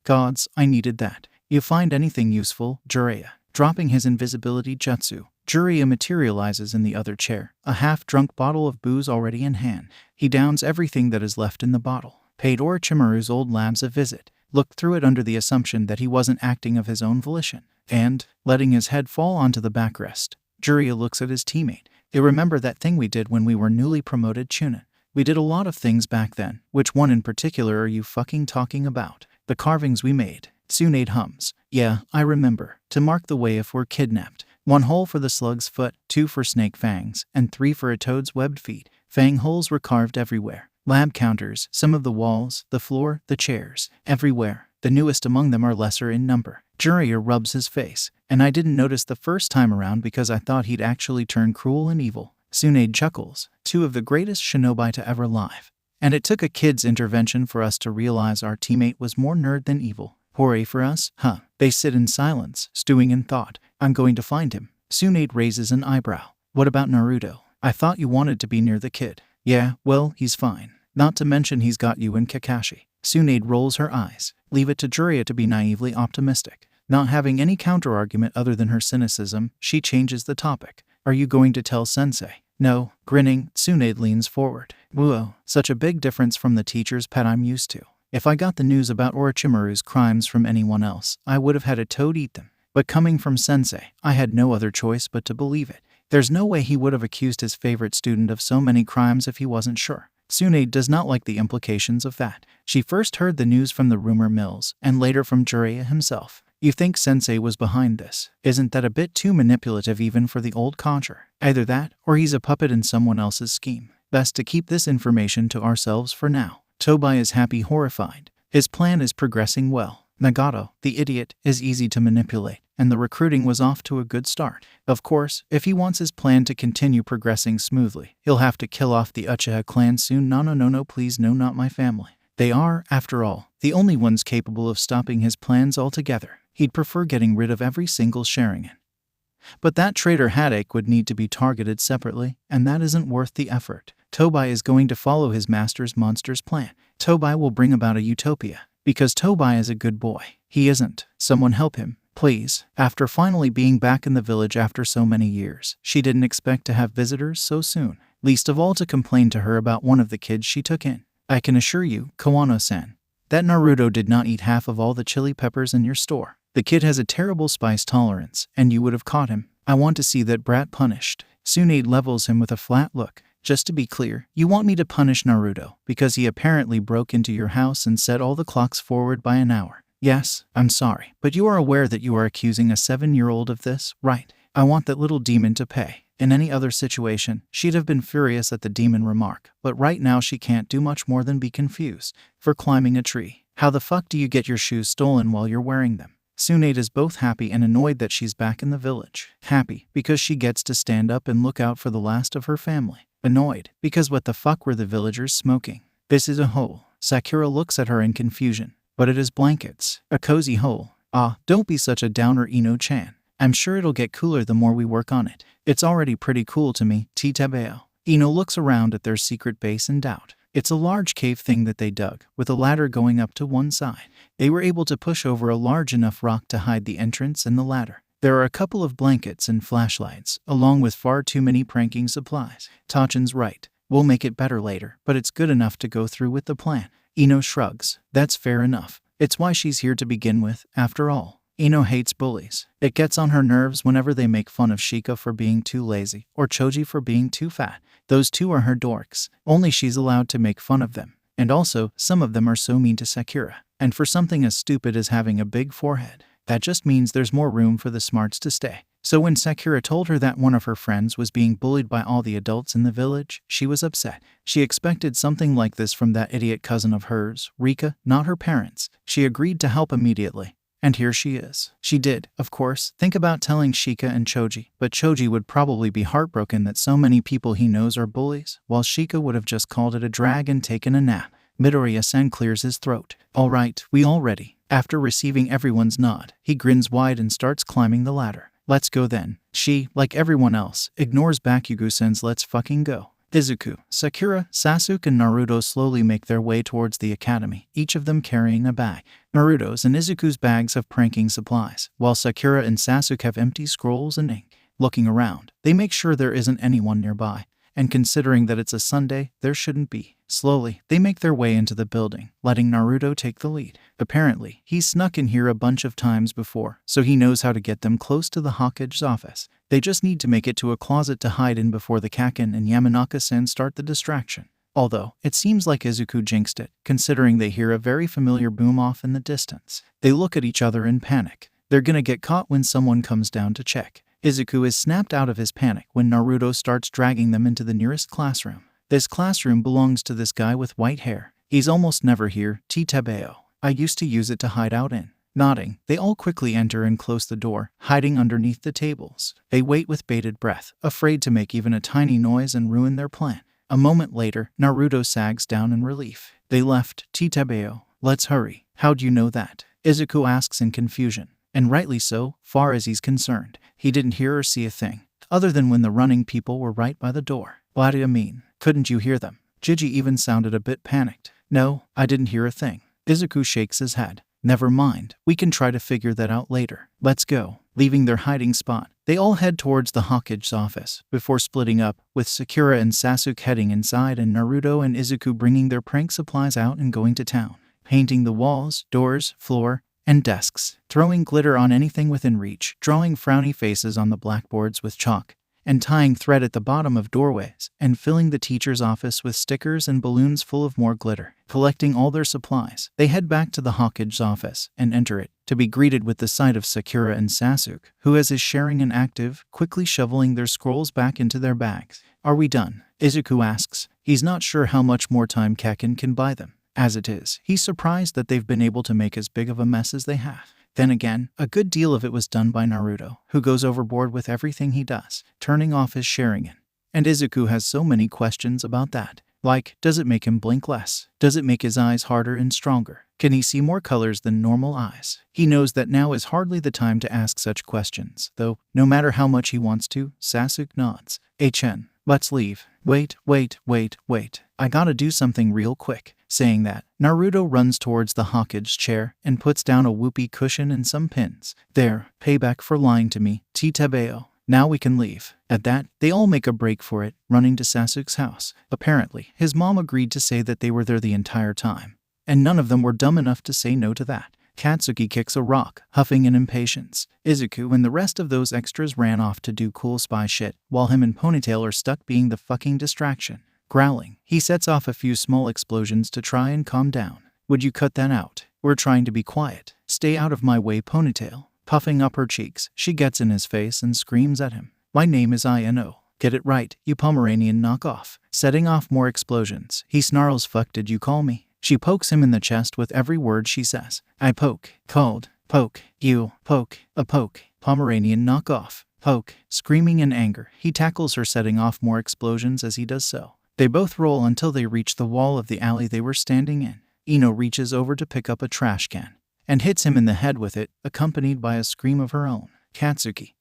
Gods, I needed that. You find anything useful, Jiraiya? Dropping his invisibility jutsu, Jiraiya materializes in the other chair, a half-drunk bottle of booze already in hand. He downs everything that is left in the bottle. Paid Orochimaru's old labs a visit. Looked through it under the assumption that he wasn't acting of his own volition. And, letting his head fall onto the backrest, Jiraiya looks at his teammate. You remember that thing we did when we were newly promoted Chunin? We did a lot of things back then. Which one in particular are you fucking talking about? The carvings we made. Tsunade hums. Yeah, I remember. To mark the way if we're kidnapped. 1 hole for the slug's foot, 2 for snake fangs, and 3 for a toad's webbed feet. Fang holes were carved everywhere. Lab counters, some of the walls, the floor, the chairs, everywhere. The newest among them are lesser in number. Jiraiya rubs his face. And I didn't notice the first time around because I thought he'd actually turn cruel and evil. Tsunade chuckles. 2 of the greatest shinobi to ever live. And it took a kid's intervention for us to realize our teammate was more nerd than evil. Hooray for us, huh? They sit in silence, stewing in thought. I'm going to find him. Tsunade raises an eyebrow. What about Naruto? I thought you wanted to be near the kid. Yeah, well, he's fine. Not to mention he's got you and Kakashi. Tsunade rolls her eyes. Leave it to Jiraiya to be naively optimistic. Not having any counterargument other than her cynicism, she changes the topic. Are you going to tell Sensei? No. Grinning, Tsunade leans forward. Whoa, such a big difference from the teacher's pet I'm used to. If I got the news about Orochimaru's crimes from anyone else, I would have had a toad eat them. But coming from Sensei, I had no other choice but to believe it. There's no way he would have accused his favorite student of so many crimes if he wasn't sure. Tsunade does not like the implications of that. She first heard the news from the rumor mills, and later from Jiraiya himself. You think Sensei was behind this? Isn't that a bit too manipulative even for the old concher? Either that, or he's a puppet in someone else's scheme. Best to keep this information to ourselves for now. Tobai is happy horrified. His plan is progressing well. Nagato, the idiot, is easy to manipulate, and the recruiting was off to a good start. Of course, if he wants his plan to continue progressing smoothly, he'll have to kill off the Uchiha clan soon. No, please no, not my family. They are, after all, the only ones capable of stopping his plans altogether. He'd prefer getting rid of every single Sharingan. But that traitor headache would need to be targeted separately, and that isn't worth the effort. Tobai is going to follow his master's monster's plan. Tobai will bring about a utopia. Because 𝗃𝐵𝗃 is a good boy. He isn't. Someone help him, please. After finally being back in the village after so many years, she didn't expect to have visitors so soon, least of all to complain to her about one of the kids she took in. I can assure you, Kawano-san, that Naruto did not eat half of all the chili peppers in your store. The kid has a terrible spice tolerance, and you would have caught him. I want to see that brat punished. Tsunade levels him with a flat look. Just to be clear, you want me to punish Naruto because he apparently broke into your house and set all the clocks forward by an hour. Yes, I'm sorry, but you are aware that you are accusing a 7-year-old of this, right? I want that little demon to pay. In any other situation, she'd have been furious at the demon remark, but right now she can't do much more than be confused. For climbing a tree. How the fuck do you get your shoes stolen while you're wearing them? Tsunade is both happy and annoyed that she's back in the village. Happy, because she gets to stand up and look out for the last of her family. Annoyed, because what the fuck were the villagers smoking? This is a hole. Sakura looks at her in confusion. But it is blankets. A cozy hole. Ah, don't be such a downer, Ino-chan. I'm sure it'll get cooler the more we work on it. It's already pretty cool to me, 𝗃𝗵𝗄. Ino looks around at their secret base in doubt. It's a large cave thing that they dug, with a ladder going up to one side. They were able to push over a large enough rock to hide the entrance and the ladder. There are a couple of blankets and flashlights, along with far too many pranking supplies. Tachan's right. We'll make it better later, but it's good enough to go through with the plan. Ino shrugs. That's fair enough. It's why she's here to begin with, after all. Ino hates bullies. It gets on her nerves whenever they make fun of Shika for being too lazy, or Choji for being too fat. Those two are her dorks. Only she's allowed to make fun of them. And also, some of them are so mean to Sakura. And for something as stupid as having a big forehead, that just means there's more room for the smarts to stay. So when Sakura told her that one of her friends was being bullied by all the adults in the village, she was upset. She expected something like this from that idiot cousin of hers, Rika, not her parents. She agreed to help immediately. And here she is. She did, of course, think about telling Shika and Choji, but Choji would probably be heartbroken that so many people he knows are bullies, while Shika would have just called it a drag and taken a nap. Midoriya-san clears his throat. All right, we all ready. After receiving everyone's nod, he grins wide and starts climbing the ladder. Let's go then. She, like everyone else, ignores Bakugo-san's let's fucking go. Izuku, Sakura, Sasuke and Naruto slowly make their way towards the academy, each of them carrying a bag. Naruto's and Izuku's bags have pranking supplies, while Sakura and Sasuke have empty scrolls and ink. Looking around, they make sure there isn't anyone nearby, and considering that it's a Sunday, there shouldn't be. Slowly, they make their way into the building, letting Naruto take the lead. Apparently, he's snuck in here a bunch of times before, so he knows how to get them close to the Hawkage's office. They just need to make it to a closet to hide in before the Kaken and Yamanaka-san start the distraction. Although, it seems like Izuku jinxed it, considering they hear a very familiar boom off in the distance. They look at each other in panic. They're gonna get caught when someone comes down to check. Izuku is snapped out of his panic when Naruto starts dragging them into the nearest classroom. This classroom belongs to this guy with white hair. He's almost never here, 𝗃𝗵𝗄. I used to use it to hide out in. Nodding, they all quickly enter and close the door, hiding underneath the tables. They wait with bated breath, afraid to make even a tiny noise and ruin their plan. A moment later, Naruto sags down in relief. They left, 𝗃𝗵𝗄. Let's hurry. How'd you know that? Izuku asks in confusion. And rightly so, far as he's concerned. He didn't hear or see a thing, other than when the running people were right by the door. What do you mean? Couldn't you hear them? Jiji even sounded a bit panicked. No, I didn't hear a thing. Izuku shakes his head. Never mind, we can try to figure that out later. Let's go. Leaving their hiding spot, they all head towards the Hawkage's office, before splitting up, with Sakura and Sasuke heading inside and Naruto and Izuku bringing their prank supplies out and going to town. Painting the walls, doors, floor, and desks, throwing glitter on anything within reach, drawing frowny faces on the blackboards with chalk, and tying thread at the bottom of doorways, and filling the teacher's office with stickers and balloons full of more glitter. Collecting all their supplies, they head back to the Hawkage's office and enter it, to be greeted with the sight of Sakura and Sasuke, who is sharing and active, quickly shoveling their scrolls back into their bags. Are we done? Izuku asks. He's not sure how much more time Kaken can buy them. As it is, he's surprised that they've been able to make as big of a mess as they have. Then again, a good deal of it was done by Naruto, who goes overboard with everything he does, turning off his Sharingan. And Izuku has so many questions about that. Like, does it make him blink less? Does it make his eyes harder and stronger? Can he see more colors than normal eyes? He knows that now is hardly the time to ask such questions, though, no matter how much he wants to, Sasuke nods. Chen, let's leave. Wait. I gotta do something real quick. Saying that, Naruto runs towards the Hokage chair and puts down a whoopee cushion and some pins. There, payback for lying to me, 𝗂𝗵𝗄. Now we can leave. At that, they all make a break for it, running to Sasuke's house. Apparently, his mom agreed to say that they were there the entire time. And none of them were dumb enough to say no to that. Katsuki kicks a rock, huffing in impatience. Izuku and the rest of those extras ran off to do cool spy shit, while him and Ponytail are stuck being the fucking distraction. Growling, he sets off a few small explosions to try and calm down. Would you cut that out? We're trying to be quiet. Stay out of my way, Ponytail. Puffing up her cheeks, she gets in his face and screams at him. My name is 𝐼NO. Get it right, you Pomeranian knockoff. Setting off more explosions, he snarls, fuck did you call me? She pokes him in the chest with every word she says. I poke, called, poke, you, poke, a poke, Pomeranian knockoff, poke. Screaming in anger, he tackles her, setting off more explosions as he does so. They both roll until they reach the wall of the alley they were standing in. Ino reaches over to pick up a trash can and hits him in the head with it, accompanied by a scream of her own. Katsuki,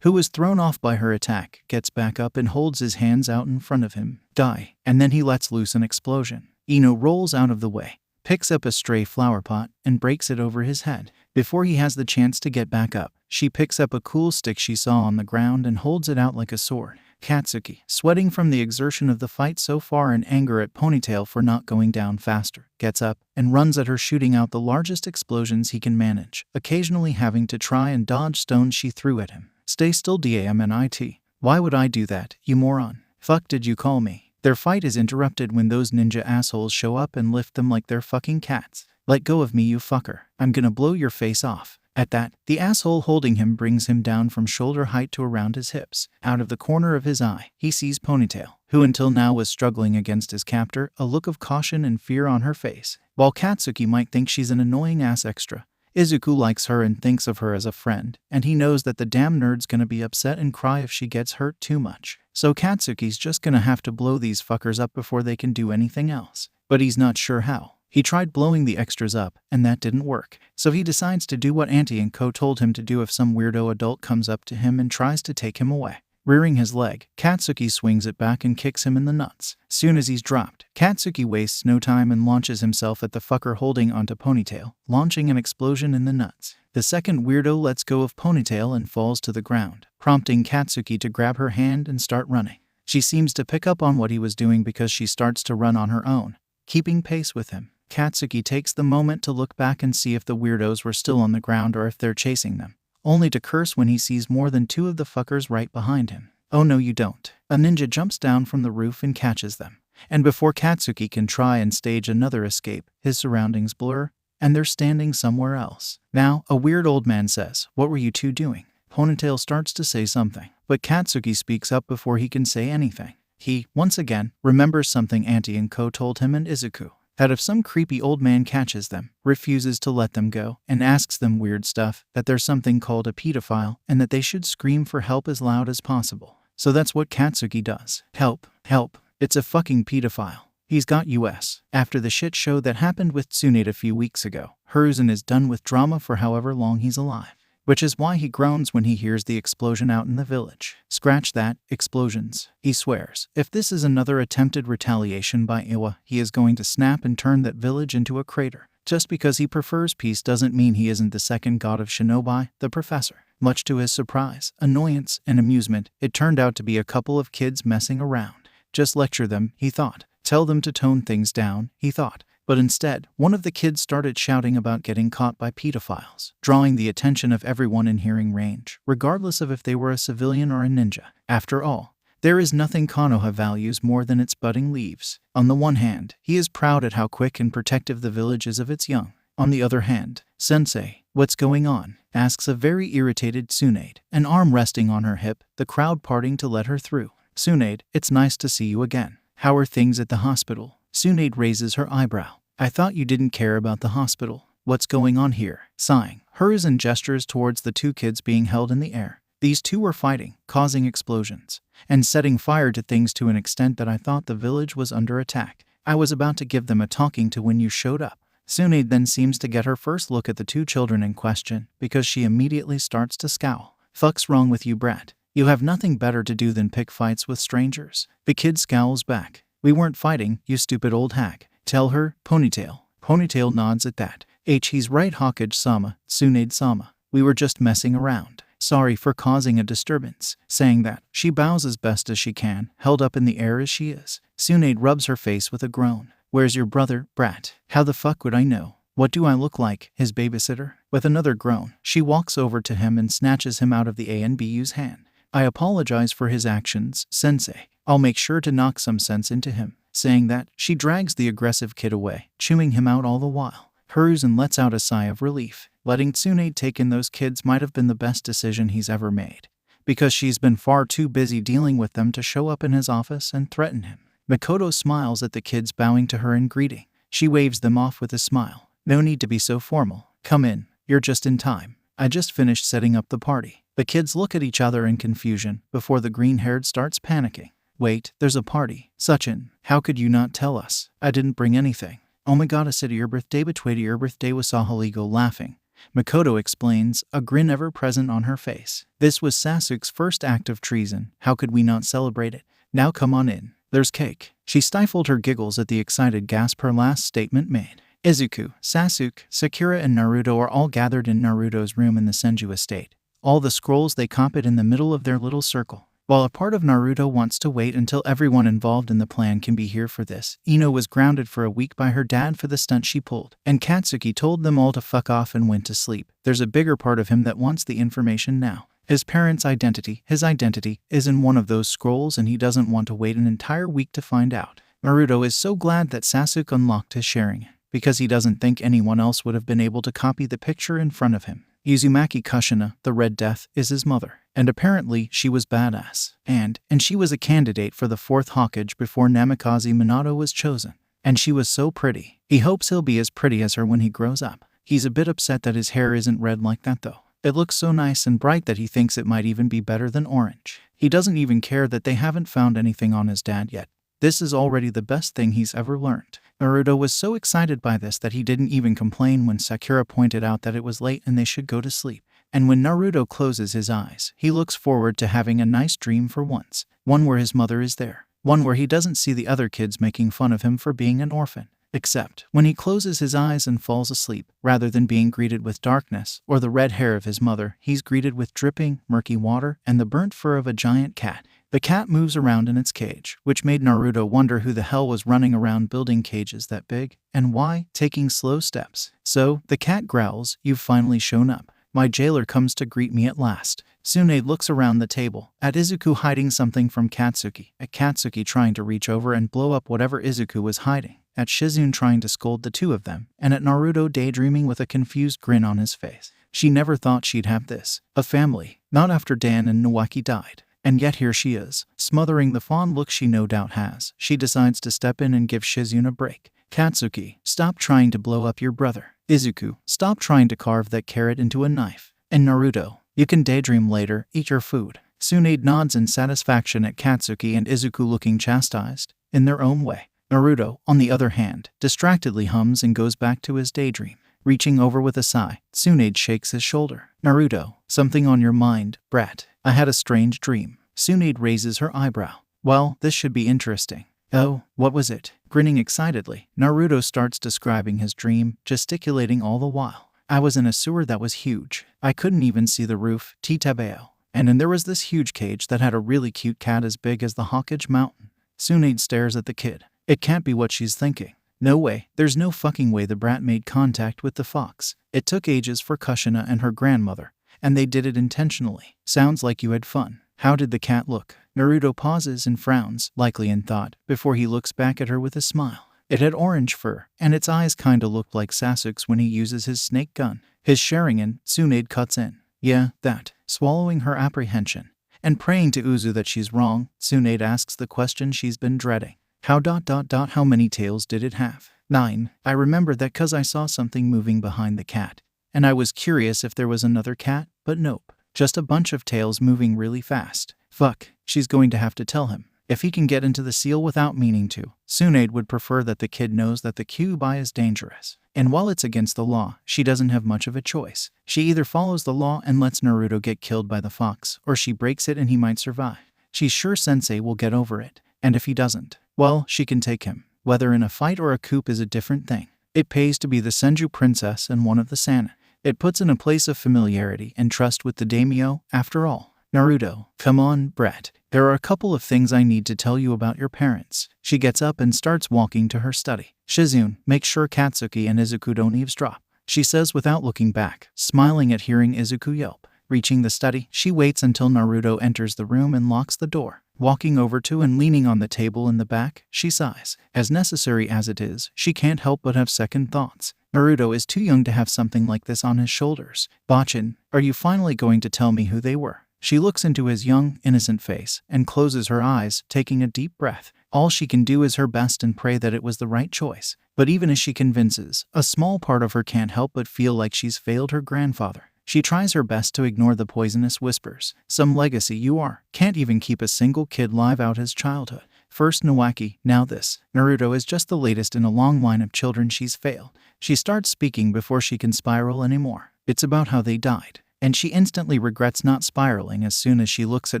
who was thrown off by her attack, gets back up and holds his hands out in front of him. Die. And then he lets loose an explosion. Ino rolls out of the way, picks up a stray flower pot, and breaks it over his head. Before he has the chance to get back up, she picks up a cool stick she saw on the ground and holds it out like a sword. Katsuki, sweating from the exertion of the fight so far and anger at Ponytail for not going down faster, gets up and runs at her, shooting out the largest explosions he can manage, occasionally having to try and dodge stones she threw at him. Stay still, DAMNIT. Why would I do that, you moron? Fuck did you call me? Their fight is interrupted when those ninja assholes show up and lift them like they're fucking cats. Let go of me, you fucker. I'm gonna blow your face off. At that, the asshole holding him brings him down from shoulder height to around his hips. Out of the corner of his eye, he sees Ponytail, who until now was struggling against his captor, a look of caution and fear on her face. While Katsuki might think she's an annoying ass extra, Izuku likes her and thinks of her as a friend, and he knows that the damn nerd's gonna be upset and cry if she gets hurt too much. So Katsuki's just gonna have to blow these fuckers up before they can do anything else. But he's not sure how. He tried blowing the extras up, and that didn't work. So he decides to do what Auntie and Co told him to do if some weirdo adult comes up to him and tries to take him away. Rearing his leg, Katsuki swings it back and kicks him in the nuts. Soon as he's dropped, Katsuki wastes no time and launches himself at the fucker holding onto Ponytail, launching an explosion in the nuts. The second weirdo lets go of Ponytail and falls to the ground, prompting Katsuki to grab her hand and start running. She seems to pick up on what he was doing because she starts to run on her own, keeping pace with him. Katsuki takes the moment to look back and see if the weirdos were still on the ground or if they're chasing them, only to curse when he sees more than two of the fuckers right behind him. Oh no you don't. A ninja jumps down from the roof and catches them. And before Katsuki can try and stage another escape, his surroundings blur, and they're standing somewhere else. Now, a weird old man says, "What were you two doing?" Ponytail starts to say something, but Katsuki speaks up before he can say anything. He, once again, remembers something Auntie and Co told him and Izuku, that if some creepy old man catches them, refuses to let them go, and asks them weird stuff, that there's something called a pedophile, and that they should scream for help as loud as possible. So that's what Katsuki does. Help, help, it's a fucking pedophile. He's got US. After the shit show that happened with Tsunade a few weeks ago, Hiruzen is done with drama for however long he's alive. Which is why he groans when he hears the explosion out in the village. Scratch that, explosions. He swears, if this is another attempted retaliation by Iwa, he is going to snap and turn that village into a crater. Just because he prefers peace doesn't mean he isn't the second god of shinobi, the professor. Much to his surprise, annoyance, and amusement, it turned out to be a couple of kids messing around. Just lecture them, he thought. Tell them to tone things down, he thought. But instead, one of the kids started shouting about getting caught by pedophiles, drawing the attention of everyone in hearing range, regardless of if they were a civilian or a ninja. After all, there is nothing Konoha values more than its budding leaves. On the one hand, he is proud at how quick and protective the village is of its young. On the other hand, "Sensei, what's going on?" asks a very irritated Tsunade, an arm resting on her hip, the crowd parting to let her through. "Tsunade, it's nice to see you again. How are things at the hospital?" Tsunade raises her eyebrow. "I thought you didn't care about the hospital. What's going on here?" Sighing, Hiruzen gestures towards the two kids being held in the air. These two were fighting, causing explosions, and setting fire to things to an extent that I thought the village was under attack. I was about to give them a talking to when you showed up. Tsunade then seems to get her first look at the two children in question, because she immediately starts to scowl. "Fuck's wrong with you, brat? You have nothing better to do than pick fights with strangers. The kid scowls back. We weren't fighting, you stupid old hack. Tell her, Ponytail. Ponytail nods at that. He's right, 𝐜𝐡𝐬𝐬 𝐍𝐴. We were just messing around. Sorry for causing a disturbance. Saying that, she bows as best as she can, held up in the air as she is. 𝐶𝐚 rubs her face with a groan. Where's your brother, brat? How the fuck would I know? What do I look like, his babysitter? With another groan, she walks over to him and snatches him out of the ANBU's hand. I apologize for his actions, sensei. I'll make sure to knock some sense into him. Saying that, she drags the aggressive kid away, chewing him out all the while. Hiruzen lets out a sigh of relief. Letting 𝐶𝐚 take in those kids might have been the best decision he's ever made, because she's been far too busy dealing with them to show up in his office and threaten him. Makoto smiles at the kids bowing to her in greeting. She waves them off with a smile. No need to be so formal. Come in. You're just in time. I just finished setting up the party. The kids look at each other in confusion before the green-haired starts panicking. Wait, there's a party. Sachin, how could you not tell us? I didn't bring anything. Oh my god, I said your birthday, between your birthday was 𝐍𝐴 laughing. Makoto explains, a grin ever present on her face. This was Sasuke's first act of treason. How could we not celebrate it? Now come on in. There's cake. She stifled her giggles at the excited gasp her last statement made. Izuku, Sasuke, Sakura and Naruto are all gathered in Naruto's room in the Senju estate. All the scrolls they copied in the middle of their little circle. While a part of Naruto wants to wait until everyone involved in the plan can be here for this, Ino was grounded for a week by her dad for the stunt she pulled, and Katsuki told them all to fuck off and went to sleep. There's a bigger part of him that wants the information now. His parents' identity, his identity, is in one of those scrolls and he doesn't want to wait an entire week to find out. Naruto is so glad that Sasuke unlocked his sharing, because he doesn't think anyone else would have been able to copy the picture in front of him. Uzumaki Kushina, the Red Death, is his mother, and apparently she was badass. And she was a candidate for the 4th Hokage before Namikaze Minato was chosen. And she was so pretty. He hopes he'll be as pretty as her when he grows up. He's a bit upset that his hair isn't red like that though. It looks so nice and bright that he thinks it might even be better than orange. He doesn't even care that they haven't found anything on his dad yet. This is already the best thing he's ever learned. Naruto was so excited by this that he didn't even complain when Sakura pointed out that it was late and they should go to sleep. And when Naruto closes his eyes, he looks forward to having a nice dream for once. One where his mother is there. One where he doesn't see the other kids making fun of him for being an orphan. Except when he closes his eyes and falls asleep, rather than being greeted with darkness or the red hair of his mother, he's greeted with dripping, murky water and the burnt fur of a giant cat. The cat moves around in its cage, which made Naruto wonder who the hell was running around building cages that big, and why, taking slow steps. So, the cat growls, "You've finally shown up. My jailer comes to greet me at last." 𝐶𝐚 looks around the table, at Izuku hiding something from Katsuki, at Katsuki trying to reach over and blow up whatever Izuku was hiding, at Shizune trying to scold the two of them, and at Naruto daydreaming with a confused grin on his face. She never thought she'd have this. A family. Not after Dan and Nawaki died. And yet here she is, smothering the fond look she no doubt has. She decides to step in and give Shizune a break. Katsuki, stop trying to blow up your brother. Izuku, stop trying to carve that carrot into a knife. And Naruto, you can daydream later, eat your food. 𝐶𝐚 nods in satisfaction at Katsuki and Izuku looking chastised, in their own way. Naruto, on the other hand, distractedly hums and goes back to his daydream. Reaching over with a sigh, 𝐶𝐚 shakes his shoulder. Naruto, something on your mind, brat. I had a strange dream. 𝐶𝐚 raises her eyebrow. Well, this should be interesting. Oh, what was it? Grinning excitedly, Naruto starts describing his dream, gesticulating all the while. I was in a sewer that was huge. I couldn't even see the roof, 𝗂𝗵𝐴. And then there was this huge cage that had a really cute cat as big as the Hokage mountain. 𝐶𝐚 stares at the kid. It can't be what she's thinking. No way, there's no fucking way the brat made contact with the fox. It took ages for Kushina and her grandmother, and they did it intentionally. Sounds like you had fun. How did the cat look? Naruto pauses and frowns, likely in thought, before he looks back at her with a smile. It had orange fur, and its eyes kinda looked like Sasuke's when he uses his snake gun. His Sharingan, 𝐶𝐚 cuts in. Yeah, that. Swallowing her apprehension. And praying to Uzu that she's wrong, 𝐶𝐚 asks the question she's been dreading. How many tails did it have? 9. I remember that 'cause I saw something moving behind the cat. And I was curious if there was another cat, but nope. Just a bunch of tails moving really fast. Fuck, she's going to have to tell him. If he can get into the seal without meaning to. 𝐶𝐚 would prefer that the kid knows that the Kyuubi is dangerous. And while it's against the law, she doesn't have much of a choice. She either follows the law and lets Naruto get killed by the fox, or she breaks it and he might survive. She's sure Sensei will get over it. And if he doesn't, well, she can take him. Whether in a fight or a coup is a different thing. It pays to be the Senju princess and one of the Sanin. It puts in a place of familiarity and trust with the daimyo, after all. Naruto, come on, Brett. There are a couple of things I need to tell you about your parents. She gets up and starts walking to her study. Shizune, make sure Katsuki and Izuku don't eavesdrop, she says without looking back, smiling at hearing Izuku yelp. Reaching the study, she waits until Naruto enters the room and locks the door. Walking over to and leaning on the table in the back, she sighs. As necessary as it is, she can't help but have second thoughts. Naruto is too young to have something like this on his shoulders. Bachin, are you finally going to tell me who they were? She looks into his young, innocent face and closes her eyes, taking a deep breath. All she can do is her best and pray that it was the right choice. But even as she convinces, a small part of her can't help but feel like she's failed her grandfather. She tries her best to ignore the poisonous whispers. Some legacy you are. Can't even keep a single kid live out his childhood. First Nawaki, now this. Naruto is just the latest in a long line of children she's failed. She starts speaking before she can spiral anymore. It's about how they died. And she instantly regrets not spiraling as soon as she looks at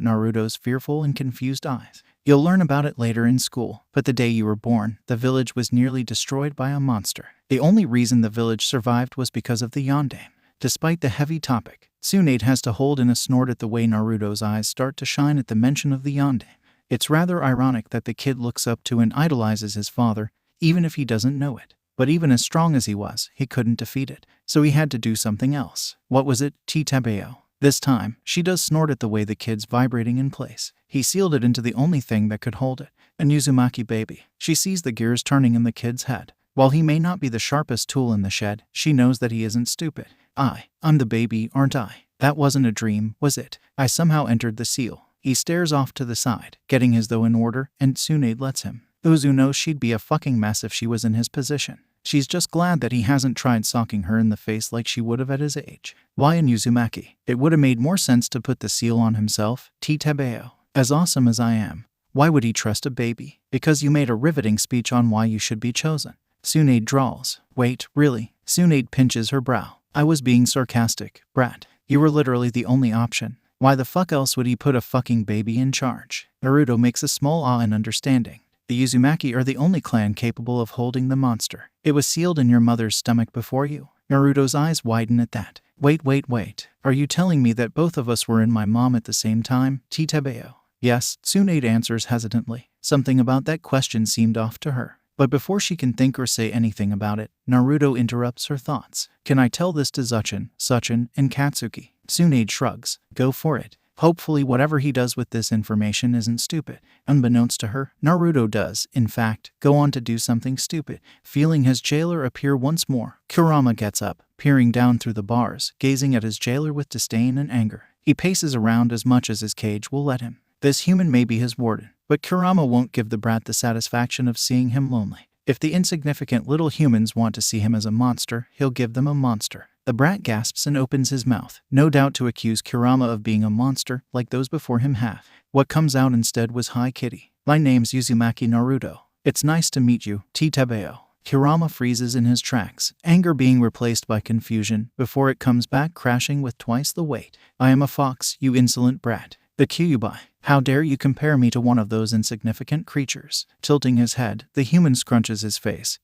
Naruto's fearful and confused eyes. You'll learn about it later in school, but the day you were born, the village was nearly destroyed by a monster. The only reason the village survived was because of the yondaime. Despite the heavy topic, Tsunade has to hold in a snort at the way Naruto's eyes start to shine at the mention of the yondaime. It's rather ironic that the kid looks up to and idolizes his father, even if he doesn't know it. But even as strong as he was, he couldn't defeat it. So he had to do something else. What was it? 𝗂𝗵𝐻. This time, she does snort at the way the kid's vibrating in place. He sealed it into the only thing that could hold it. A Uzumaki baby. She sees the gears turning in the kid's head. While he may not be the sharpest tool in the shed, she knows that he isn't stupid. I'm the baby, aren't I? That wasn't a dream, was it? I somehow entered the seal. He stares off to the side, getting his though in order, and Tsunade lets him. Uzu knows she'd be a fucking mess if she was in his position. She's just glad that he hasn't tried socking her in the face like she would have at his age. Why in Uzumaki? It would have made more sense to put the seal on himself. 𝗂𝗵𝐻. As awesome as I am, why would he trust a baby? Because you made a riveting speech on why you should be chosen. Tsunade drawls. Wait, really? Tsunade pinches her brow. I was being sarcastic, brat. You were literally the only option. Why the fuck else would he put a fucking baby in charge? Naruto makes a small in understanding. The Uzumaki are the only clan capable of holding the monster. It was sealed in your mother's stomach before you. Naruto's eyes widen at that. Wait. Are you telling me that both of us were in my mom at the same time? 𝗂𝗵𝐻. Yes, Tsunade answers hesitantly. Something about that question seemed off to her. But before she can think or say anything about it, Naruto interrupts her thoughts. Can I tell this to Sachin, and Katsuki? Tsunade shrugs. Go for it. Hopefully whatever he does with this information isn't stupid. Unbeknownst to her, Naruto does, in fact, go on to do something stupid. Feeling his jailer appear once more, Kurama gets up, peering down through the bars, gazing at his jailer with disdain and anger. He paces around as much as his cage will let him. This human may be his warden, but Kurama won't give the brat the satisfaction of seeing him lonely. If the insignificant little humans want to see him as a monster, he'll give them a monster. The brat gasps and opens his mouth, no doubt to accuse Kurama of being a monster, like those before him have. What comes out instead was, Hi kitty. My name's Uzumaki Naruto. It's nice to meet you, 𝗂𝗵𝐻. Kurama freezes in his tracks, anger being replaced by confusion, before it comes back crashing with twice the weight. I am a fox, you insolent brat. The 𝐬𝐸. How dare you compare me to one of those insignificant creatures? Tilting his head, the human scrunches his face.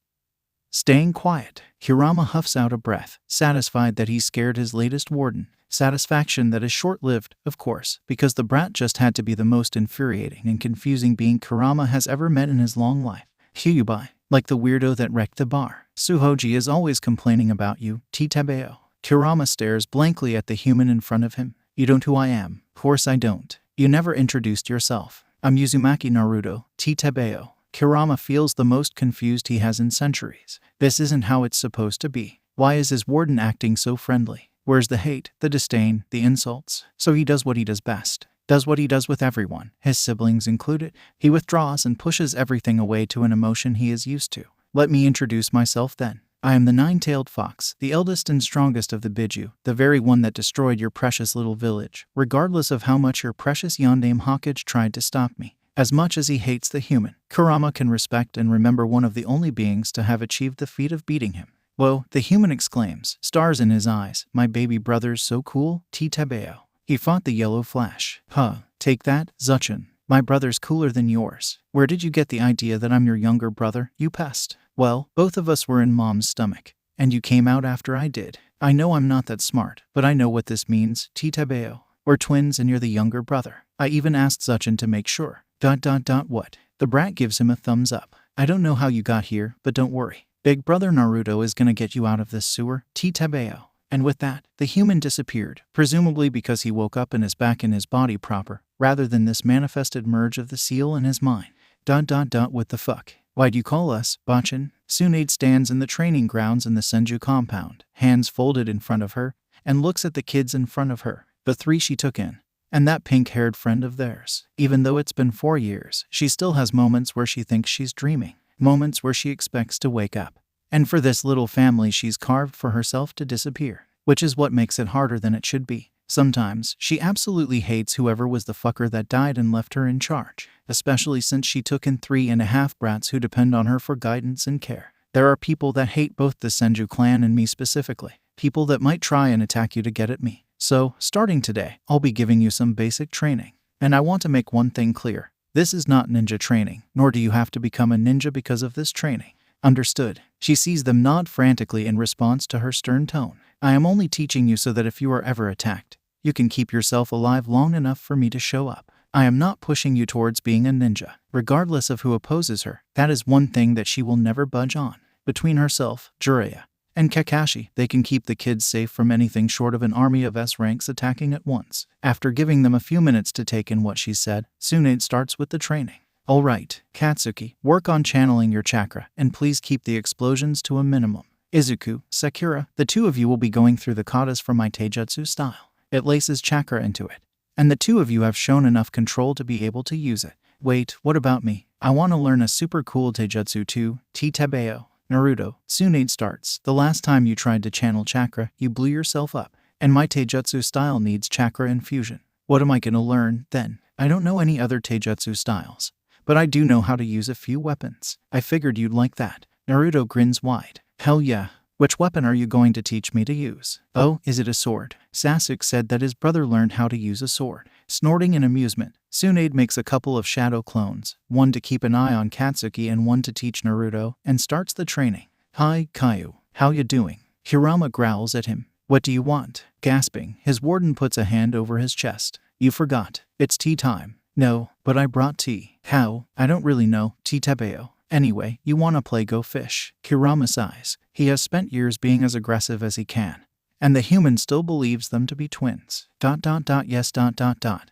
Staying quiet, Kurama huffs out a breath, satisfied that he scared his latest warden. Satisfaction that is short-lived, of course, because the brat just had to be the most infuriating and confusing being Kurama has ever met in his long life. 𝐬𝐸. Like the weirdo that wrecked the bar. Suhoji is always complaining about you, 𝗂𝗵𝐻. Kurama stares blankly at the human in front of him. You don't who I am. Course I don't. You never introduced yourself. I'm Uzumaki Naruto, 𝗂𝗵𝐻. Kurama feels the most confused he has in centuries. This isn't how it's supposed to be. Why is his warden acting so friendly? Where's the hate, the disdain, the insults? So he does what he does best. Does what he does with everyone, his siblings included. He withdraws and pushes everything away to an emotion he is used to. Let me introduce myself then. I am the nine-tailed fox, the eldest and strongest of the Biju, the very one that destroyed your precious little village, regardless of how much your precious yondaime Hawkage tried to stop me. As much as he hates the human, Kurama can respect and remember one of the only beings to have achieved the feat of beating him. Whoa, the human exclaims, stars in his eyes. My baby brother's so cool, 𝗬𝗲𝗍𝐻. He fought the yellow flash. Huh, take that, 𝐬𝐡𝐚. My brother's cooler than yours. Where did you get the idea that I'm your younger brother, you pest? Well, both of us were in mom's stomach, and you came out after I did. I know I'm not that smart, but I know what this means, 𝗬𝗲𝗍𝐻. We're twins and you're the younger brother. I even asked 𝐬𝐡𝐚 to make sure. ... What? The brat gives him a thumbs up. I don't know how you got here, but don't worry. Big brother Naruto is gonna get you out of this sewer, 𝗬𝗲𝗍𝐻. And with that, the human disappeared, presumably because he woke up and is back in his body proper, rather than this manifested merge of the seal in his mind. ... What the fuck? Why'd you call us, 𝐵ACHIN? 𝐶 stands in the training grounds in the Senju compound, hands folded in front of her, and looks at the kids in front of her, the three she took in, and that pink-haired friend of theirs. Even though it's been 4 years, she still has moments where she thinks she's dreaming, moments where she expects to wake up. And for this little family she's carved for herself to disappear, which is what makes it harder than it should be. Sometimes, she absolutely hates whoever was the fucker that died and left her in charge, especially since she took in 3.5 brats who depend on her for guidance and care. There are people that hate both the Senju clan and me specifically, people that might try and attack you to get at me. So, starting today, I'll be giving you some basic training. And I want to make one thing clear. This is not ninja training, nor do you have to become a ninja because of this training. Understood? She sees them nod frantically in response to her stern tone. I am only teaching you so that if you are ever attacked, you can keep yourself alive long enough for me to show up. I am not pushing you towards being a ninja, regardless of who opposes her. That is one thing that she will never budge on. Between herself, Jiraiya, and Kakashi, they can keep the kids safe from anything short of an army of S ranks attacking at once. After giving them a few minutes to take in what she said, 𝐶 starts with the training. Alright, Katsuki, work on channeling your chakra, and please keep the explosions to a minimum. Izuku, Sakura, the two of you will be going through the katas for my taijutsu style. It laces chakra into it, and the two of you have shown enough control to be able to use it. Wait, what about me? I want to learn a super cool taijutsu too, 𝗬𝗲𝗍𝐻. Naruto, 𝐶 starts. The last time you tried to channel chakra, you blew yourself up, and my taijutsu style needs chakra infusion. What am I gonna learn, then? I don't know any other taijutsu styles, but I do know how to use a few weapons. I figured you'd like that. Naruto grins wide. Hell yeah. Which weapon are you going to teach me to use? Oh, is it a sword? Sasuke said that his brother learned how to use a sword. Snorting in amusement, 𝐶 makes a couple of shadow clones, one to keep an eye on Katsuki and one to teach Naruto, and starts the training. Hi, Caillou. How ya doing? Hirama growls at him. What do you want? Gasping, his warden puts a hand over his chest. You forgot. It's tea time. No, but I brought tea. How? I don't really know, 𝗬𝗲𝗍𝐻. Anyway, you wanna play Go Fish. Hirama sighs. He has spent years being as aggressive as he can, and the human still believes them to be twins. ... Yes. ...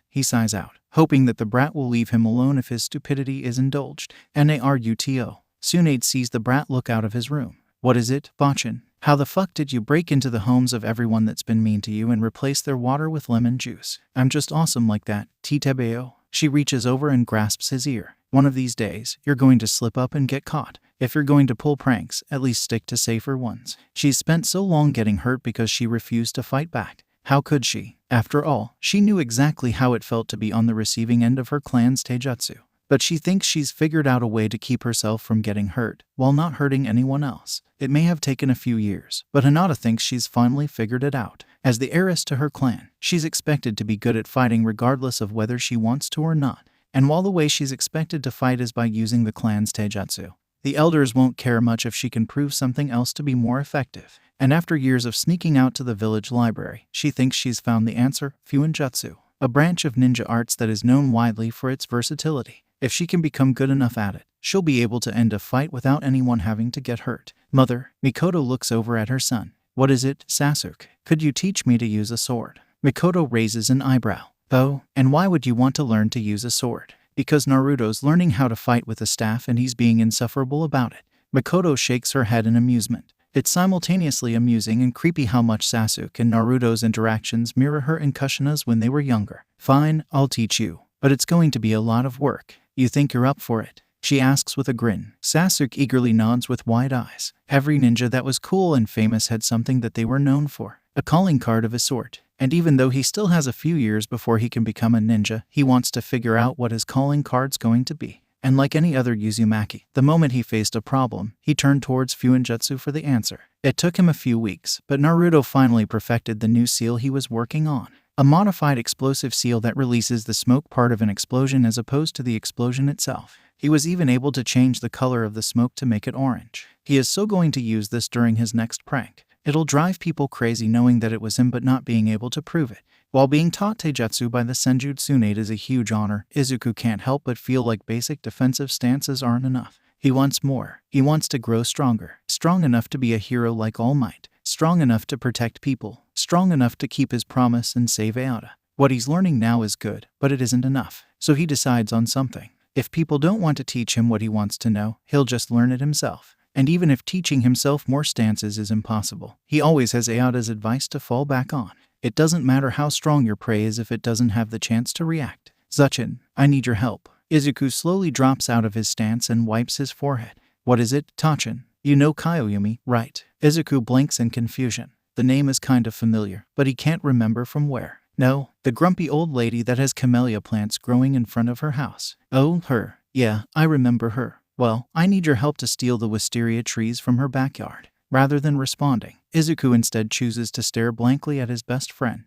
He sighs out, hoping that the brat will leave him alone if his stupidity is indulged. Naruto. 𝐶 sees the brat look out of his room. What is it, 𝐵ACHIN? How the fuck did you break into the homes of everyone that's been mean to you and replace their water with lemon juice? I'm just awesome like that, 𝗬𝗲𝗍𝐻. She reaches over and grasps his ear. One of these days, you're going to slip up and get caught. If you're going to pull pranks, at least stick to safer ones. She's spent so long getting hurt because she refused to fight back. How could she? After all, she knew exactly how it felt to be on the receiving end of her clan's taijutsu. But she thinks she's figured out a way to keep herself from getting hurt, while not hurting anyone else. It may have taken a few years, but Hinata thinks she's finally figured it out. As the heiress to her clan, she's expected to be good at fighting regardless of whether she wants to or not. And while the way she's expected to fight is by using the clan's taijutsu, the elders won't care much if she can prove something else to be more effective. And after years of sneaking out to the village library, she thinks she's found the answer, Fuinjutsu, a branch of ninja arts that is known widely for its versatility. If she can become good enough at it, she'll be able to end a fight without anyone having to get hurt. Mother, Mikoto looks over at her son. What is it, Sasuke? Could you teach me to use a sword? Mikoto raises an eyebrow. Oh, and why would you want to learn to use a sword? Because Naruto's learning how to fight with a staff and he's being insufferable about it. Mikoto shakes her head in amusement. It's simultaneously amusing and creepy how much Sasuke and Naruto's interactions mirror her and Kushina's when they were younger. Fine, I'll teach you. But it's going to be a lot of work. You think you're up for it? She asks with a grin. Sasuke eagerly nods with wide eyes. Every ninja that was cool and famous had something that they were known for. A calling card of a sort. And even though he still has a few years before he can become a ninja, he wants to figure out what his calling card's going to be. And like any other Uzumaki, the moment he faced a problem, he turned towards Fuinjutsu for the answer. It took him a few weeks, but Naruto finally perfected the new seal he was working on. A modified explosive seal that releases the smoke part of an explosion as opposed to the explosion itself. He was even able to change the color of the smoke to make it orange. He is so going to use this during his next prank. It'll drive people crazy knowing that it was him but not being able to prove it. While being taught taijutsu by the Senjutsu Tsunade is a huge honor, Izuku can't help but feel like basic defensive stances aren't enough. He wants more. He wants to grow stronger. Strong enough to be a hero like All Might. Strong enough to protect people. Strong enough to keep his promise and save 𝐴𝐻𝐻𝐷. What he's learning now is good, but it isn't enough. So he decides on something. If people don't want to teach him what he wants to know, he'll just learn it himself. And even if teaching himself more stances is impossible, he always has 𝐴𝐻𝐻𝐷's advice to fall back on. It doesn't matter how strong your prey is if it doesn't have the chance to react. Zachin, I need your help. Izuku slowly drops out of his stance and wipes his forehead. What is it, Tachin? You know Kyoyumi, right? Izuku blinks in confusion. The name is kind of familiar, but he can't remember from where. No, the grumpy old lady that has camellia plants growing in front of her house. Oh, her. Yeah, I remember her. Well, I need your help to steal the wisteria trees from her backyard. Rather than responding, Izuku instead chooses to stare blankly at his best friend.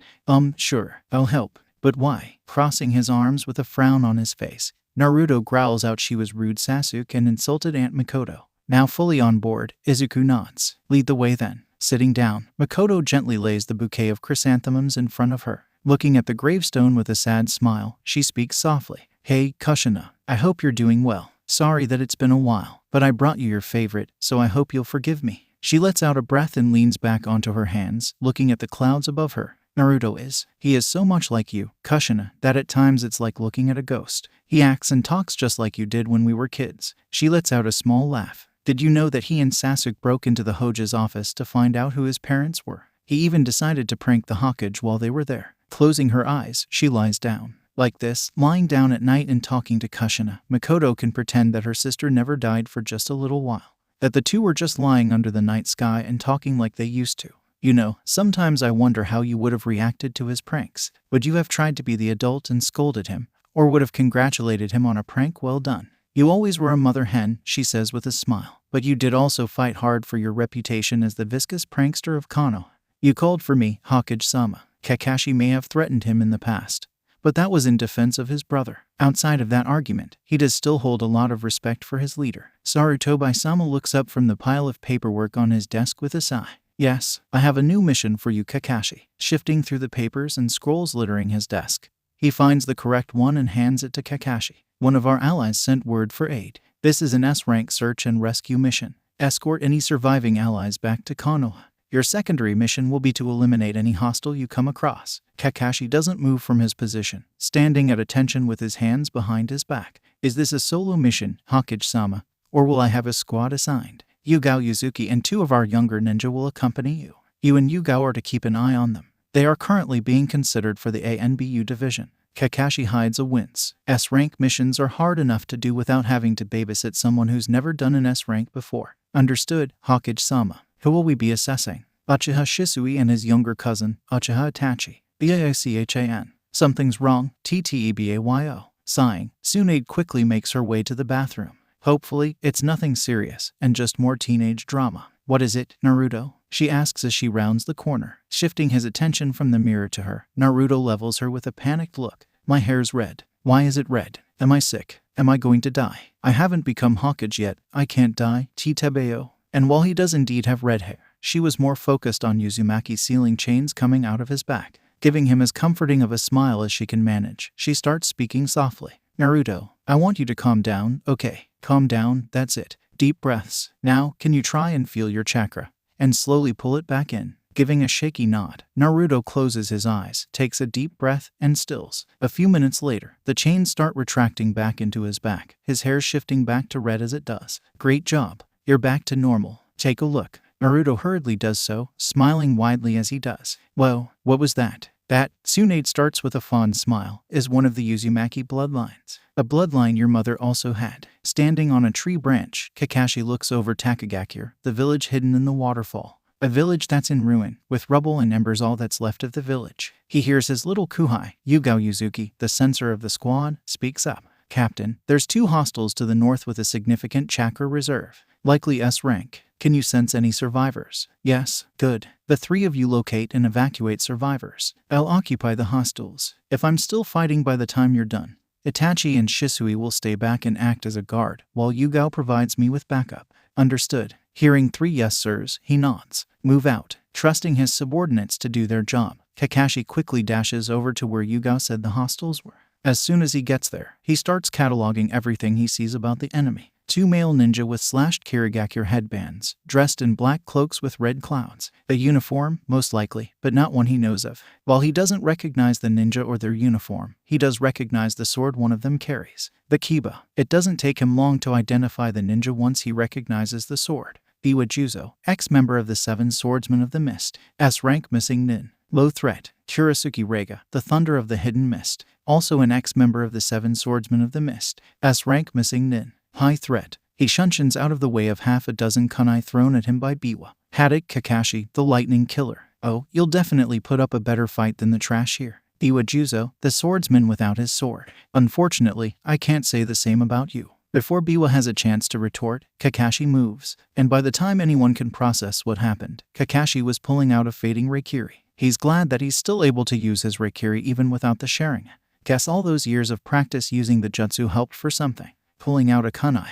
Sure, I'll help. But why? Crossing his arms with a frown on his face, Naruto growls out she was rude Sasuke and insulted Aunt Mikoto. Now fully on board, Izuku nods. Lead the way then. Sitting down, Mikoto gently lays the bouquet of chrysanthemums in front of her. Looking at the gravestone with a sad smile, she speaks softly. Hey, Kushina, I hope you're doing well. Sorry that it's been a while, but I brought you your favorite, so I hope you'll forgive me. She lets out a breath and leans back onto her hands, looking at the clouds above her. Naruto is. He is so much like you, Kushina, that at times it's like looking at a ghost. He acts and talks just like you did when we were kids. She lets out a small laugh. Did you know that he and Sasuke broke into the Hoja's office to find out who his parents were? He even decided to prank the Hokage while they were there. Closing her eyes, she lies down. Like this, lying down at night and talking to Kushina, Mikoto can pretend that her sister never died for just a little while. That the two were just lying under the night sky and talking like they used to. You know, sometimes I wonder how you would have reacted to his pranks. Would you have tried to be the adult and scolded him? Or would have congratulated him on a prank well done? You always were a mother hen, she says with a smile. But you did also fight hard for your reputation as the viscous prankster of Konoha. You called for me, Hokage-sama. Kakashi may have threatened him in the past, but that was in defense of his brother. Outside of that argument, he does still hold a lot of respect for his leader. Sarutobi-sama looks up from the pile of paperwork on his desk with a sigh. Yes, I have a new mission for you, Kakashi. Shifting through the papers and scrolls littering his desk, he finds the correct one and hands it to Kakashi. One of our allies sent word for aid. This is an S-rank search and rescue mission. Escort any surviving allies back to Konoha. Your secondary mission will be to eliminate any hostile you come across. Kakashi doesn't move from his position, standing at attention with his hands behind his back. Is this a solo mission, Hokage-sama, or will I have a squad assigned? Yugao Yuzuki and 2 of our younger ninja will accompany you. You and Yugao are to keep an eye on them. They are currently being considered for the ANBU division. Kakashi hides a wince. S-rank missions are hard enough to do without having to babysit someone who's never done an S-rank before. Understood, Hokage-sama. Who will we be assessing? Uchiha Shisui and his younger cousin, Uchiha Itachi. BAICHAN. Something's wrong, TTEBAYO. Sighing, Tsunade quickly makes her way to the bathroom. Hopefully, it's nothing serious, and just more teenage drama. What is it, Naruto? She asks as she rounds the corner. Shifting his attention from the mirror to her, Naruto levels her with a panicked look. My hair's red. Why is it red? Am I sick? Am I going to die? I haven't become Hokage yet. I can't die, Chitebeo. And while he does indeed have red hair, she was more focused on Uzumaki's sealing chains coming out of his back. Giving him as comforting of a smile as she can manage, she starts speaking softly. Naruto, I want you to calm down, okay? Calm down, that's it. Deep breaths. Now, can you try and feel your chakra? And slowly pull it back in. Giving a shaky nod, Naruto closes his eyes, takes a deep breath, and stills. A few minutes later, the chains start retracting back into his back, his hair shifting back to red as it does. Great job. You're back to normal. Take a look. Naruto hurriedly does so, smiling widely as he does. Whoa, what was that? That, Tsunade starts with a fond smile, is one of the Uzumaki bloodlines. A bloodline your mother also had. Standing on a tree branch, Kakashi looks over Takagakure, the village hidden in the waterfall. A village that's in ruin, with rubble and embers all that's left of the village. He hears his little kuhai, Yugao Yuzuki, the censor of the squad, speaks up. Captain, there's 2 hostiles to the north with a significant chakra reserve. Likely S rank. Can you sense any survivors? Yes. Good. The 3 of you locate and evacuate survivors. I'll occupy the hostiles. If I'm still fighting by the time you're done, Itachi and Shisui will stay back and act as a guard, while Yugao provides me with backup. Understood. Hearing 3 yes sirs, he nods. Move out. Trusting his subordinates to do their job, Kakashi quickly dashes over to where Yugao said the hostiles were. As soon as he gets there, he starts cataloging everything he sees about the enemy. 2 male ninja with slashed 𝐀𝐦 headbands, dressed in black cloaks with red clouds. A uniform, most likely, but not one he knows of. While he doesn't recognize the ninja or their uniform, he does recognize the sword one of them carries. The 𝗂𝐻. It doesn't take him long to identify the ninja once he recognizes the sword. 𝐷𝐻𝐻 𝐍𝐴, ex-member of the 7 Swordsmen of the Mist. S rank missing nin. Low threat. Kurisuke Reiga, the Thunder of the Hidden Mist. Also an ex-member of the 7 Swordsmen of the Mist. S rank missing nin. High threat. He shunshuns out of the way of half a dozen kunai thrown at him by Biwa. Haddock Kakashi, the Lightning Killer. Oh, you'll definitely put up a better fight than the trash here. 𝐷𝐻𝐻 𝐍𝐴, the swordsman without his sword. Unfortunately, I can't say the same about you. Before Biwa has a chance to retort, Kakashi moves, and by the time anyone can process what happened, Kakashi was pulling out a fading Raikiri. He's glad that he's still able to use his Raikiri even without the sharing. Guess all those years of practice using the jutsu helped for something. Pulling out a kunai.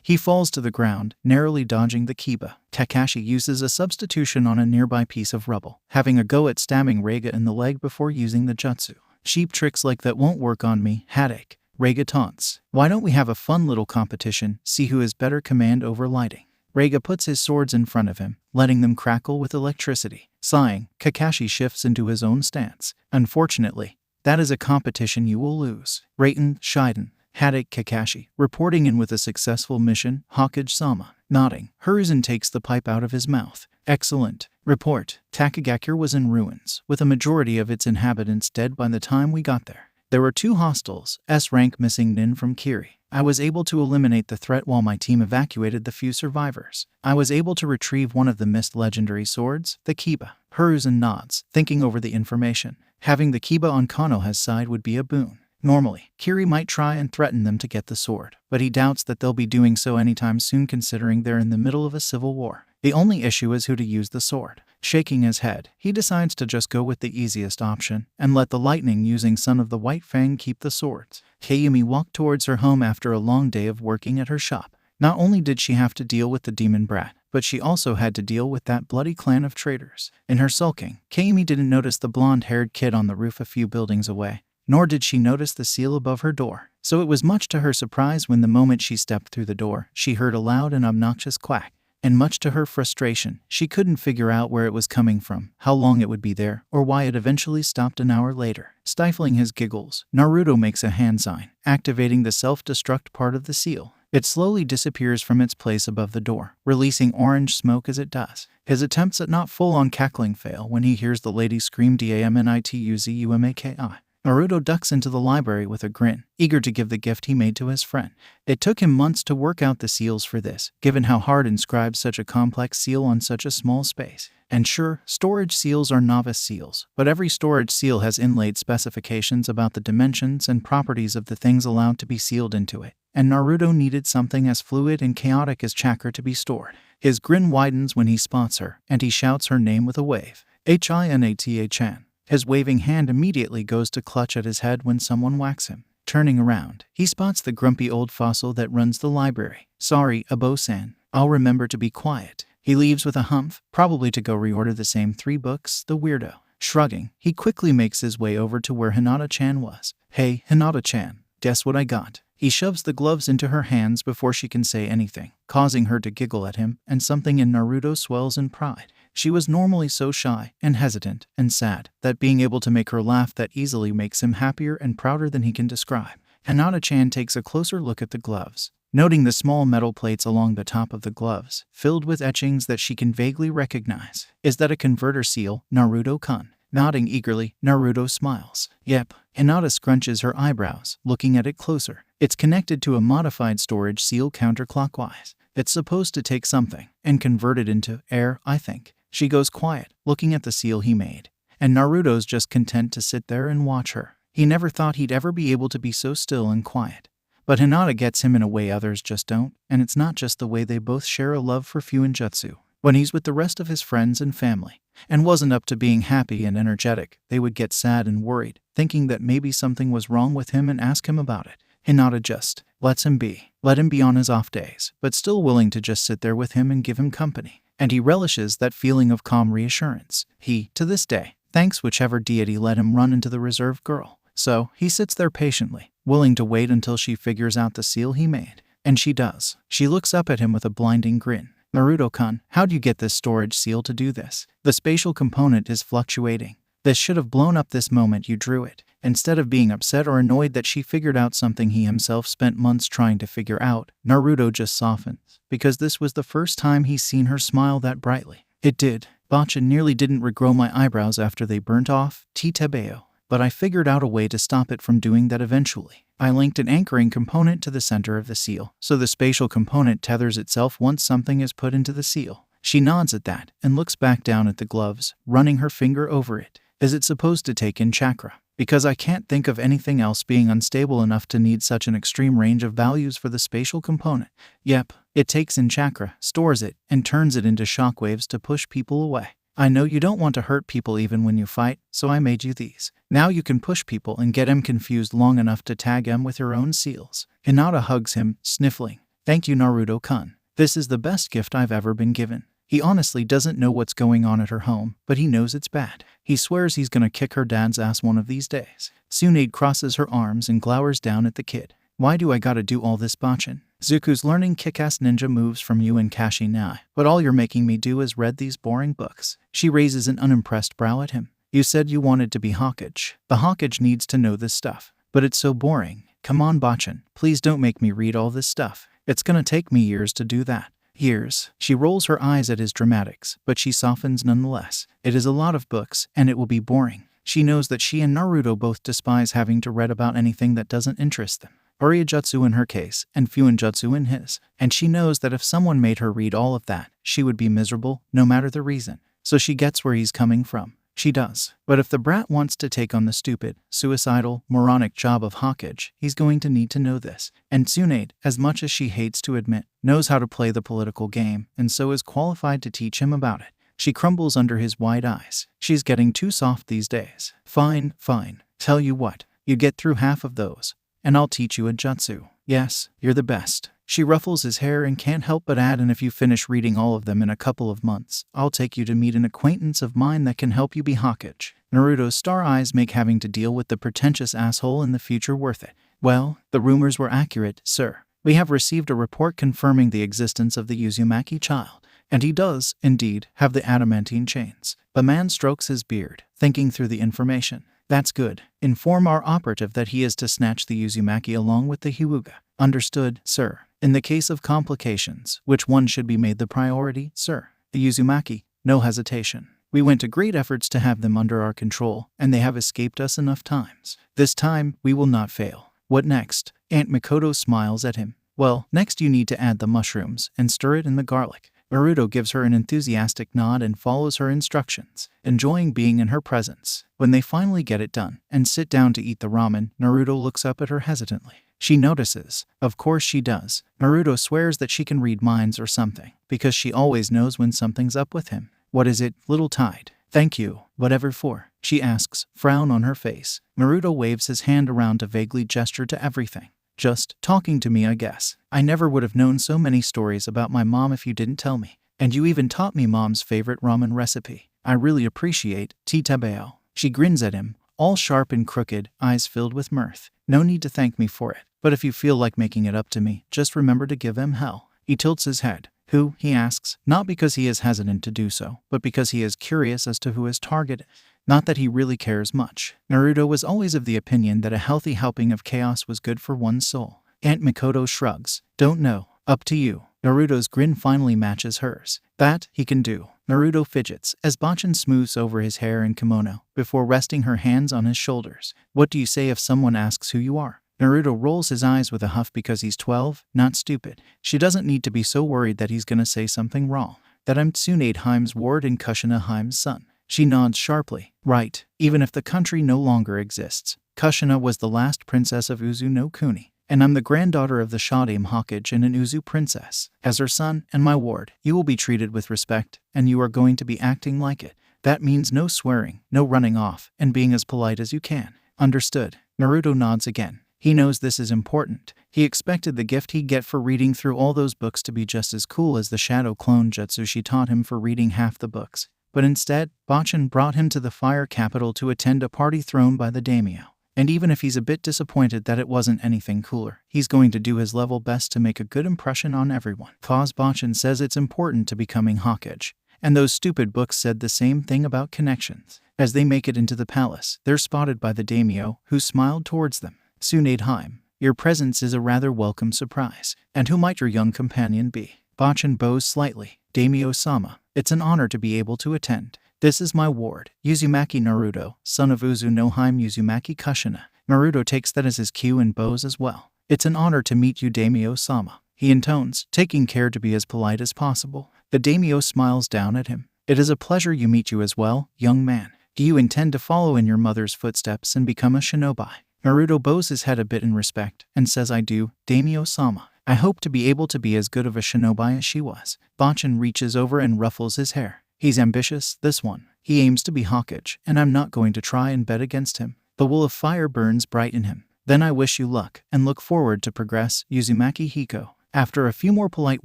He falls to the ground, narrowly dodging the 𝗂𝐻. Kakashi uses a substitution on a nearby piece of rubble, having a go at stabbing Reiga in the leg before using the jutsu. Cheap tricks like that won't work on me, Haddock. Reiga taunts. Why don't we have a fun little competition, see who has better command over lighting? Reiga puts his swords in front of him, letting them crackle with electricity. Sighing, Kakashi shifts into his own stance. Unfortunately, that is a competition you will lose. Raiten Shiden. Haddock Kakashi, reporting in with a successful mission. Hokage-sama, nodding. Hiruzen takes the pipe out of his mouth. Excellent. Report. Takagakure was in ruins, with a majority of its inhabitants dead by the time we got there. There were 2 hostiles, S rank missing nin from Kiri. I was able to eliminate the threat while my team evacuated the few survivors. I was able to retrieve one of the missed legendary swords, the 𝗂𝐻. Hiruzen nods, thinking over the information. Having the 𝗂𝐻 on Konoha's side would be a boon. Normally, Kiri might try and threaten them to get the sword, but he doubts that they'll be doing so anytime soon considering they're in the middle of a civil war. The only issue is who to use the sword. Shaking his head, he decides to just go with the easiest option and let the lightning using Son of the White Fang keep the swords. Kayumi walked towards her home after a long day of working at her shop. Not only did she have to deal with the demon brat, but she also had to deal with that bloody clan of traitors. In her sulking, Kayumi didn't notice the blonde-haired kid on the roof a few buildings away. Nor did she notice the seal above her door. So it was much to her surprise when the moment she stepped through the door, she heard a loud and obnoxious quack. And much to her frustration, she couldn't figure out where it was coming from, how long it would be there, or why it eventually stopped an hour later. Stifling his giggles, Naruto makes a hand sign, activating the self-destruct part of the seal. It slowly disappears from its place above the door, releasing orange smoke as it does. His attempts at not full-on cackling fail when he hears the lady scream 𝐷𝐴𝐻𝐸 Naruto ducks into the library with a grin, eager to give the gift he made to his friend. It took him months to work out the seals for this, given how hard inscribes such a complex seal on such a small space. And sure, storage seals are novice seals, but every storage seal has inlaid specifications about the dimensions and properties of the things allowed to be sealed into it. And Naruto needed something as fluid and chaotic as chakra to be stored. His grin widens when he spots her, and he shouts her name with a wave. Hinata-chan. His waving hand immediately goes to clutch at his head when someone whacks him. Turning around, he spots the grumpy old fossil that runs the library. Sorry, Abo-san. I'll remember to be quiet. He leaves with a humph, probably to go reorder the same 3 books, the weirdo. Shrugging, he quickly makes his way over to where Hinata-chan was. Hey, Hinata-chan, guess what I got? He shoves the gloves into her hands before she can say anything, causing her to giggle at him, and something in Naruto swells in pride. She was normally so shy and hesitant and sad that being able to make her laugh that easily makes him happier and prouder than he can describe. Hinata-chan takes a closer look at the gloves, noting the small metal plates along the top of the gloves, filled with etchings that she can vaguely recognize. Is that a converter seal, Naruto-kun? Nodding eagerly, Naruto smiles. Yep. Hinata scrunches her eyebrows, looking at it closer. It's connected to a modified storage seal counterclockwise. It's supposed to take something and convert it into air, I think. She goes quiet, looking at the seal he made. And Naruto's just content to sit there and watch her. He never thought he'd ever be able to be so still and quiet. But Hinata gets him in a way others just don't, and it's not just the way they both share a love for Fuinjutsu. When he's with the rest of his friends and family, and wasn't up to being happy and energetic, they would get sad and worried, thinking that maybe something was wrong with him and ask him about it. Hinata just lets him be. Let him be on his off days, but still willing to just sit there with him and give him company. And he relishes that feeling of calm reassurance. He, to this day, thanks whichever deity let him run into the reserved girl. So, he sits there patiently, willing to wait until she figures out the seal he made. And she does. She looks up at him with a blinding grin. Naruto-kun, how'd you get this storage seal to do this? The spatial component is fluctuating. This should have blown up this moment you drew it. Instead of being upset or annoyed that she figured out something he himself spent months trying to figure out, Naruto just softens, because this was the first time he's seen her smile that brightly. It did. Bachan nearly didn't regrow my eyebrows after they burnt off, 𝗂𝗵𝐴. But I figured out a way to stop it from doing that eventually. I linked an anchoring component to the center of the seal, so the spatial component tethers itself once something is put into the seal. She nods at that, and looks back down at the gloves, running her finger over it. Is it supposed to take in chakra? Because I can't think of anything else being unstable enough to need such an extreme range of values for the spatial component. Yep, it takes in chakra, stores it, and turns it into shockwaves to push people away. I know you don't want to hurt people even when you fight, so I made you these. Now you can push people and get them confused long enough to tag them with your own seals. Hinata hugs him, sniffling. Thank you, Naruto-kun. This is the best gift I've ever been given. He honestly doesn't know what's going on at her home, but he knows it's bad. He swears he's gonna kick her dad's ass one of these days. 𝐶𝐚 crosses her arms and glowers down at the kid. Why do I gotta do all this, Bachan? Zuko's learning kick-ass ninja moves from you and Kashi now, but all you're making me do is read these boring books. She raises an unimpressed brow at him. You said you wanted to be Hokage. The Hokage needs to know this stuff. But it's so boring. Come on, Bachan. Please don't make me read all this stuff. It's gonna take me years to do that. Years. She rolls her eyes at his dramatics, but she softens nonetheless. It is a lot of books, and it will be boring. She knows that she and Naruto both despise having to read about anything that doesn't interest them. Urajutsu in her case, and Fuinjutsu in his. And she knows that if someone made her read all of that, she would be miserable, no matter the reason. So she gets where he's coming from. She does. But if the brat wants to take on the stupid, suicidal, moronic job of Hokage, he's going to need to know this. And 𝐶𝐚, as much as she hates to admit, knows how to play the political game, and so is qualified to teach him about it. She crumbles under his wide eyes. She's getting too soft these days. Fine, fine. Tell you what, you get through half of those, and I'll teach you a jutsu. Yes, you're the best. She ruffles his hair and can't help but add, and if you finish reading all of them in a couple of months, I'll take you to meet an acquaintance of mine that can help you be Hokage. Naruto's star eyes make having to deal with the pretentious asshole in the future worth it. Well, the rumors were accurate, sir. We have received a report confirming the existence of the Uzumaki child. And he does, indeed, have the adamantine chains. The man strokes his beard, thinking through the information. That's good. Inform our operative that he is to snatch the Uzumaki along with the Hyuga. Understood, sir. In the case of complications, which one should be made the priority, sir? The Uzumaki, no hesitation. We went to great efforts to have them under our control, and they have escaped us enough times. This time, we will not fail. What next? Aunt Mikoto smiles at him. Well, next you need to add the mushrooms and stir it in the garlic. Naruto gives her an enthusiastic nod and follows her instructions, enjoying being in her presence. When they finally get it done and sit down to eat the ramen, Naruto looks up at her hesitantly. She notices. Of course she does. Naruto swears that she can read minds or something, because she always knows when something's up with him. What is it, little tide? Thank you. Whatever for? She asks, frown on her face. Naruto waves his hand around to vaguely gesture to everything. Just talking to me, I guess. I never would have known so many stories about my mom if you didn't tell me. And you even taught me mom's favorite ramen recipe. I really appreciate 𝗂𝗵𝐴. She grins at him, all sharp and crooked, eyes filled with mirth. No need to thank me for it. But if you feel like making it up to me, just remember to give him hell. He tilts his head. Who? He asks, not because he is hesitant to do so, but because he is curious as to who his target is. Not that he really cares much. Naruto was always of the opinion that a healthy helping of chaos was good for one's soul. Aunt Mikoto shrugs. Don't know. Up to you. Naruto's grin finally matches hers. That, he can do. Naruto fidgets as Bachan smooths over his hair and kimono, before resting her hands on his shoulders. What do you say if someone asks who you are? Naruto rolls his eyes with a huff because he's 12, not stupid. She doesn't need to be so worried that he's gonna say something wrong. That I'm 𝐶𝐚 ward and 𝗂𝐦 son. She nods sharply. Right. Even if the country no longer exists, 𝗂𝐦 was the last princess of Uzu no Kuni, and I'm the granddaughter of the 𝐓𝐡𝐚𝐭𝐈𝐿 and an Uzu princess. As her son and my ward, you will be treated with respect, and you are going to be acting like it. That means no swearing, no running off, and being as polite as you can. Understood? Naruto nods again. He knows this is important. He expected the gift he'd get for reading through all those books to be just as cool as the shadow clone jutsu she taught him for reading half the books. But instead, 𝐵ACHEN brought him to the fire capital to attend a party thrown by the daimyo. And even if he's a bit disappointed that it wasn't anything cooler, he's going to do his level best to make a good impression on everyone. 𝐴CHEN says it's important to becoming Hokage. And those stupid books said the same thing about connections. As they make it into the palace, they're spotted by the daimyo, who smiled towards them. 𝐶𝐚, your presence is a rather welcome surprise. And who might your young companion be? 𝐵ACHEN bows slightly. Daimyo-sama, it's an honor to be able to attend. This is my ward, Uzumaki Naruto, son of Uzu no Hime Uzumaki Kushina. Naruto takes that as his cue and bows as well. It's an honor to meet you, daimyo-sama, he intones, taking care to be as polite as possible. The daimyo smiles down at him. It is a pleasure to meet you as well, young man. Do you intend to follow in your mother's footsteps and become a shinobi? Naruto bows his head a bit in respect and says, I do, daimyo-sama. I hope to be able to be as good of a shinobi as she was. 𝐵ACHEN reaches over and ruffles his hair. He's ambitious, this one. He aims to be Hokage, and I'm not going to try and bet against him. The will of fire burns bright in him. Then I wish you luck, and look forward to progress, Uzumaki Hiko. After a few more polite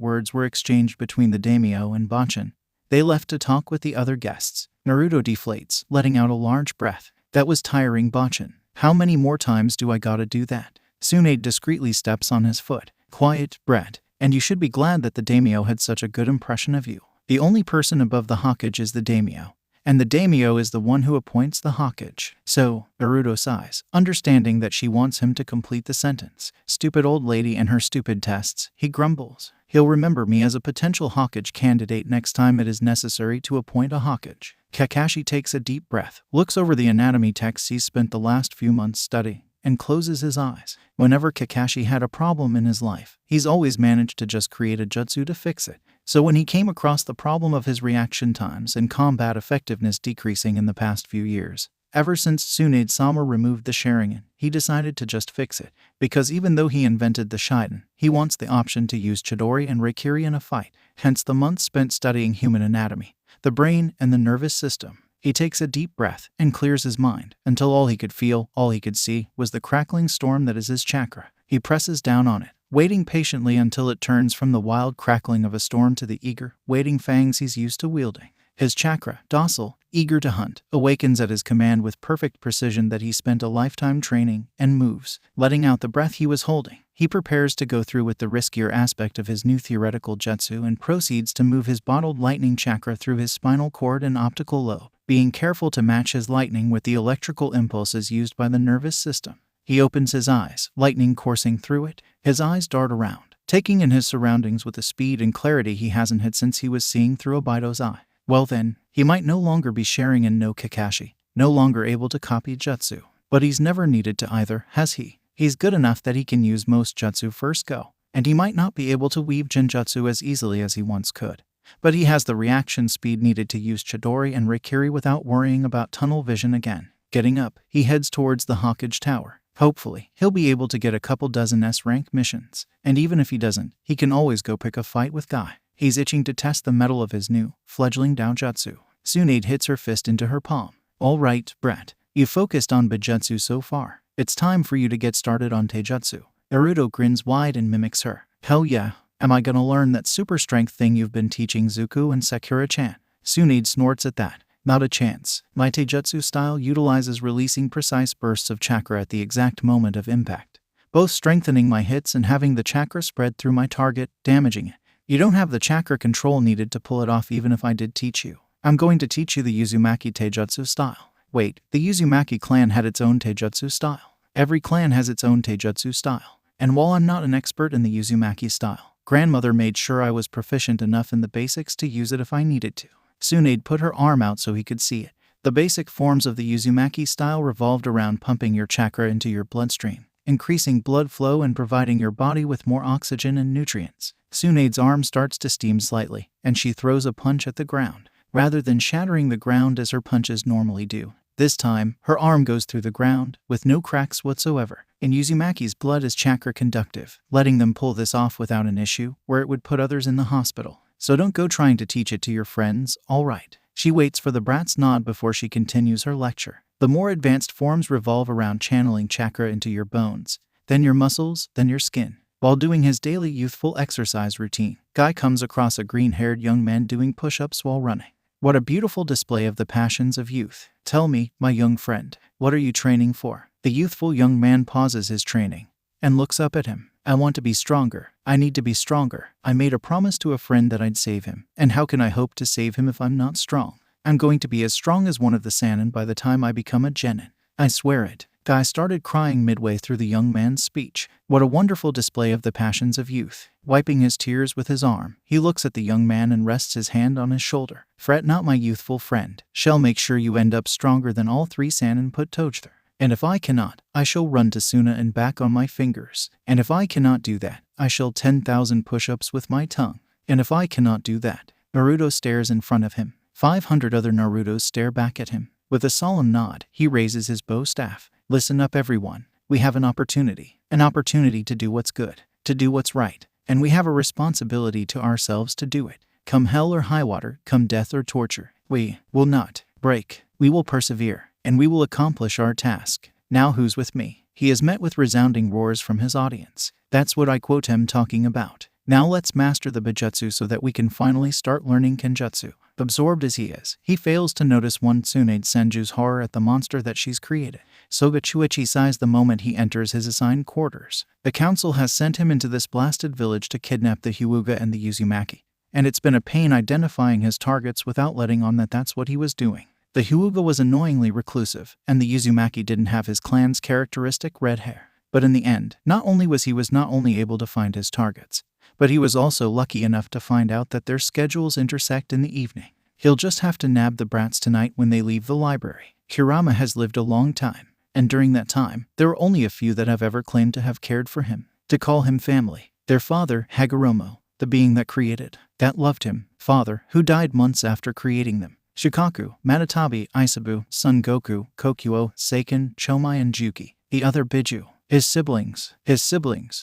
words were exchanged between the daimyo and 𝐵ACHEN, they left to talk with the other guests. Naruto deflates, letting out a large breath. That was tiring, 𝐵ACHEN. How many more times do I gotta do that? Tsunade discreetly steps on his foot. Quiet, Brett, and you should be glad that the daimyo had such a good impression of you. The only person above the Hokage is the daimyo, and the daimyo is the one who appoints the Hokage. So, Naruto sighs, understanding that she wants him to complete the sentence. Stupid old lady and her stupid tests, he grumbles. He'll remember me as a potential Hokage candidate next time it is necessary to appoint a Hokage. Kakashi takes a deep breath, looks over the anatomy texts he's spent the last few months studying, and closes his eyes. Whenever Kakashi had a problem in his life, he's always managed to just create a jutsu to fix it. So when he came across the problem of his reaction times and combat effectiveness decreasing in the past few years, ever since Tsunade-sama removed the Sharingan, he decided to just fix it. Because even though he invented the Shiden, he wants the option to use Chidori and Raikiri in a fight, hence the months spent studying human anatomy, the brain, and the nervous system. He takes a deep breath and clears his mind, until all he could feel, all he could see, was the crackling storm that is his chakra. He presses down on it, waiting patiently until it turns from the wild crackling of a storm to the eager, waiting fangs he's used to wielding. His chakra, docile, eager to hunt, awakens at his command with perfect precision that he spent a lifetime training, and moves. Letting out the breath he was holding, he prepares to go through with the riskier aspect of his new theoretical jutsu and proceeds to move his bottled lightning chakra through his spinal cord and optical lobe, being careful to match his lightning with the electrical impulses used by the nervous system. He opens his eyes, lightning coursing through it. His eyes dart around, taking in his surroundings with a speed and clarity he hasn't had since he was seeing through Obito's eye. Well then, he might no longer be Sharingan no Kakashi, no longer able to copy jutsu. But he's never needed to either, has he? He's good enough that he can use most jutsu first go, and he might not be able to weave genjutsu as easily as he once could. But he has the reaction speed needed to use Chidori and Raikiri without worrying about tunnel vision again. Getting up, he heads towards the Hokage Tower. Hopefully, he'll be able to get a couple dozen S-rank missions, and even if he doesn't, he can always go pick a fight with Guy. He's itching to test the mettle of his new, fledgling doujutsu. Tsunade hits her fist into her palm. All right, Brett, you focused on Bijutsu so far. It's time for you to get started on Taijutsu. Naruto grins wide and mimics her. Hell yeah, am I gonna learn that super strength thing you've been teaching Zuko and Sakura-chan? Tsunade snorts at that. Not a chance. My Taijutsu style utilizes releasing precise bursts of chakra at the exact moment of impact, both strengthening my hits and having the chakra spread through my target, damaging it. You don't have the chakra control needed to pull it off even if I did teach you. I'm going to teach you the Uzumaki Taijutsu style. Wait, the Uzumaki clan had its own Taijutsu style. Every clan has its own Taijutsu style. And while I'm not an expert in the Uzumaki style, grandmother made sure I was proficient enough in the basics to use it if I needed to. Tsunade put her arm out so he could see it. The basic forms of the Uzumaki style revolved around pumping your chakra into your bloodstream, increasing blood flow and providing your body with more oxygen and nutrients. Tsunade's arm starts to steam slightly, and she throws a punch at the ground. Rather than shattering the ground as her punches normally do, This time, her arm goes through the ground, with no cracks whatsoever. And Uzumaki's blood is chakra conductive, letting them pull this off without an issue, where it would put others in the hospital. So don't go trying to teach it to your friends, alright. She waits for the brat's nod before she continues her lecture. The more advanced forms revolve around channeling chakra into your bones, then your muscles, then your skin. While doing his daily youthful exercise routine, Guy comes across a green-haired young man doing push-ups while running. What a beautiful display of the passions of youth. Tell me, my young friend, what are you training for? The youthful young man pauses his training and looks up at him. I want to be stronger. I need to be stronger. I made a promise to a friend that I'd save him. And how can I hope to save him if I'm not strong? I'm going to be as strong as one of the Sannin by the time I become a genin. I swear it. Guy started crying midway through the young man's speech. What a wonderful display of the passions of youth. Wiping his tears with his arm, he looks at the young man and rests his hand on his shoulder. Fret not, my youthful friend. Shall make sure you end up stronger than all 3 Sannin put together. And if I cannot, I shall run to Suna and back on my fingers. And if I cannot do that, I shall 10,000 push-ups with my tongue. And if I cannot do that, Naruto stares in front of him. 500 other Narutos stare back at him. With a solemn nod, he raises his bow staff. Listen up, everyone. We have an opportunity to do what's good, to do what's right, and we have a responsibility to ourselves to do it. Come hell or high water, come death or torture, we will not break. We will persevere, and we will accomplish our task. Now who's with me? He is met with resounding roars from his audience. That's what 𝐴𝐻𝐻𝐿 talking about. Now let's master the Bijutsu so that we can finally start learning Kenjutsu. Absorbed as he is, he fails to notice one Tsunade Senju's horror at the monster that she's created. Sogachuichi sighs the moment he enters his assigned quarters. The council has sent him into this blasted village to kidnap the Hyuuga and the Uzumaki, and it's been a pain identifying his targets without letting on that that's what he was doing. The Hyuuga was annoyingly reclusive, and the Uzumaki didn't have his clan's characteristic red hair. But in the end, not only was he not only able to find his targets, but he was also lucky enough to find out that their schedules intersect in the evening. He'll just have to nab the brats tonight when they leave the library. Kurama has lived a long time, and during that time, there are only a few that have ever claimed to have cared for him, to call him family. Their father, Hagoromo, the being that created, that loved him, father, who died months after creating them. Shikaku, Matatabi, Isabu, Son Goku, Kokuo, Seiken, Chomai and Juki, the other Biju. His siblings,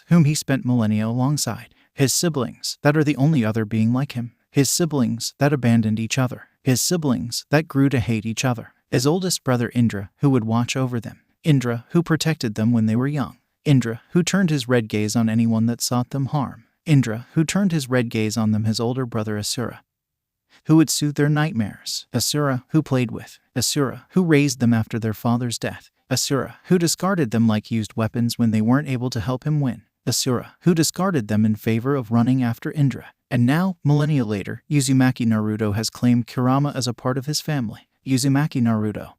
whom he spent millennia alongside. His siblings, that are the only other being like him. His siblings, that abandoned each other. His siblings, that grew to hate each other. His oldest brother Indra, who would watch over them. Indra, who protected them when they were young. Indra, who turned his red gaze on anyone that sought them harm. Indra, who turned his red gaze on them. His older brother Asura, who would soothe their nightmares. Asura, who played with. Asura, who raised them after their father's death. Asura, who discarded them like used weapons when they weren't able to help him win. Asura, who discarded them in favor of running after Indra. And now, millennia later, Uzumaki Naruto has claimed Kurama as a part of his family. Uzumaki Naruto,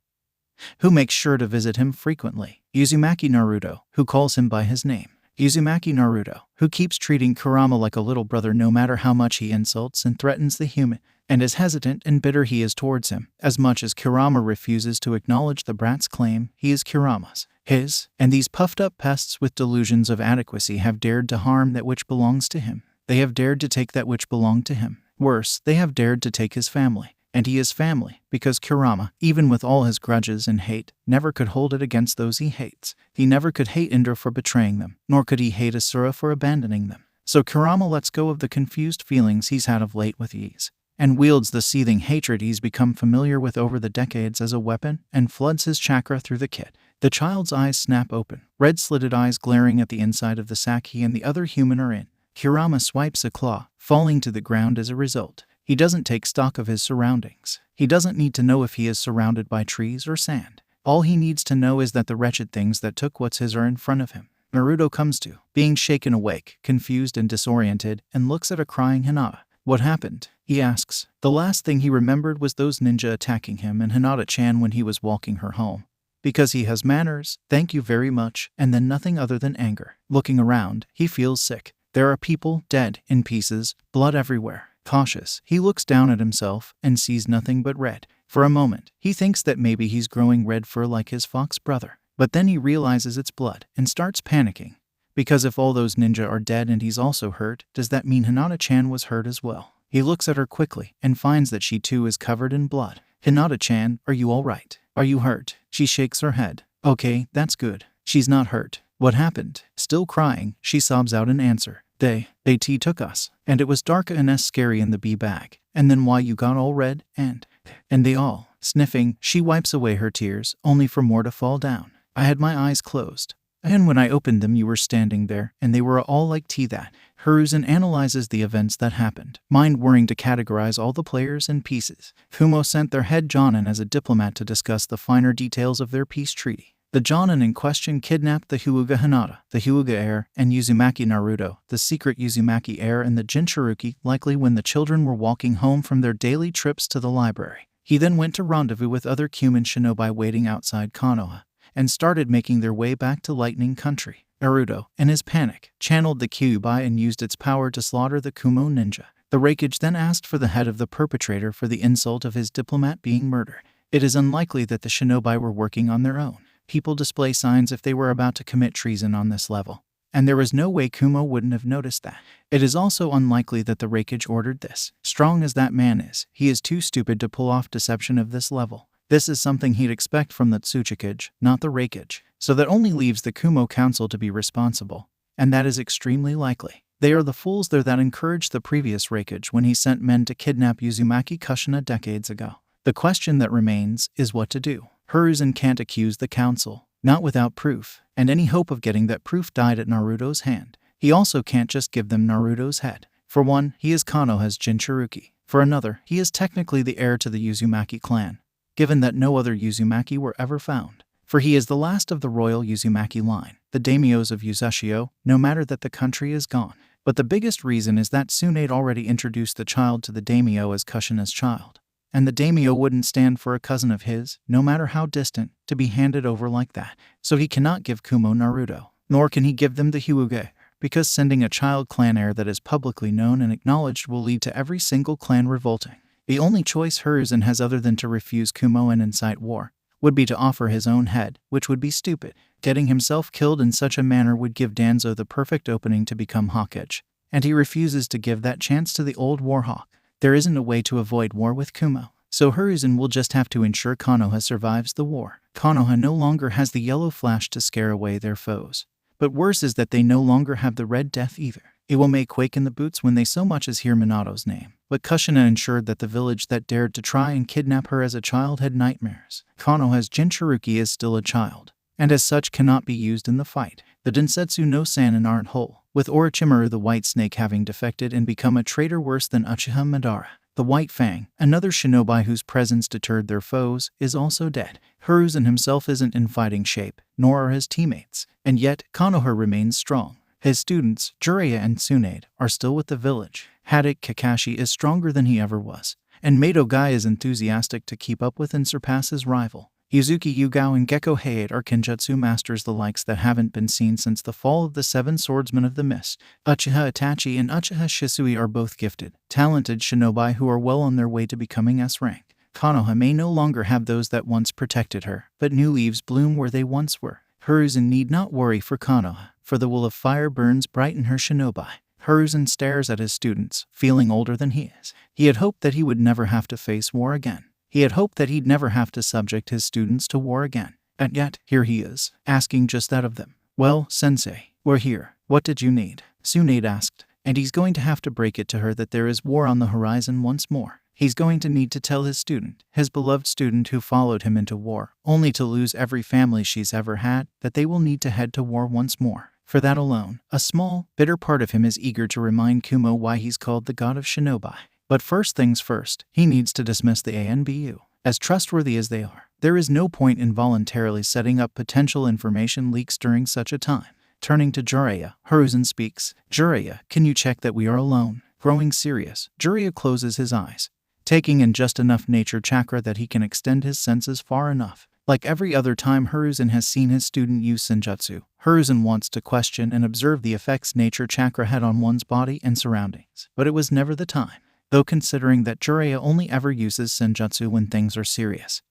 who makes sure to visit him frequently. Uzumaki Naruto, who calls him by his name. Uzumaki Naruto, who keeps treating Kurama like a little brother no matter how much he insults and threatens the human, and as hesitant and bitter he is towards him, as much as Kurama refuses to acknowledge the brat's claim he is Kurama's, his, and these puffed-up pests with delusions of adequacy have dared to harm that which belongs to him. They have dared to take that which belonged to him. Worse, they have dared to take his family. And he is family, because Kurama, even with all his grudges and hate, never could hold it against those he hates. He never could hate Indra for betraying them, nor could he hate Asura for abandoning them. So Kurama lets go of the confused feelings he's had of late with ease, and wields the seething hatred he's become familiar with over the decades as a weapon, and floods his chakra through the kid. The child's eyes snap open, red-slitted eyes glaring at the inside of the sack he and the other human are in. Kurama swipes a claw, falling to the ground as a result. He doesn't take stock of his surroundings. He doesn't need to know if he is surrounded by trees or sand. All he needs to know is that the wretched things that took what's his are in front of him. Naruto comes to, being shaken awake, confused and disoriented, and looks at a crying Hinata. What happened? He asks. The last thing he remembered was those ninja attacking him and Hinata-chan when he was walking her home. Because he has manners, thank you very much, and then nothing other than anger. Looking around, he feels sick. There are people dead, in pieces, blood everywhere. Cautious, he looks down at himself and sees nothing but red. For a moment, he thinks that maybe he's growing red fur like his fox brother. But then he realizes it's blood and starts panicking. Because if all those ninja are dead and he's also hurt, does that mean Hinata-chan was hurt as well? He looks at her quickly and finds that she too is covered in blood. "Hinata-chan, are you alright? Are you hurt?" She shakes her head. "Okay, that's good. She's not hurt. What happened?" Still crying, she sobs out an answer. They took us. And it was dark and scary in the bee bag. And then why you got all red, and they all." Sniffing, she wipes away her tears, only for more to fall down. "I had my eyes closed. And when I opened them you were standing there, and they were all like that." Hiruzen analyzes the events that happened, mind-worrying to categorize all the players and pieces. Kumo sent their head Jonin as a diplomat to discuss the finer details of their peace treaty. The Jonin in question kidnapped the 𝐬𝐻𝐬 Hinata, the 𝐬𝐻𝐬 𝐈𝐻, and Uzumaki Naruto, the secret Uzumaki heir, and the Jinchuruki, likely when the children were walking home from their daily trips to the library. He then went to rendezvous with other 𝐶uman shinobi waiting outside Konoha, and started making their way back to Lightning Country. Naruto, in his panic, channeled the Kyuubi and used its power to slaughter the Kumo ninja. The Raikage then asked for the head of the perpetrator for the insult of his diplomat being murdered. It is unlikely that the shinobi were working on their own. People display signs if they were about to commit treason on this level, and there was no way Kumo wouldn't have noticed that. It is also unlikely that the Raikage ordered this. Strong as that man is, he is too stupid to pull off deception of this level. This is something he'd expect from the Tsuchikage, not the Raikage. So that only leaves the Kumo Council to be responsible, and that is extremely likely. They are the fools there that encouraged the previous Raikage when he sent men to kidnap Uzumaki Kushina decades ago. The question that remains is what to do. Hiruzen can't accuse the council, not without proof, and any hope of getting that proof died at Naruto's hand. He also can't just give them Naruto's head. For one, he is Konoha's Jinchuruki. For another, he is technically the heir to the Uzumaki clan, given that no other Uzumaki were ever found. For he is the last of the royal Uzumaki line, the daimyos of Uzushio, no matter that the country is gone. But the biggest reason is that Tsunade already introduced the child to the daimyo as Kushina's child, and the daimyo wouldn't stand for a cousin of his, no matter how distant, to be handed over like that. So he cannot give Kumo Naruto, nor can he give them the 𝐬𝐻𝐬, because sending a child clan heir that is publicly known and acknowledged will lead to every single clan revolting. The only choice Hiruzen has other than to refuse Kumo and incite war would be to offer his own head, which would be stupid. Getting himself killed in such a manner would give Danzo the perfect opening to become Hawkage, and he refuses to give that chance to the old Warhawk. There isn't a way to avoid war with Kumo, so Hiruzen will just have to ensure Konoha survives the war. Konoha no longer has the yellow flash to scare away their foes, but worse is that they no longer have the Red Death either. It will make quake in the boots when they so much as hear Minato's name. But Kushina ensured that the village that dared to try and kidnap her as a child had nightmares. Konoha's Jinchuruki is still a child, and as such cannot be used in the fight. The Densetsu no Sannin aren't whole, with Orochimaru the White Snake having defected and become a traitor worse than Uchiha Madara. The White Fang, another shinobi whose presence deterred their foes, is also dead. Hiruzen himself isn't in fighting shape, nor are his teammates, and yet Konoha remains strong. His students, Jiraiya and Tsunade, are still with the village. Haddock Kakashi is stronger than he ever was, and Madogai is enthusiastic to keep up with and surpass his rival. Yuzuki Yugao and Gekko Hayate are Kenjutsu masters, the likes that haven't been seen since the fall of the Seven Swordsmen of the Mist. Uchiha Itachi and Uchiha Shisui are both gifted, talented shinobi who are well on their way to becoming S-rank. Konoha may no longer have those that once protected her, but new leaves bloom where they once were. Hiruzen need not worry for Konoha, for the will of fire burns bright in her shinobi. Hiruzen stares at his students, feeling older than he is. He had hoped that he would never have to face war again. He had hoped that he'd never have to subject his students to war again. And yet, here he is, asking just that of them. "Well, sensei, we're here. What did you need?" Tsunade asked, and he's going to have to break it to her that there is war on the horizon once more. He's going to need to tell his student, his beloved student who followed him into war, only to lose every family she's ever had, that they will need to head to war once more. For that alone, a small, bitter part of him is eager to remind Kumo why he's called the god of shinobi. But first things first, he needs to dismiss the ANBU. As trustworthy as they are, there is no point in voluntarily setting up potential information leaks during such a time. Turning to Jiraiya, Hiruzen speaks. "Jiraiya, can you check that we are alone?" Growing serious, Jiraiya closes his eyes, taking in just enough nature chakra that he can extend his senses far enough. Like every other time Hiruzen has seen his student use senjutsu, Hiruzen wants to question and observe the effects nature chakra had on one's body and surroundings. But it was never the time, though, considering that Jiraiya only ever uses senjutsu when things are serious.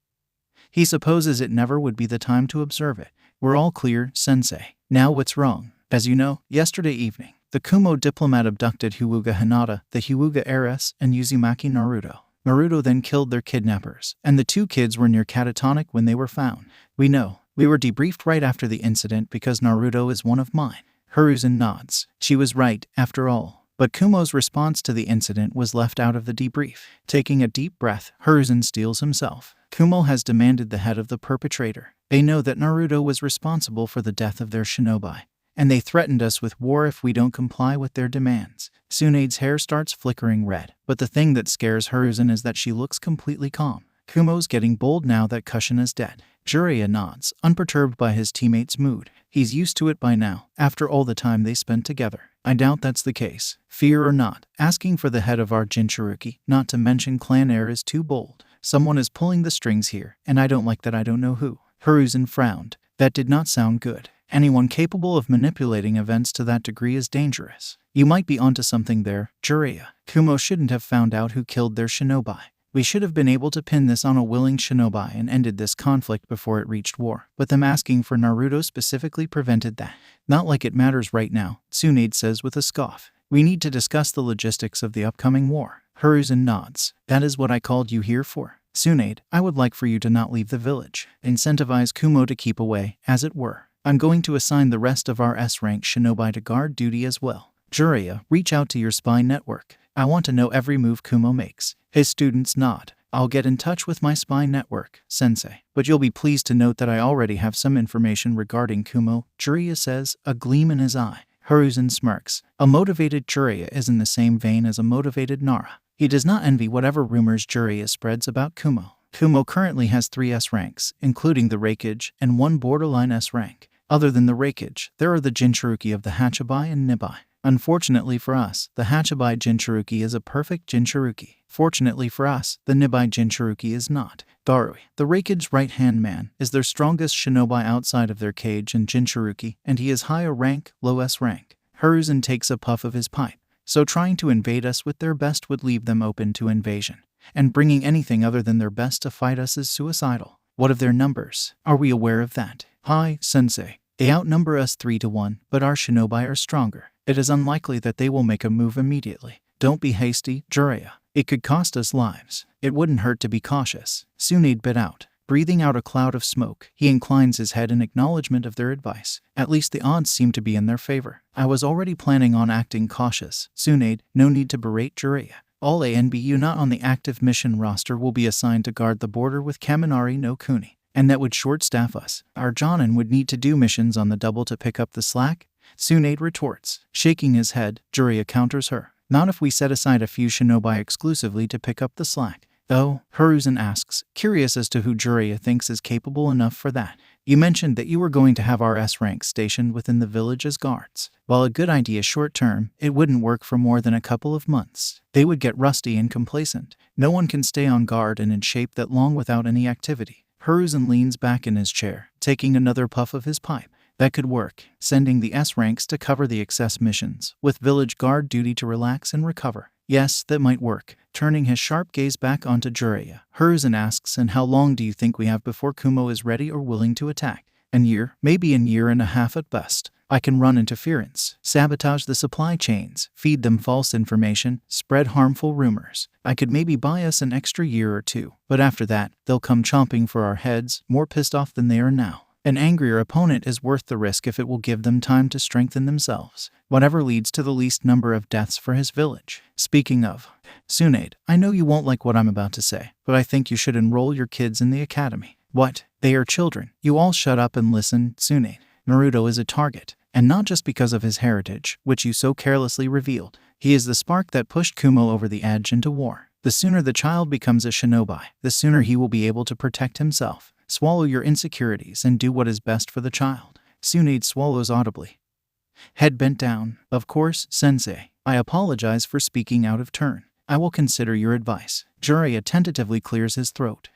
He supposes it never would be the time to observe it. "We're all clear, sensei. Now what's wrong?" "As you know, yesterday evening, the Kumo diplomat abducted 𝐬𝐻𝐬 Hinata, the 𝐬𝐻𝐬 heiress, and Uzumaki Naruto. Naruto then killed their kidnappers, and the 2 kids were near catatonic when they were found. We know. We were debriefed right after the incident because Naruto is one of mine. Hiruzen nods. She was right, after all. But Kumo's response to the incident was left out of the debrief. Taking a deep breath, Hiruzen steels himself. Kumo has demanded the head of the perpetrator. They know that Naruto was responsible for the death of their shinobi, and they threatened us with war if we don't comply with their demands. Tsunade's hair starts flickering red, but the thing that scares Hiruzen is that she looks completely calm. Kumo's getting bold now that Kushin is dead. Jiraiya nods, unperturbed by his teammate's mood. He's used to it by now, after all the time they spent together. I doubt that's the case. Fear or not, asking for the head of our Jinchuriki, not to mention clan heir, is too bold. Someone is pulling the strings here, and I don't like that. I don't know who. Hiruzen frowned. That did not sound good. Anyone capable of manipulating events to that degree is dangerous. You might be onto something there, Jiraiya. Kumo shouldn't have found out who killed their shinobi. We should have been able to pin this on a willing shinobi and ended this conflict before it reached war, but them asking for Naruto specifically prevented that. Not like it matters right now, Tsunade says with a scoff. We need to discuss the logistics of the upcoming war. Hiruzen nods. That is what I called you here for. Tsunade, I would like for you to not leave the village. Incentivize Kumo to keep away, as it were. I'm going to assign the rest of our S-rank shinobi to guard duty as well. Jiraiya, reach out to your spy network. I want to know every move Kumo makes. His students nod. I'll get in touch with my spy network, sensei. But you'll be pleased to note that I already have some information regarding Kumo, Jiraiya says, a gleam in his eye. Hiruzen smirks. A motivated Jiraiya is in the same vein as a motivated Nara. He does not envy whatever rumors Jiraiya spreads about Kumo. Kumo currently has 3 S ranks, including the Raikage, and 1 borderline S rank. Other than the Raikage, there are the Jinchuriki of the Hachibai and Nibai. Unfortunately for us, the Hachibai Jinchuriki is a perfect Jinchuriki. Fortunately for us, the Nibai Jinchuriki is not. Darui, the Raikage's right-hand man, is their strongest shinobi outside of their cage and Jinchuriki, and he is higher rank, low S rank. Hiruzen takes a puff of his pipe. So trying to invade us with their best would leave them open to invasion. And bringing anything other than their best to fight us is suicidal. What of their numbers? Are we aware of that? Hi, sensei. They outnumber us 3-1, but our shinobi are stronger. It is unlikely that they will make a move immediately. Don't be hasty, Jiraiya. It could cost us lives. It wouldn't hurt to be cautious. Tsunade bit out. Breathing out a cloud of smoke, he inclines his head in acknowledgement of their advice. At least the odds seem to be in their favor. I was already planning on acting cautious. Tsunade, no need to berate Jiraiya. All ANBU not on the active mission roster will be assigned to guard the border with Kaminari no Kuni. And that would short-staff us. Our Jonin would need to do missions on the double to pick up the slack? Tsunade retorts. Shaking his head, Jiraiya counters her. Not if we set aside a few shinobi exclusively to pick up the slack. Oh, Hiruzen asks, curious as to who Jiraiya thinks is capable enough for that. You mentioned that you were going to have our S-rank stationed within the village as guards. While a good idea short-term, it wouldn't work for more than a couple of months. They would get rusty and complacent. No one can stay on guard and in shape that long without any activity. Hiruzen leans back in his chair, taking another puff of his pipe. That could work, sending the S-ranks to cover the excess missions, with village guard duty to relax and recover. Yes, that might work. Turning his sharp gaze back onto Jiraiya, Hiruzen asks, and how long do you think we have before Kumo is ready or willing to attack? A year, maybe a year and a half at best. I can run interference, sabotage the supply chains, feed them false information, spread harmful rumors. I could maybe buy us an extra year or 2, but after that, they'll come chomping for our heads, more pissed off than they are now. An angrier opponent is worth the risk if it will give them time to strengthen themselves, whatever leads to the least number of deaths for his village. Speaking of, Tsunade, I know you won't like what I'm about to say, but I think you should enroll your kids in the academy. What? They are children. You all shut up and listen, Tsunade. Naruto is a target, and not just because of his heritage, which you so carelessly revealed. He is the spark that pushed Kumo over the edge into war. The sooner the child becomes a shinobi, the sooner he will be able to protect himself. Swallow your insecurities and do what is best for the child. Tsunade swallows audibly. Head bent down. Of course, sensei. I apologize for speaking out of turn. I will consider your advice. Jiraiya tentatively clears his throat.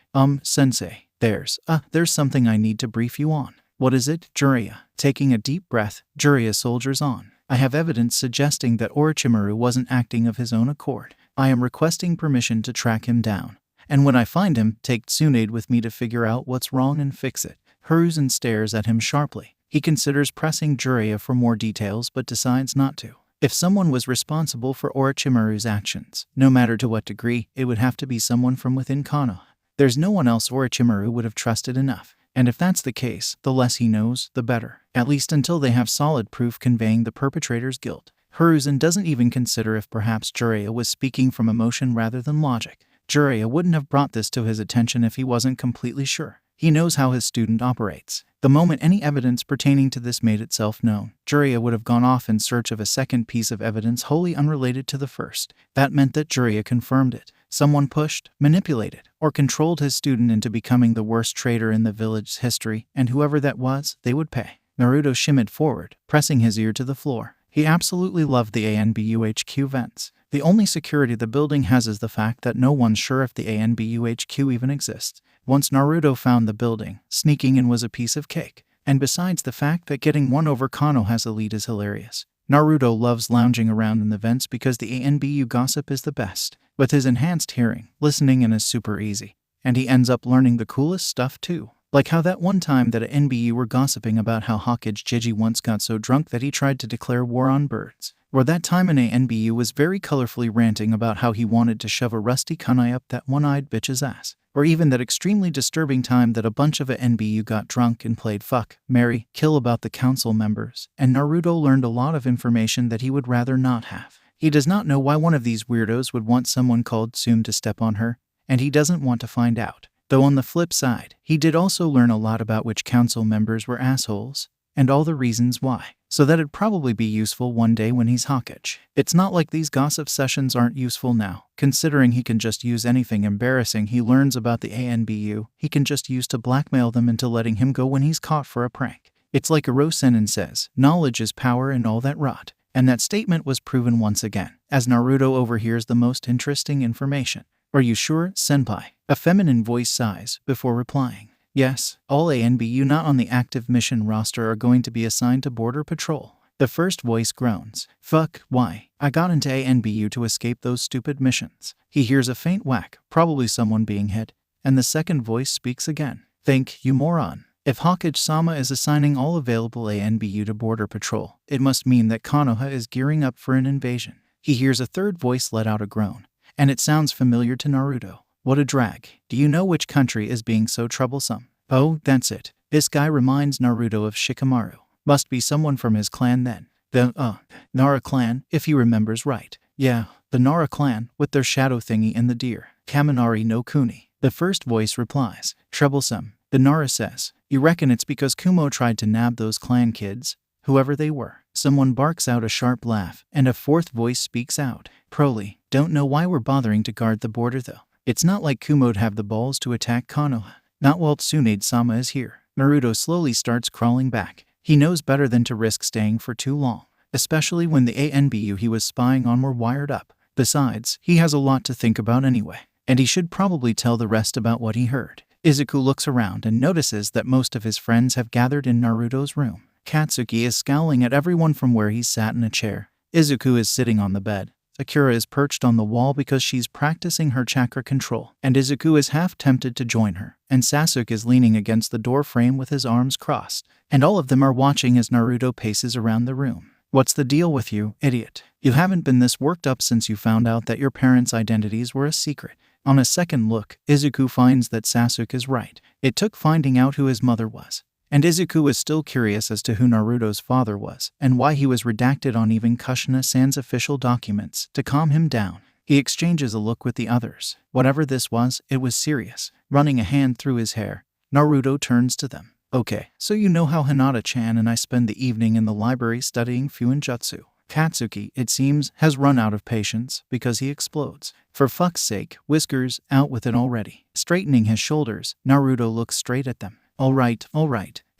Sensei. There's something I need to brief you on. What is it, Jiraiya? Taking a deep breath, Jiraiya soldiers on. I have evidence suggesting that Orochimaru wasn't acting of his own accord. I am requesting permission to track him down. And when I find him, take Tsunade with me to figure out what's wrong and fix it. Hiruzen stares at him sharply. He considers pressing Jiraiya for more details but decides not to. If someone was responsible for Orochimaru's actions, no matter to what degree, it would have to be someone from within Konoha. There's no one else Orochimaru would have trusted enough. And if that's the case, the less he knows, the better. At least until they have solid proof conveying the perpetrator's guilt. Hiruzen doesn't even consider if perhaps Jiraiya was speaking from emotion rather than logic. Jiraiya wouldn't have brought this to his attention if he wasn't completely sure. He knows how his student operates. The moment any evidence pertaining to this made itself known, Jiraiya would have gone off in search of a second piece of evidence wholly unrelated to the first. That meant that Jiraiya confirmed it. Someone pushed, manipulated, or controlled his student into becoming the worst traitor in the village's history, and whoever that was, they would pay. Naruto shimmied forward, pressing his ear to the floor. He absolutely loved the ANBUHQ vents. The only security the building has is the fact that no one's sure if the ANBUHQ even exists. Once Naruto found the building, sneaking in was a piece of cake. And besides the fact that getting one over Konoha's elite is hilarious, Naruto loves lounging around in the vents because the ANBU gossip is the best. With his enhanced hearing, listening in is super easy. And he ends up learning the coolest stuff too. Like how that one time that a NBU were gossiping about how 𝐻𝐸 𝐍𝐸 once got so drunk that he tried to declare war on birds. Or that time an ANBU was very colorfully ranting about how he wanted to shove a rusty kunai up that one-eyed bitch's ass. Or even that extremely disturbing time that a bunch of a NBU got drunk and played fuck, marry, kill about the council members, and Naruto learned a lot of information that he would rather not have. He does not know why one of these weirdos would want someone called 𝐶𝐬 to step on her, and he doesn't want to find out. Though on the flip side, he did also learn a lot about which council members were assholes, and all the reasons why. So that'd probably be useful one day when he's 𝐻𝐸. It's not like these gossip sessions aren't useful now, considering he can just use anything embarrassing he learns about the ANBU, he can just use to blackmail them into letting him go when he's caught for a prank. It's like Orosenin says, knowledge is power and all that rot. And that statement was proven once again, as Naruto overhears the most interesting information. Are you sure, senpai? A feminine voice sighs, before replying. Yes, all ANBU not on the active mission roster are going to be assigned to Border Patrol. The first voice groans. Fuck, why? I got into ANBU to escape those stupid missions. He hears a faint whack, probably someone being hit, and the second voice speaks again. Think, you moron. If Hokage-sama is assigning all available ANBU to Border Patrol, it must mean that Konoha is gearing up for an invasion. He hears a third voice let out a groan, and it sounds familiar to Naruto. What a drag. Do you know which country is being so troublesome? Oh, that's it. This guy reminds Naruto of Shikamaru. Must be someone from his clan then. The, Nara clan, if he remembers right. Yeah, the Nara clan, with their shadow thingy and the deer. Kaminari no Kuni. The first voice replies. Troublesome. The Nara says, you reckon it's because Kumo tried to nab those clan kids? Whoever they were. Someone barks out a sharp laugh, and a fourth voice speaks out. Broly, don't know why we're bothering to guard the border though. It's not like Kumo'd have the balls to attack Konoha. Not while Tsunade-sama is here. Naruto slowly starts crawling back. He knows better than to risk staying for too long, especially when the ANBU he was spying on were wired up. Besides, he has a lot to think about anyway, and he should probably tell the rest about what he heard. Izuku looks around and notices that most of his friends have gathered in Naruto's room. Katsuki is scowling at everyone from where he's sat in a chair. Izuku is sitting on the bed. Sakura is perched on the wall because she's practicing her chakra control, and Izuku is half tempted to join her, and Sasuke is leaning against the door frame with his arms crossed, and all of them are watching as Naruto paces around the room. What's the deal with you, idiot? You haven't been this worked up since you found out that your parents' identities were a secret. On a second look, Izuku finds that Sasuke is right. It took finding out who his mother was. And Izuku is still curious as to who Naruto's father was, and why he was redacted on even Kushina-san's official documents, to calm him down. He exchanges a look with the others. Whatever this was, it was serious. Running a hand through his hair, Naruto turns to them. Okay, so you know how Hinata-chan and I spend the evening in the library studying Fuinjutsu. Katsuki, it seems, has run out of patience, because he explodes. For fuck's sake, Whiskers, out with it already. Straightening his shoulders, Naruto looks straight at them. All right.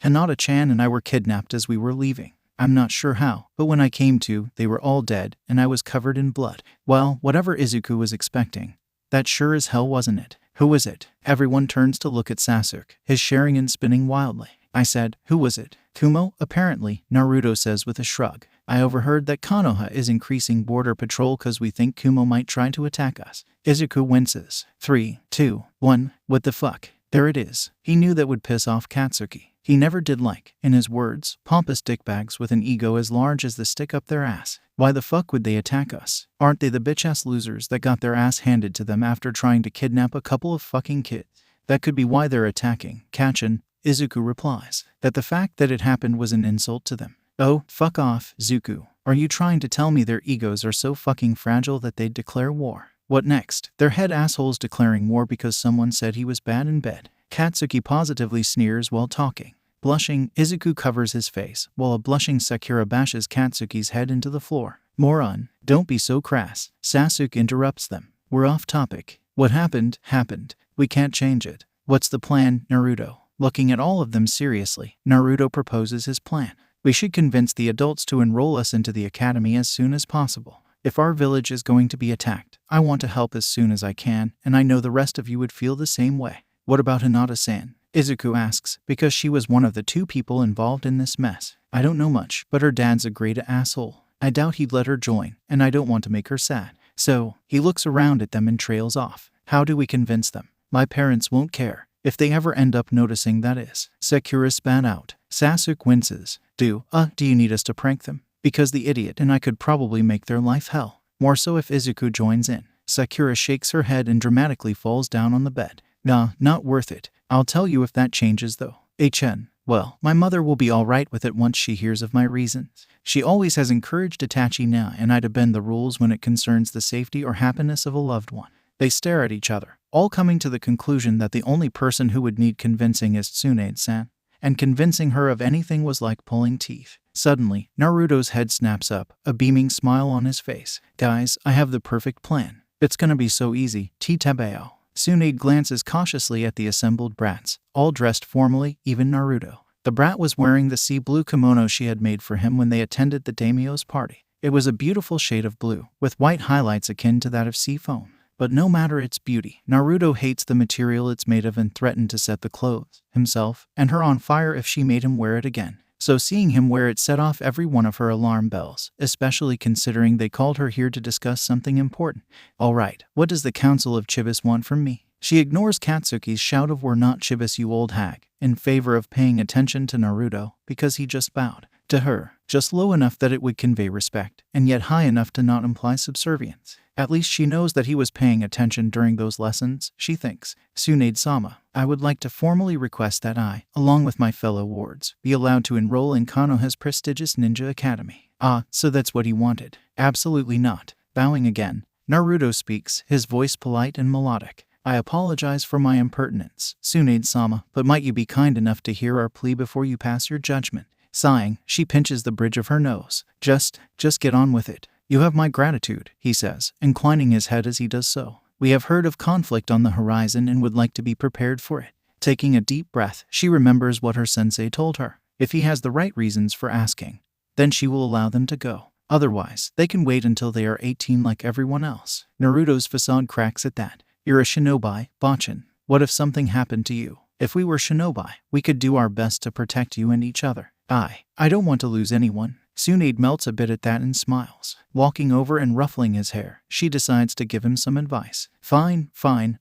Hinata-chan and I were kidnapped as we were leaving. I'm not sure how, but when I came to, they were all dead, and I was covered in blood. Well, whatever Izuku was expecting. That sure as hell wasn't it. Who was it? Everyone turns to look at Sasuke, his Sharingan spinning wildly. I said, who was it? Kumo? Apparently, Naruto says with a shrug. I overheard that Konoha is increasing border patrol cause we think Kumo might try to attack us. Izuku winces. 3, 2, 1, what the fuck? There it is. He knew that would piss off Katsuki. He never did like, in his words, pompous dickbags with an ego as large as the stick up their ass. Why the fuck would they attack us? Aren't they the bitch-ass losers that got their ass handed to them after trying to kidnap a couple of fucking kids? That could be why they're attacking. 𝐀𝐦 𝐍𝐭 replies that the fact that it happened was an insult to them. Oh, fuck off, 𝐍𝐭. Are you trying to tell me their egos are so fucking fragile that they'd declare war? What next? Their head assholes declaring war because someone said he was bad in bed. Katsuki positively sneers while talking. Blushing, 𝐍𝐭 covers his face, while a blushing Sakura bashes Katsuki's head into the floor. Moron, don't be so crass. Sasuke interrupts them. We're off topic. What happened, happened. We can't change it. What's the plan, Naruto? Looking at all of them seriously, Naruto proposes his plan. We should convince the adults to enroll us into the academy as soon as possible. If our village is going to be attacked, I want to help as soon as I can, and I know the rest of you would feel the same way. What about Hinata-san? 𝐍𝐭 asks, because she was one of the 2 people involved in this mess. I don't know much, but her dad's a great asshole. I doubt he'd let her join, and I don't want to make her sad. So, he looks around at them and trails off. How do we convince them? My parents won't care. If they ever end up noticing, that is. Sakura spat out. Sasuke winces. Do you need us to prank them? Because the idiot and I could probably make their life hell. More so if 𝐍𝐭 joins in. Sakura shakes her head and dramatically falls down on the bed. Nah, not worth it. I'll tell you if that changes though. 𝐻𝐻. Well, my mother will be alright with it once she hears of my reasons. She always has encouraged Itachi and I to bend the rules when it concerns the safety or happiness of a loved one. They stare at each other, all coming to the conclusion that the only person who would need convincing is Tsunade-san, and convincing her of anything was like pulling teeth. Suddenly, Naruto's head snaps up, a beaming smile on his face. Guys, I have the perfect plan. It's gonna be so easy. 𝗳𝗵𝗄. Tsunade glances cautiously at the assembled brats, all dressed formally, even Naruto. The brat was wearing the sea blue kimono she had made for him when they attended the daimyo's party. It was a beautiful shade of blue, with white highlights akin to that of sea foam. But no matter its beauty, Naruto hates the material it's made of and threatened to set the clothes, himself, and her on fire if she made him wear it again. So seeing him wear it set off every one of her alarm bells, especially considering they called her here to discuss something important. Alright, what does the Council of Chibis want from me? She ignores Katsuki's shout of "We're not Chibis, you old hag," in favor of paying attention to Naruto, because he just bowed to her, just low enough that it would convey respect, and yet high enough to not imply subservience. At least she knows that he was paying attention during those lessons, she thinks. Tsunade-sama, I would like to formally request that I, along with my fellow wards, be allowed to enroll in Konoha's prestigious ninja academy. Ah, so that's what he wanted. Absolutely not. Bowing again, Naruto speaks, his voice polite and melodic. I apologize for my impertinence, Tsunade-sama, but might you be kind enough to hear our plea before you pass your judgment? Sighing, she pinches the bridge of her nose. Just get on with it. You have my gratitude, he says, inclining his head as he does so. We have heard of conflict on the horizon and would like to be prepared for it. Taking a deep breath, she remembers what her sensei told her. If he has the right reasons for asking, then she will allow them to go. Otherwise, they can wait until they are 18 like everyone else. Naruto's facade cracks at that. You're a shinobi, Bachin. What if something happened to you? If we were shinobi, we could do our best to protect you and each other. I don't want to lose anyone. Tsunade melts a bit at that and smiles. Walking over and ruffling his hair, she decides to give him some advice. Fine,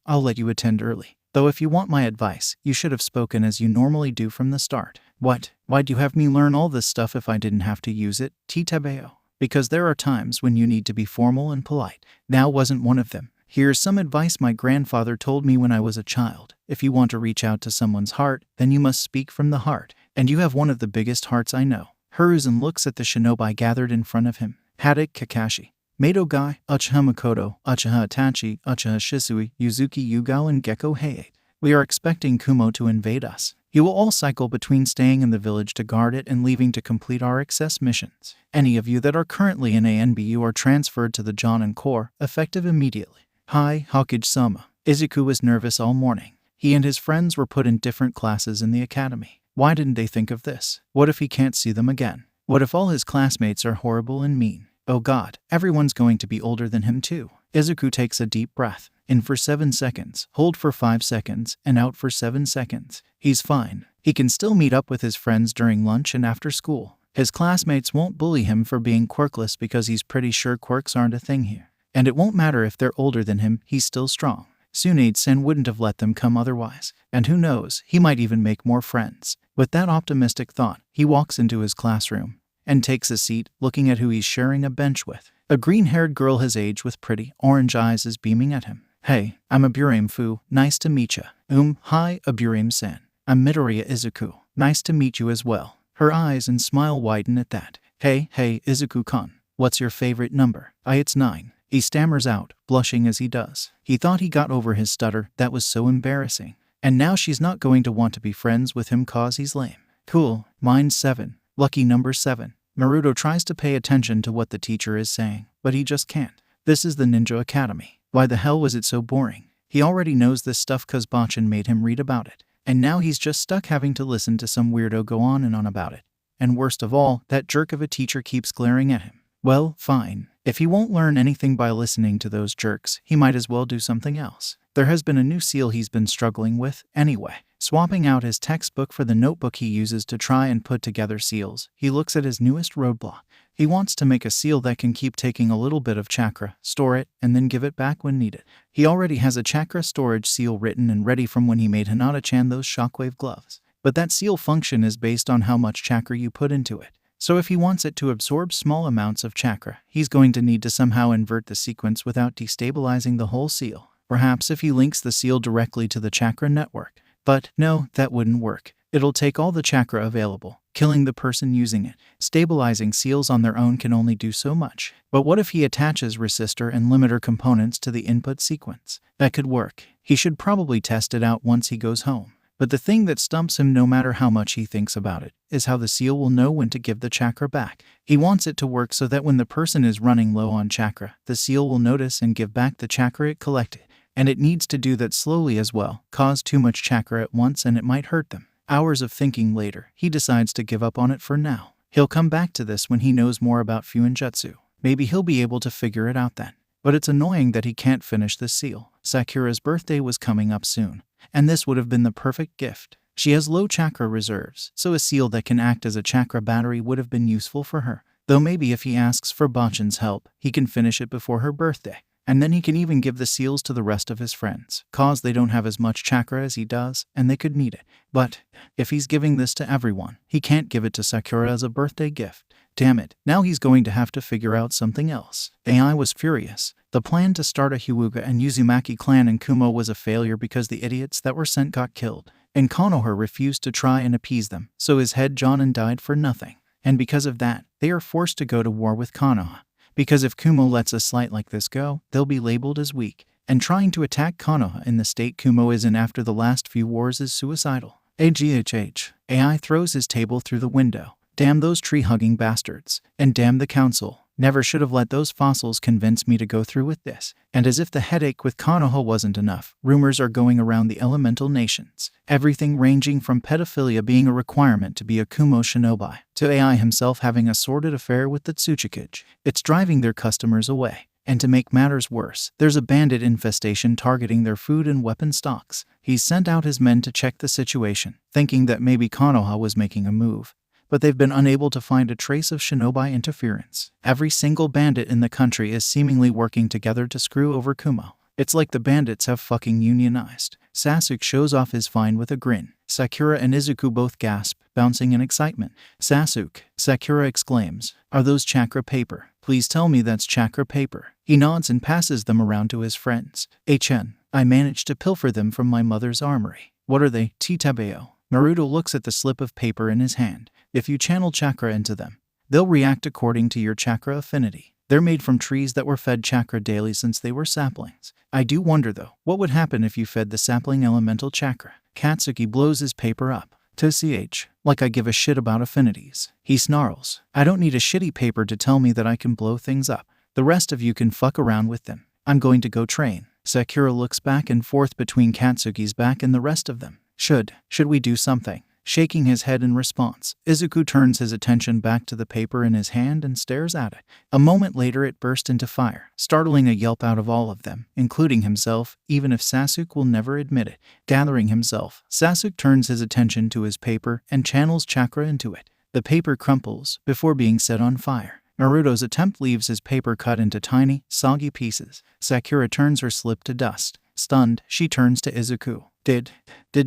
I'll let you attend early. Though if you want my advice, you should have spoken as you normally do from the start. What? Why'd you have me learn all this stuff if I didn't have to use it? 𝗳𝗵𝗄. Because there are times when you need to be formal and polite. Now wasn't one of them. Here's some advice my grandfather told me when I was a child. If you want to reach out to someone's heart, then you must speak from the heart. And you have one of the biggest hearts I know. Hiruzen looks at the shinobi gathered in front of him. Haddock Kakashi. Madogai, Uchiha Makoto, Uchiha Itachi, Uchiha Shisui, Yuzuki Yugao and Gekko Heiei. We are expecting Kumo to invade us. He will all cycle between staying in the village to guard it and leaving to complete our access missions. Any of you that are currently in ANBU are transferred to the Jonin Corps, effective immediately. Hi, Hokage-sama. 𝐍𝐭 was nervous all morning. He and his friends were put in different classes in the academy. Why didn't they think of this? What if he can't see them again? What if all his classmates are horrible and mean? Oh god, everyone's going to be older than him too. 𝐍𝐭 takes a deep breath. In for 7 seconds, hold for 5 seconds, and out for 7 seconds. He's fine. He can still meet up with his friends during lunch and after school. His classmates won't bully him for being quirkless because he's pretty sure quirks aren't a thing here. And it won't matter if they're older than him, he's still strong. 𝐀𝐦 wouldn't have let them come otherwise. And who knows, he might even make more friends. With that optimistic thought, he walks into his classroom and takes a seat, looking at who he's sharing a bench with. A green-haired girl his age with pretty orange eyes is beaming at him. "Hey, I'm 𝐓𝐴𝐬, nice to meet ya." Hi, 𝐓𝐴𝐬. I'm Midoriya Izuku. Nice to meet you as well." Her eyes and smile widen at that. Hey, Izuku-kun. What's your favorite number?" It's 9. He stammers out, blushing as he does. He thought he got over his stutter, that was so embarrassing. And now she's not going to want to be friends with him cause he's lame. Cool, mine's 7. Lucky number 7. Naruto tries to pay attention to what the teacher is saying, but he just can't. This is the Ninja Academy. Why the hell was it so boring? He already knows this stuff cause Bachin made him read about it. And now he's just stuck having to listen to some weirdo go on and on about it. And worst of all, that jerk of a teacher keeps glaring at him. Well, fine. If he won't learn anything by listening to those jerks, he might as well do something else. There has been a new seal he's been struggling with, anyway. Swapping out his textbook for the notebook he uses to try and put together seals, he looks at his newest roadblock. He wants to make a seal that can keep taking a little bit of chakra, store it, and then give it back when needed. He already has a chakra storage seal written and ready from when he made Hinata-chan those shockwave gloves. But that seal function is based on how much chakra you put into it. So if he wants it to absorb small amounts of chakra, he's going to need to somehow invert the sequence without destabilizing the whole seal. Perhaps if he links the seal directly to the chakra network. But no, that wouldn't work. It'll take all the chakra available, killing the person using it. Stabilizing seals on their own can only do so much. But what if he attaches resistor and limiter components to the input sequence? That could work. He should probably test it out once he goes home. But the thing that stumps him no matter how much he thinks about it is how the seal will know when to give the chakra back. He wants it to work so that when the person is running low on chakra, the seal will notice and give back the chakra it collected. And it needs to do that slowly as well, cause too much chakra at once and it might hurt them. Hours of thinking later, he decides to give up on it for now. He'll come back to this when he knows more about Fuinjutsu. Maybe he'll be able to figure it out then. But it's annoying that he can't finish this seal. Sakura's birthday was coming up soon, and this would have been the perfect gift. She has low chakra reserves, so a seal that can act as a chakra battery would have been useful for her. Though maybe if he asks for Bachin's help, he can finish it before her birthday. And then he can even give the seals to the rest of his friends, cause they don't have as much chakra as he does, and they could need it. But if he's giving this to everyone, he can't give it to Sakura as a birthday gift. Damn it, now he's going to have to figure out something else. AI was furious. The plan to start a Hyuga and Uzumaki clan in Kumo was a failure because the idiots that were sent got killed. And Konoha refused to try and appease them, so his head Jonin died for nothing. And because of that, they are forced to go to war with Konoha. Because if Kumo lets a slight like this go, they'll be labeled as weak. And trying to attack Konoha in the state Kumo is in after the last few wars is suicidal. AGHH. AI throws his table through the window. Damn those tree-hugging bastards. And damn the council. Never should have let those fossils convince me to go through with this. And as if the headache with Konoha wasn't enough, rumors are going around the elemental nations. Everything ranging from pedophilia being a requirement to be a Kumo shinobi, to AI himself having a sordid affair with the Tsuchikage. It's driving their customers away. And to make matters worse, there's a bandit infestation targeting their food and weapon stocks. He's sent out his men to check the situation, thinking that maybe Konoha was making a move. But they've been unable to find a trace of shinobi interference. Every single bandit in the country is seemingly working together to screw over Kumo. It's like the bandits have fucking unionized. Sasuke shows off his find with a grin. Sakura and Izuku both gasp, bouncing in excitement. Sakura exclaims, "Are those chakra paper? Please tell me that's chakra paper." He nods and passes them around to his friends. I managed to pilfer them from my mother's armory. What are they, Titebeo? Naruto looks at the slip of paper in his hand. If you channel chakra into them, they'll react according to your chakra affinity. They're made from trees that were fed chakra daily since they were saplings. I do wonder though, what would happen if you fed the sapling elemental chakra? Katsuki blows his paper up. TCH, like I give a shit about affinities. He snarls. I don't need a shitty paper to tell me that I can blow things up. The rest of you can fuck around with them. I'm going to go train. Sakura looks back and forth between Katsuki's back and the rest of them. Should we do something? Shaking his head in response, Izuku turns his attention back to the paper in his hand and stares at it. A moment later it burst into fire, startling a yelp out of all of them, including himself, even if Sasuke will never admit it. Gathering himself, Sasuke turns his attention to his paper and channels chakra into it. The paper crumples before being set on fire. Naruto's attempt leaves his paper cut into tiny, soggy pieces. Sakura turns her slip to dust. Stunned, she turns to Izuku. Did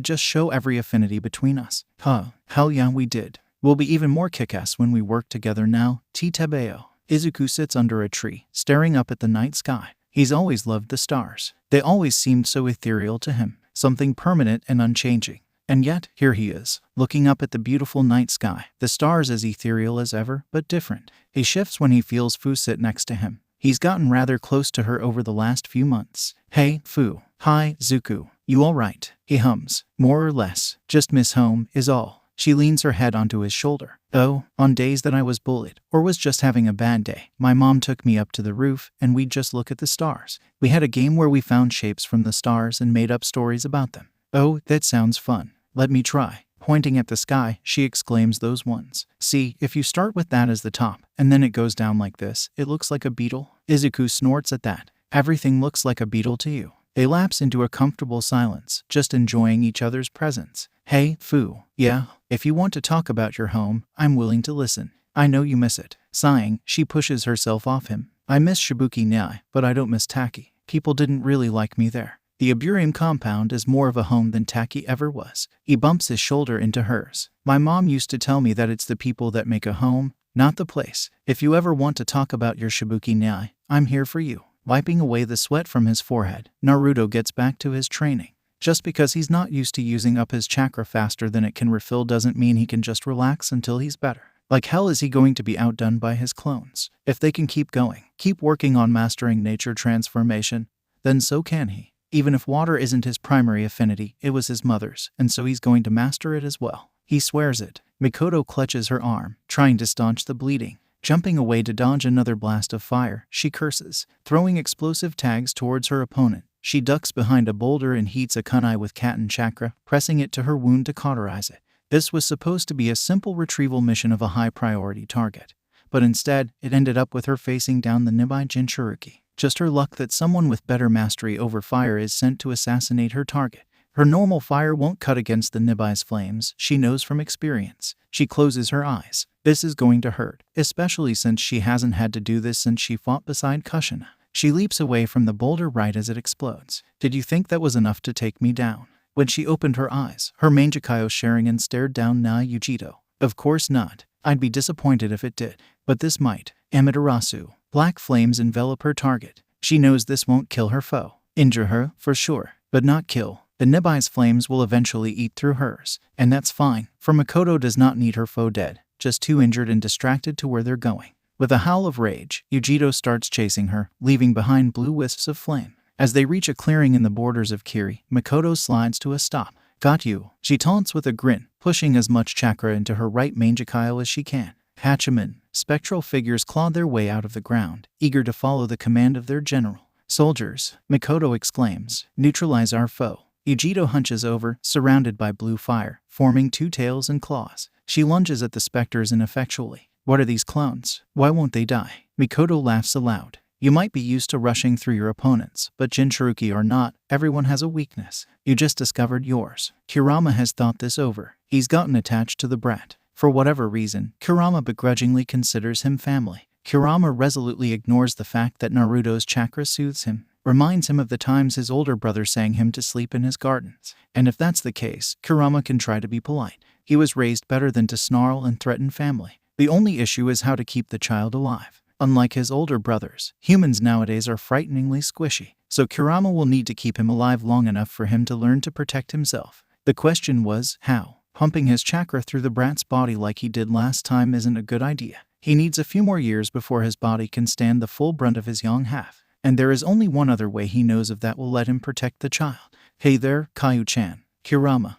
just show every affinity between us. Hell yeah, we did. We'll be even more kick-ass when we work together now, 𝗬𝗲𝗄𝐽. Izuku sits under a tree, staring up at the night sky. He's always loved the stars. They always seemed so ethereal to him, something permanent and unchanging. And yet, here he is, looking up at the beautiful night sky, the stars as ethereal as ever, but different. He shifts when he feels Fu sit next to him. He's gotten rather close to her over the last few months. Hey, Fu. Hi, Zuko. You alright? He hums. More or less. Just miss home, is all. She leans her head onto his shoulder. Oh, on days that I was bullied, or was just having a bad day, my mom took me up to the roof and we'd just look at the stars. We had a game where we found shapes from the stars and made up stories about them. Oh, that sounds fun. Let me try. Pointing at the sky, she exclaims those ones. See, if you start with that as the top, and then it goes down like this, it looks like a beetle. Izuku snorts at that. Everything looks like a beetle to you. They lapse into a comfortable silence, just enjoying each other's presence. Hey, Fu. Yeah, if you want to talk about your home, I'm willing to listen. I know you miss it. Sighing, she pushes herself off him. I miss 𝗓𝗵𝐽, but I don't miss Taki. People didn't really like me there. The 𝗵𝗃𝗻 compound is more of a home than Taki ever was. He bumps his shoulder into hers. My mom used to tell me that it's the people that make a home, not the place. If you ever want to talk about your 𝗓𝗵𝗍, I'm here for you. Wiping away the sweat from his forehead, Naruto gets back to his training. Just because he's not used to using up his chakra faster than it can refill doesn't mean he can just relax until he's better. Like hell is he going to be outdone by his clones. If they can keep going, keep working on mastering nature transformation, then so can he. Even if water isn't his primary affinity, it was his mother's, and so he's going to master it as well. He swears it. Mikoto clutches her arm, trying to staunch the bleeding. Jumping away to dodge another blast of fire, she curses, throwing explosive tags towards her opponent. She ducks behind a boulder and heats a kunai with Katen chakra, pressing it to her wound to cauterize it. This was supposed to be a simple retrieval mission of a high-priority target, but instead, it ended up with her facing down the 𝗵𝗽 Jinchuruki. Just her luck that someone with better mastery over fire is sent to assassinate her target. Her normal fire won't cut against the 𝗵𝗽's flames, she knows from experience. She closes her eyes. This is going to hurt, especially since she hasn't had to do this since she fought beside 𝗂𝐴𝐻. She leaps away from the boulder right as it explodes. Did you think that was enough to take me down? When she opened her eyes, her 𝗵𝗍𝐽 Sharingan stared down 𝑛𝐾𝐦. Of course not. I'd be disappointed if it did. But this might. Amaterasu. Black flames envelop her target. She knows this won't kill her foe. Injure her, for sure, but not kill. The 𝗵𝗽's flames will eventually eat through hers. And that's fine, for Mikoto does not need her foe dead, just too injured and distracted to where they're going. With a howl of rage, 𝐬𝐻𝐻 starts chasing her, leaving behind blue wisps of flame. As they reach a clearing in the borders of Kiri, Mikoto slides to a stop. Got you, she taunts with a grin, pushing as much chakra into her right 𝗵𝗍𝐽 as she can. Hachiman. Spectral figures claw their way out of the ground, eager to follow the command of their general. Soldiers, Mikoto exclaims, neutralize our foe. 𝐬𝐻𝐻 hunches over, surrounded by blue fire, forming two tails and claws. She lunges at the specters ineffectually. What are these clones? Why won't they die? Mikoto laughs aloud. You might be used to rushing through your opponents, but Jinchuruki or not, everyone has a weakness. You just discovered yours. Kurama has thought this over. He's gotten attached to the brat. For whatever reason, Kurama begrudgingly considers him family. Kurama resolutely ignores the fact that Naruto's chakra soothes him, reminds him of the times his older brother sang him to sleep in his gardens. And if that's the case, Kurama can try to be polite. He was raised better than to snarl and threaten family. The only issue is how to keep the child alive. Unlike his older brothers, humans nowadays are frighteningly squishy, so Kurama will need to keep him alive long enough for him to learn to protect himself. The question was, how? Pumping his chakra through the brat's body like he did last time isn't a good idea. He needs a few more years before his body can stand the full brunt of his young half. And there is only one other way he knows of that will let him protect the child. Hey there, Caillou-chan. Kurama.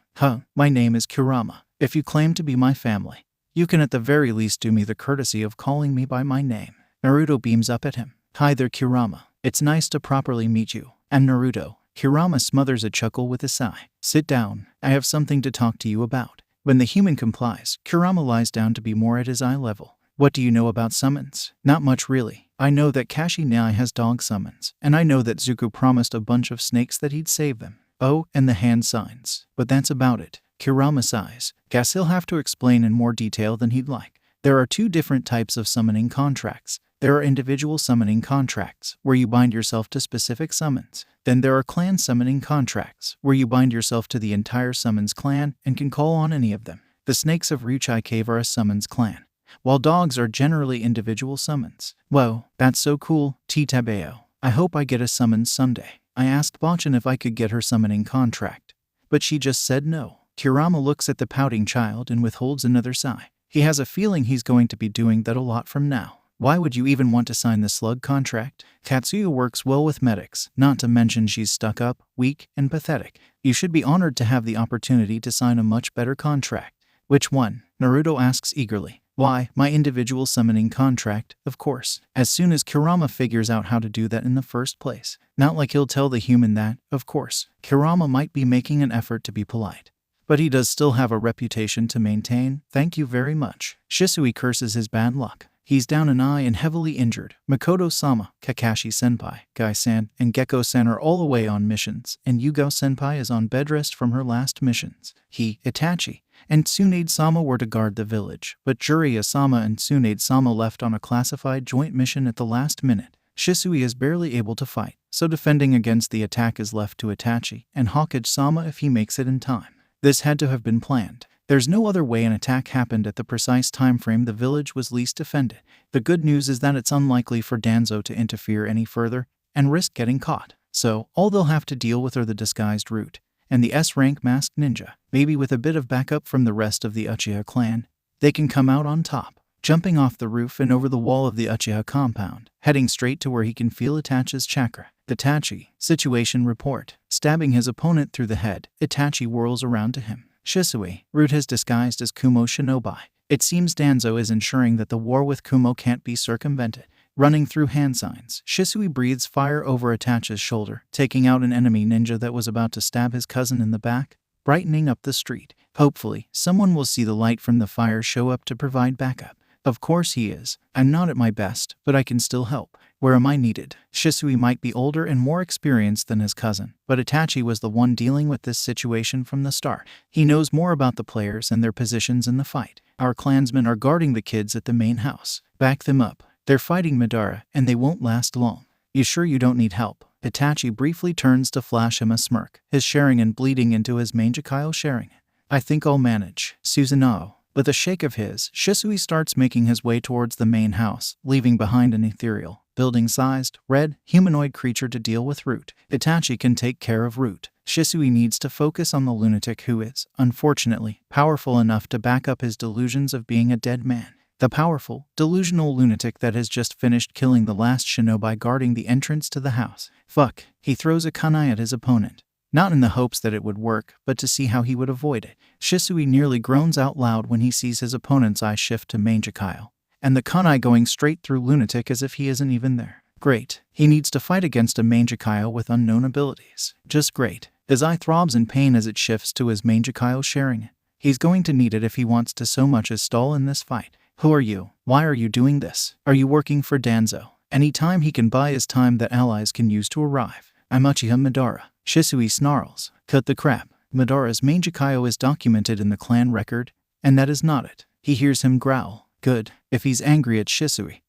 My name is Kurama. If you claim to be my family, you can at the very least do me the courtesy of calling me by my name. Naruto beams up at him. Hi there, Kurama. It's nice to properly meet you. And Naruto. Kurama smothers a chuckle with a sigh. Sit down. I have something to talk to you about. When the human complies, Kurama lies down to be more at his eye level. What do you know about summons? Not much really. I know that Kashi has dog summons, and I know that Zuko promised a bunch of snakes that he'd save them. Oh, and the hand signs. But that's about it. Kurama sighs. Guess he'll have to explain in more detail than he'd like. There are two different types of summoning contracts. There are individual summoning contracts, where you bind yourself to specific summons. Then there are clan summoning contracts, where you bind yourself to the entire summons clan and can call on any of them. The snakes of 𝐓𝐡𝐢𝐬 are a summons clan, while dogs are generally individual summons. Whoa, that's so cool, 𝗀𝗵𝐻. I hope I get a summons someday. I asked 𝐵𝑡𝐻𝐻 if I could get her summoning contract, but she just said no. Kurama looks at the pouting child and withholds another sigh. He has a feeling he's going to be doing that a lot from now. Why would you even want to sign the slug contract? Katsuya works well with medics, not to mention she's stuck up, weak, and pathetic. You should be honored to have the opportunity to sign a much better contract. Which one? Naruto asks eagerly. Why, my individual summoning contract, of course. As soon as Kurama figures out how to do that in the first place. Not like he'll tell the human that, of course. Kurama might be making an effort to be polite, but he does still have a reputation to maintain. Thank you very much. Shisui curses his bad luck. He's down an eye and heavily injured. Makoto-sama, Kakashi-senpai, Gai-san, and Gekko-san are all away on missions, and Yugao-senpai is on bed rest from her last missions. He, Itachi, and Tsunade-sama were to guard the village, but Jiraiya-sama and Tsunade-sama left on a classified joint mission at the last minute. Shisui is barely able to fight, so defending against the attack is left to Itachi and Hokage-sama if he makes it in time. This had to have been planned. There's no other way an attack happened at the precise time frame the village was least defended. The good news is that it's unlikely for Danzo to interfere any further and risk getting caught. So, all they'll have to deal with are the disguised route and the S-rank masked ninja. Maybe with a bit of backup from the rest of the Uchiha clan, they can come out on top. Jumping off the roof and over the wall of the Uchiha compound, heading straight to where he can feel Itachi's chakra. Itachi, situation report. Stabbing his opponent through the head, Itachi whirls around to him. Shisui, route has disguised as Kumo Shinobi. It seems Danzo is ensuring that the war with Kumo can't be circumvented. Running through hand signs, Shisui breathes fire over Itachi's shoulder, taking out an enemy ninja that was about to stab his cousin in the back, brightening up the street. Hopefully, someone will see the light from the fire show up to provide backup. Of course he is. I'm not at my best, but I can still help. Where am I needed? Shisui might be older and more experienced than his cousin, but Itachi was the one dealing with this situation from the start. He knows more about the players and their positions in the fight. Our clansmen are guarding the kids at the main house. Back them up. They're fighting Madara, and they won't last long. You sure you don't need help? Itachi briefly turns to flash him a smirk, his Sharingan bleeding into his Mangekyou Sharingan. I think I'll manage. Susanoo. With a shake of his, Shisui starts making his way towards the main house, leaving behind an ethereal, building-sized, red, humanoid creature to deal with Root. Itachi can take care of Root. Shisui needs to focus on the lunatic who is, unfortunately, powerful enough to back up his delusions of being a dead man. The powerful, delusional lunatic that has just finished killing the last shinobi guarding the entrance to the house. Fuck. He throws a kunai at his opponent. Not in the hopes that it would work, but to see how he would avoid it. Shisui nearly groans out loud when he sees his opponent's eye shift to Mangekyou, and the kunai going straight through lunatic as if he isn't even there. Great. He needs to fight against a Mangekyou with unknown abilities. Just great. His eye throbs in pain as it shifts to his Mangekyou Sharingan. He's going to need it if he wants to so much as stall in this fight. Who are you? Why are you doing this? Are you working for Danzo? Any time he can buy is time that allies can use to arrive. I'm Uchiha Madara. Shisui snarls. Cut the crap. Madara's Mangekyou is documented in the clan record, and that is not it. He hears him growl. Good. If he's angry at Shisui,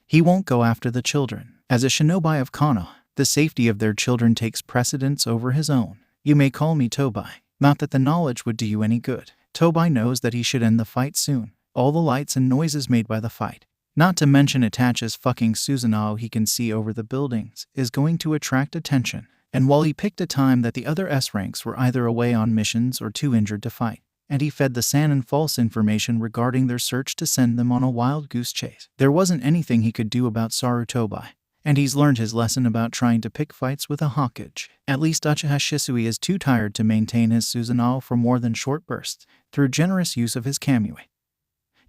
he won't go after the children. As a shinobi of Konoha, the safety of their children takes precedence over his own. You may call me Tobai. Not that the knowledge would do you any good. Tobai knows that he should end the fight soon. All the lights and noises made by the fight, not to mention Itachi's fucking Susanoo he can see over the buildings, is going to attract attention. And while he picked a time that the other S-ranks were either away on missions or too injured to fight, and he fed the Sannin false information regarding their search to send them on a wild goose chase, there wasn't anything he could do about Sarutobi, and he's learned his lesson about trying to pick fights with a Hokage. At least Uchiha Shisui is too tired to maintain his Susanoo for more than short bursts. Through generous use of his 𝐀𝐦,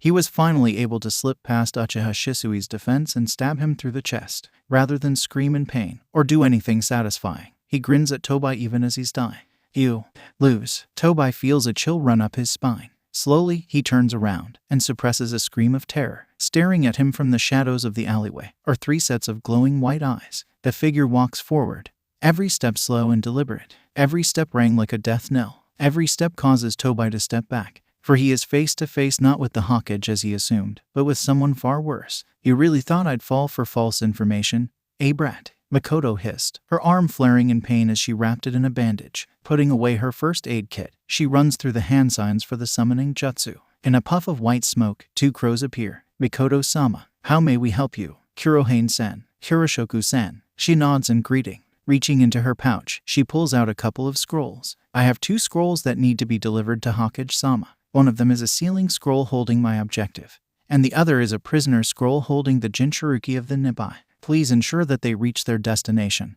he was finally able to slip past Uchiha Shisui's defense and stab him through the chest. Rather than scream in pain or do anything satisfying, he grins at Tobai even as he's dying. You lose. Tobai feels a chill run up his spine. Slowly, he turns around and suppresses a scream of terror. Staring at him from the shadows of the alleyway are 3 sets of glowing white eyes. The figure walks forward, every step slow and deliberate. Every step rang like a death knell. Every step causes Tobai to step back, for he is face to face not with the Hawkage as he assumed, but with someone far worse. You really thought I'd fall for false information, eh brat? Mikoto hissed, her arm flaring in pain as she wrapped it in a bandage. Putting away her first aid kit, she runs through the hand signs for the summoning jutsu. In a puff of white smoke, 2 crows appear. Mikoto-sama, how may we help you? Kurohane-san, Kuroshoku-san. She nods in greeting. Reaching into her pouch, she pulls out a couple of scrolls. I have 2 scrolls that need to be delivered to Hawkage-sama. One of them is a sealing scroll holding my objective, and the other is a prisoner scroll holding the Jinchuruki of the 𝗵𝐴. Please ensure that they reach their destination.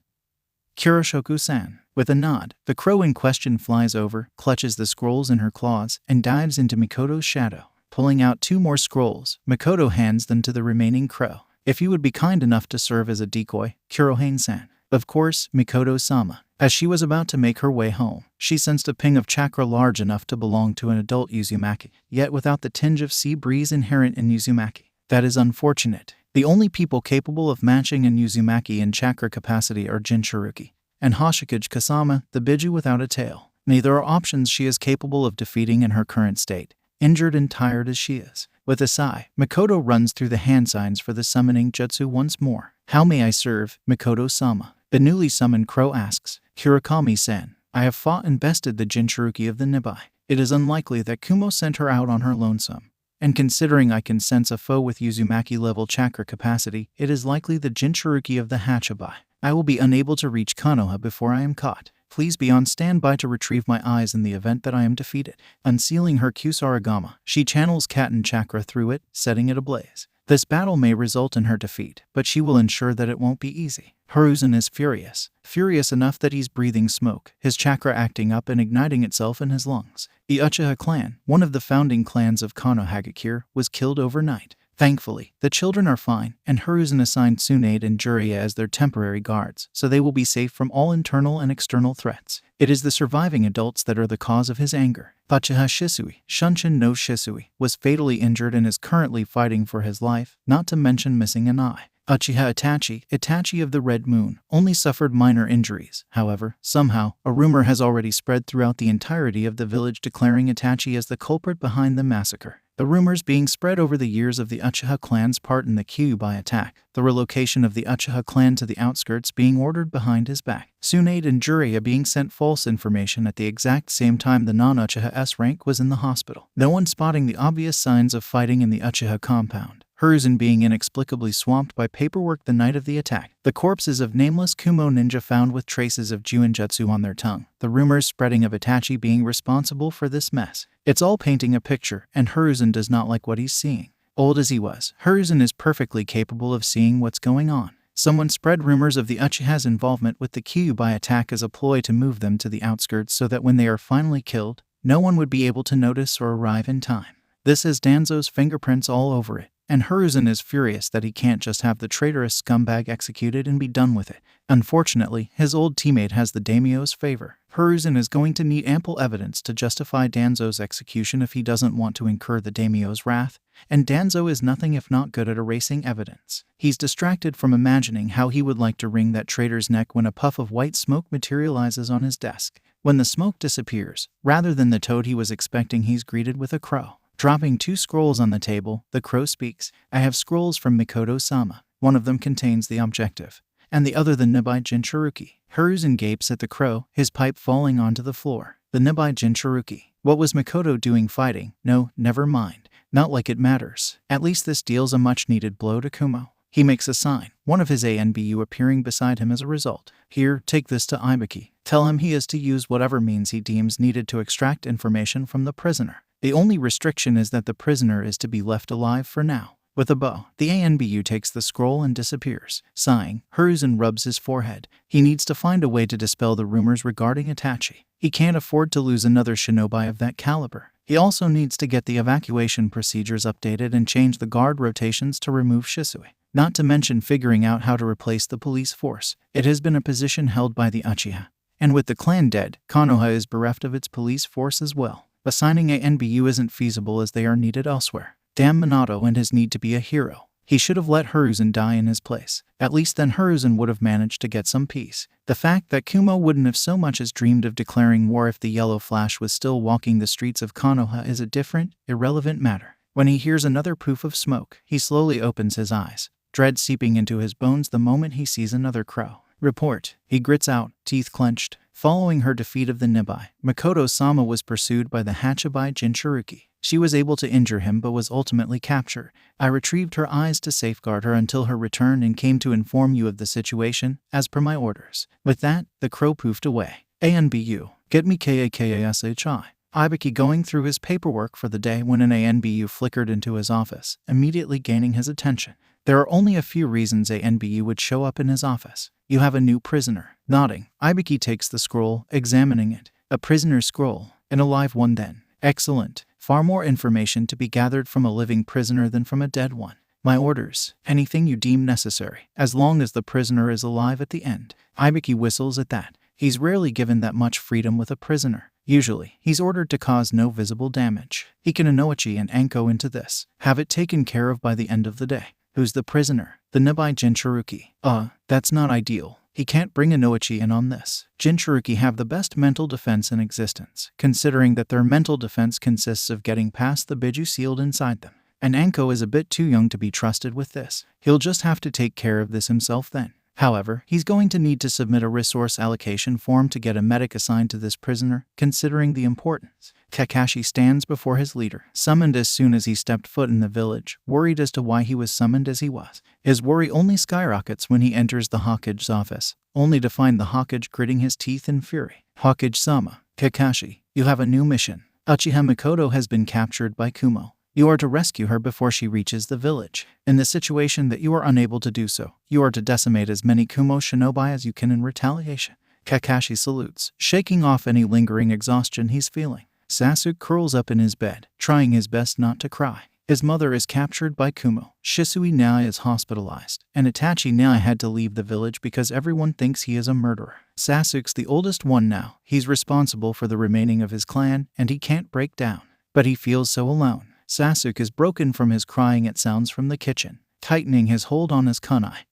Kuroshoku-san. With a nod, the crow in question flies over, clutches the scrolls in her claws, and dives into Mikoto's shadow. Pulling out 2 more scrolls, Mikoto hands them to the remaining crow. If you would be kind enough to serve as a decoy, Kurohane-san. Of course, Mikoto-sama. As she was about to make her way home, she sensed a ping of chakra large enough to belong to an adult Uzumaki, yet without the tinge of sea breeze inherent in Uzumaki. That is unfortunate. The only people capable of matching an Uzumaki in chakra capacity are Jinchuruki and Hoshikage Kasama, the Biju without a tail. Neither are options she is capable of defeating in her current state, injured and tired as she is. With a sigh, Mikoto runs through the hand signs for the summoning jutsu once more. How may I serve, Mikoto-sama? The newly summoned crow asks. Kurakami-san, I have fought and bested the Jinchuruki of the 𝗵𝐴. It is unlikely that Kumo sent her out on her lonesome. And considering I can sense a foe with Uzumaki-level chakra capacity, it is likely the Jinchuruki of the 𝗪𝐻𝐵. I will be unable to reach Konoha before I am caught. Please be on standby to retrieve my eyes in the event that I am defeated. Unsealing her Kusarigama, she channels Katen chakra through it, setting it ablaze. This battle may result in her defeat, but she will ensure that it won't be easy. Hiruzen is furious enough that he's breathing smoke, his chakra acting up and igniting itself in his lungs. The Uchiha clan, one of the founding clans of Konohagakure, was killed overnight. Thankfully, the children are fine, and Hiruzen assigned Tsunade and Jiraiya as their temporary guards, so they will be safe from all internal and external threats. It is the surviving adults that are the cause of his anger. Uchiha Shisui, Shunshin no Shisui, was fatally injured and is currently fighting for his life, not to mention missing an eye. Uchiha Itachi of the Red Moon, only suffered minor injuries. However, somehow, a rumor has already spread throughout the entirety of the village declaring Itachi as the culprit behind the massacre. The rumors being spread over the years of the Uchiha clan's part in the Kyuubi attack, the relocation of the Uchiha clan to the outskirts being ordered behind his back, Tsunade and Jiraiya being sent false information at the exact same time the non-Uchiha S rank was in the hospital. No one spotting the obvious signs of fighting in the Uchiha compound. Hiruzen being inexplicably swamped by paperwork the night of the attack. The corpses of nameless Kumo ninja found with traces of Juinjutsu on their tongue. The rumors spreading of Itachi being responsible for this mess. It's all painting a picture, and Hiruzen does not like what he's seeing. Old as he was, Hiruzen is perfectly capable of seeing what's going on. Someone spread rumors of the Uchiha's involvement with the Kyuubi attack as a ploy to move them to the outskirts so that when they are finally killed, no one would be able to notice or arrive in time. This has Danzo's fingerprints all over it, and Hiruzen is furious that he can't just have the traitorous scumbag executed and be done with it. Unfortunately, his old teammate has the daimyo's favor. Hiruzen is going to need ample evidence to justify Danzo's execution if he doesn't want to incur the daimyo's wrath, and Danzo is nothing if not good at erasing evidence. He's distracted from imagining how he would like to wring that traitor's neck when a puff of white smoke materializes on his desk. When the smoke disappears, rather than the toad he was expecting, he's greeted with a crow. Dropping 2 scrolls on the table, the crow speaks. I have scrolls from Mikoto-sama. One of them contains the objective, and the other the 𝗵𝐴 Jinchuruki. Hiruzen gapes at the crow, his pipe falling onto the floor. The 𝗵𝐴 Jinchuruki. What was Mikoto doing fighting? No, never mind. Not like it matters. At least this deals a much-needed blow to Kumo. He makes a sign, one of his ANBU appearing beside him as a result. Here, take this to Ibiki. Tell him he is to use whatever means he deems needed to extract information from the prisoner. The only restriction is that the prisoner is to be left alive for now. With a bow, the ANBU takes the scroll and disappears. Sighing, Hiruzen rubs his forehead. He needs to find a way to dispel the rumors regarding Itachi. He can't afford to lose another shinobi of that caliber. He also needs to get the evacuation procedures updated and change the guard rotations to remove Shisui. Not to mention figuring out how to replace the police force. It has been a position held by the Uchiha. And with the clan dead, Konoha is bereft of its police force as well. Assigning a NBU isn't feasible as they are needed elsewhere. Damn Minato and his need to be a hero. He should have let 𝐬𝐻 die in his place. At least then 𝐬𝐻 would have managed to get some peace. The fact that Kumo wouldn't have so much as dreamed of declaring war if the Yellow Flash was still walking the streets of Konoha is a different, irrelevant matter. When he hears another poof of smoke, he slowly opens his eyes, dread seeping into his bones the moment he sees another crow. Report, he grits out, teeth clenched. Following her defeat of the 𝗵𝐸, Makoto-sama was pursued by the 𝐻𝐸𝐬 Jinchuruki. She was able to injure him but was ultimately captured. I retrieved her eyes to safeguard her until her return and came to inform you of the situation, as per my orders. With that, the crow poofed away. ANBU, get me 𝐂𝐻𝐬 𝐈𝐬 going through his paperwork for the day when an ANBU flickered into his office, immediately gaining his attention. There are only a few reasons ANBU would show up in his office. You have a new prisoner. Nodding, 𝐈𝐬 takes the scroll, examining it. A prisoner's scroll. An alive one then. Excellent. Far more information to be gathered from a living prisoner than from a dead one. My orders. Anything you deem necessary, as long as the prisoner is alive at the end. 𝐈𝐬 whistles at that. He's rarely given that much freedom with a prisoner. Usually, he's ordered to cause no visible damage. He can 𝐻𝐻𝐬 and 𝐴NKO into this. Have it taken care of by the end of the day. Who's the prisoner? The 𝗵𝐸 Jinchuruki. That's not ideal. He can't bring 𝐻𝐻𝐬 in on this. Jinchuruki have the best mental defense in existence, considering that their mental defense consists of getting past the Biju sealed inside them. And 𝐴NKO is a bit too young to be trusted with this. He'll just have to take care of this himself then. However, he's going to need to submit a resource allocation form to get a medic assigned to this prisoner, considering the importance. Kakashi stands before his leader, summoned as soon as he stepped foot in the village, worried as to why he was summoned as he was. His worry only skyrockets when he enters the Hawkage's office, only to find the Hawkage gritting his teeth in fury. Hawkage-sama, Kakashi, you have a new mission. Uchiha Mikoto has been captured by Kumo. You are to rescue her before she reaches the village. In the situation that you are unable to do so, you are to decimate as many Kumo shinobi as you can in retaliation. Kakashi salutes, shaking off any lingering exhaustion he's feeling. Sasuke curls up in his bed, trying his best not to cry. His mother is captured by Kumo. Shisui Nai is hospitalized, and Itachi Nai had to leave the village because everyone thinks he is a murderer. Sasuke's the oldest one now. He's responsible for the remaining of his clan, and he can't break down. But he feels so alone. Sasuke is broken from his crying at sounds from the kitchen, tightening his hold on his kunai.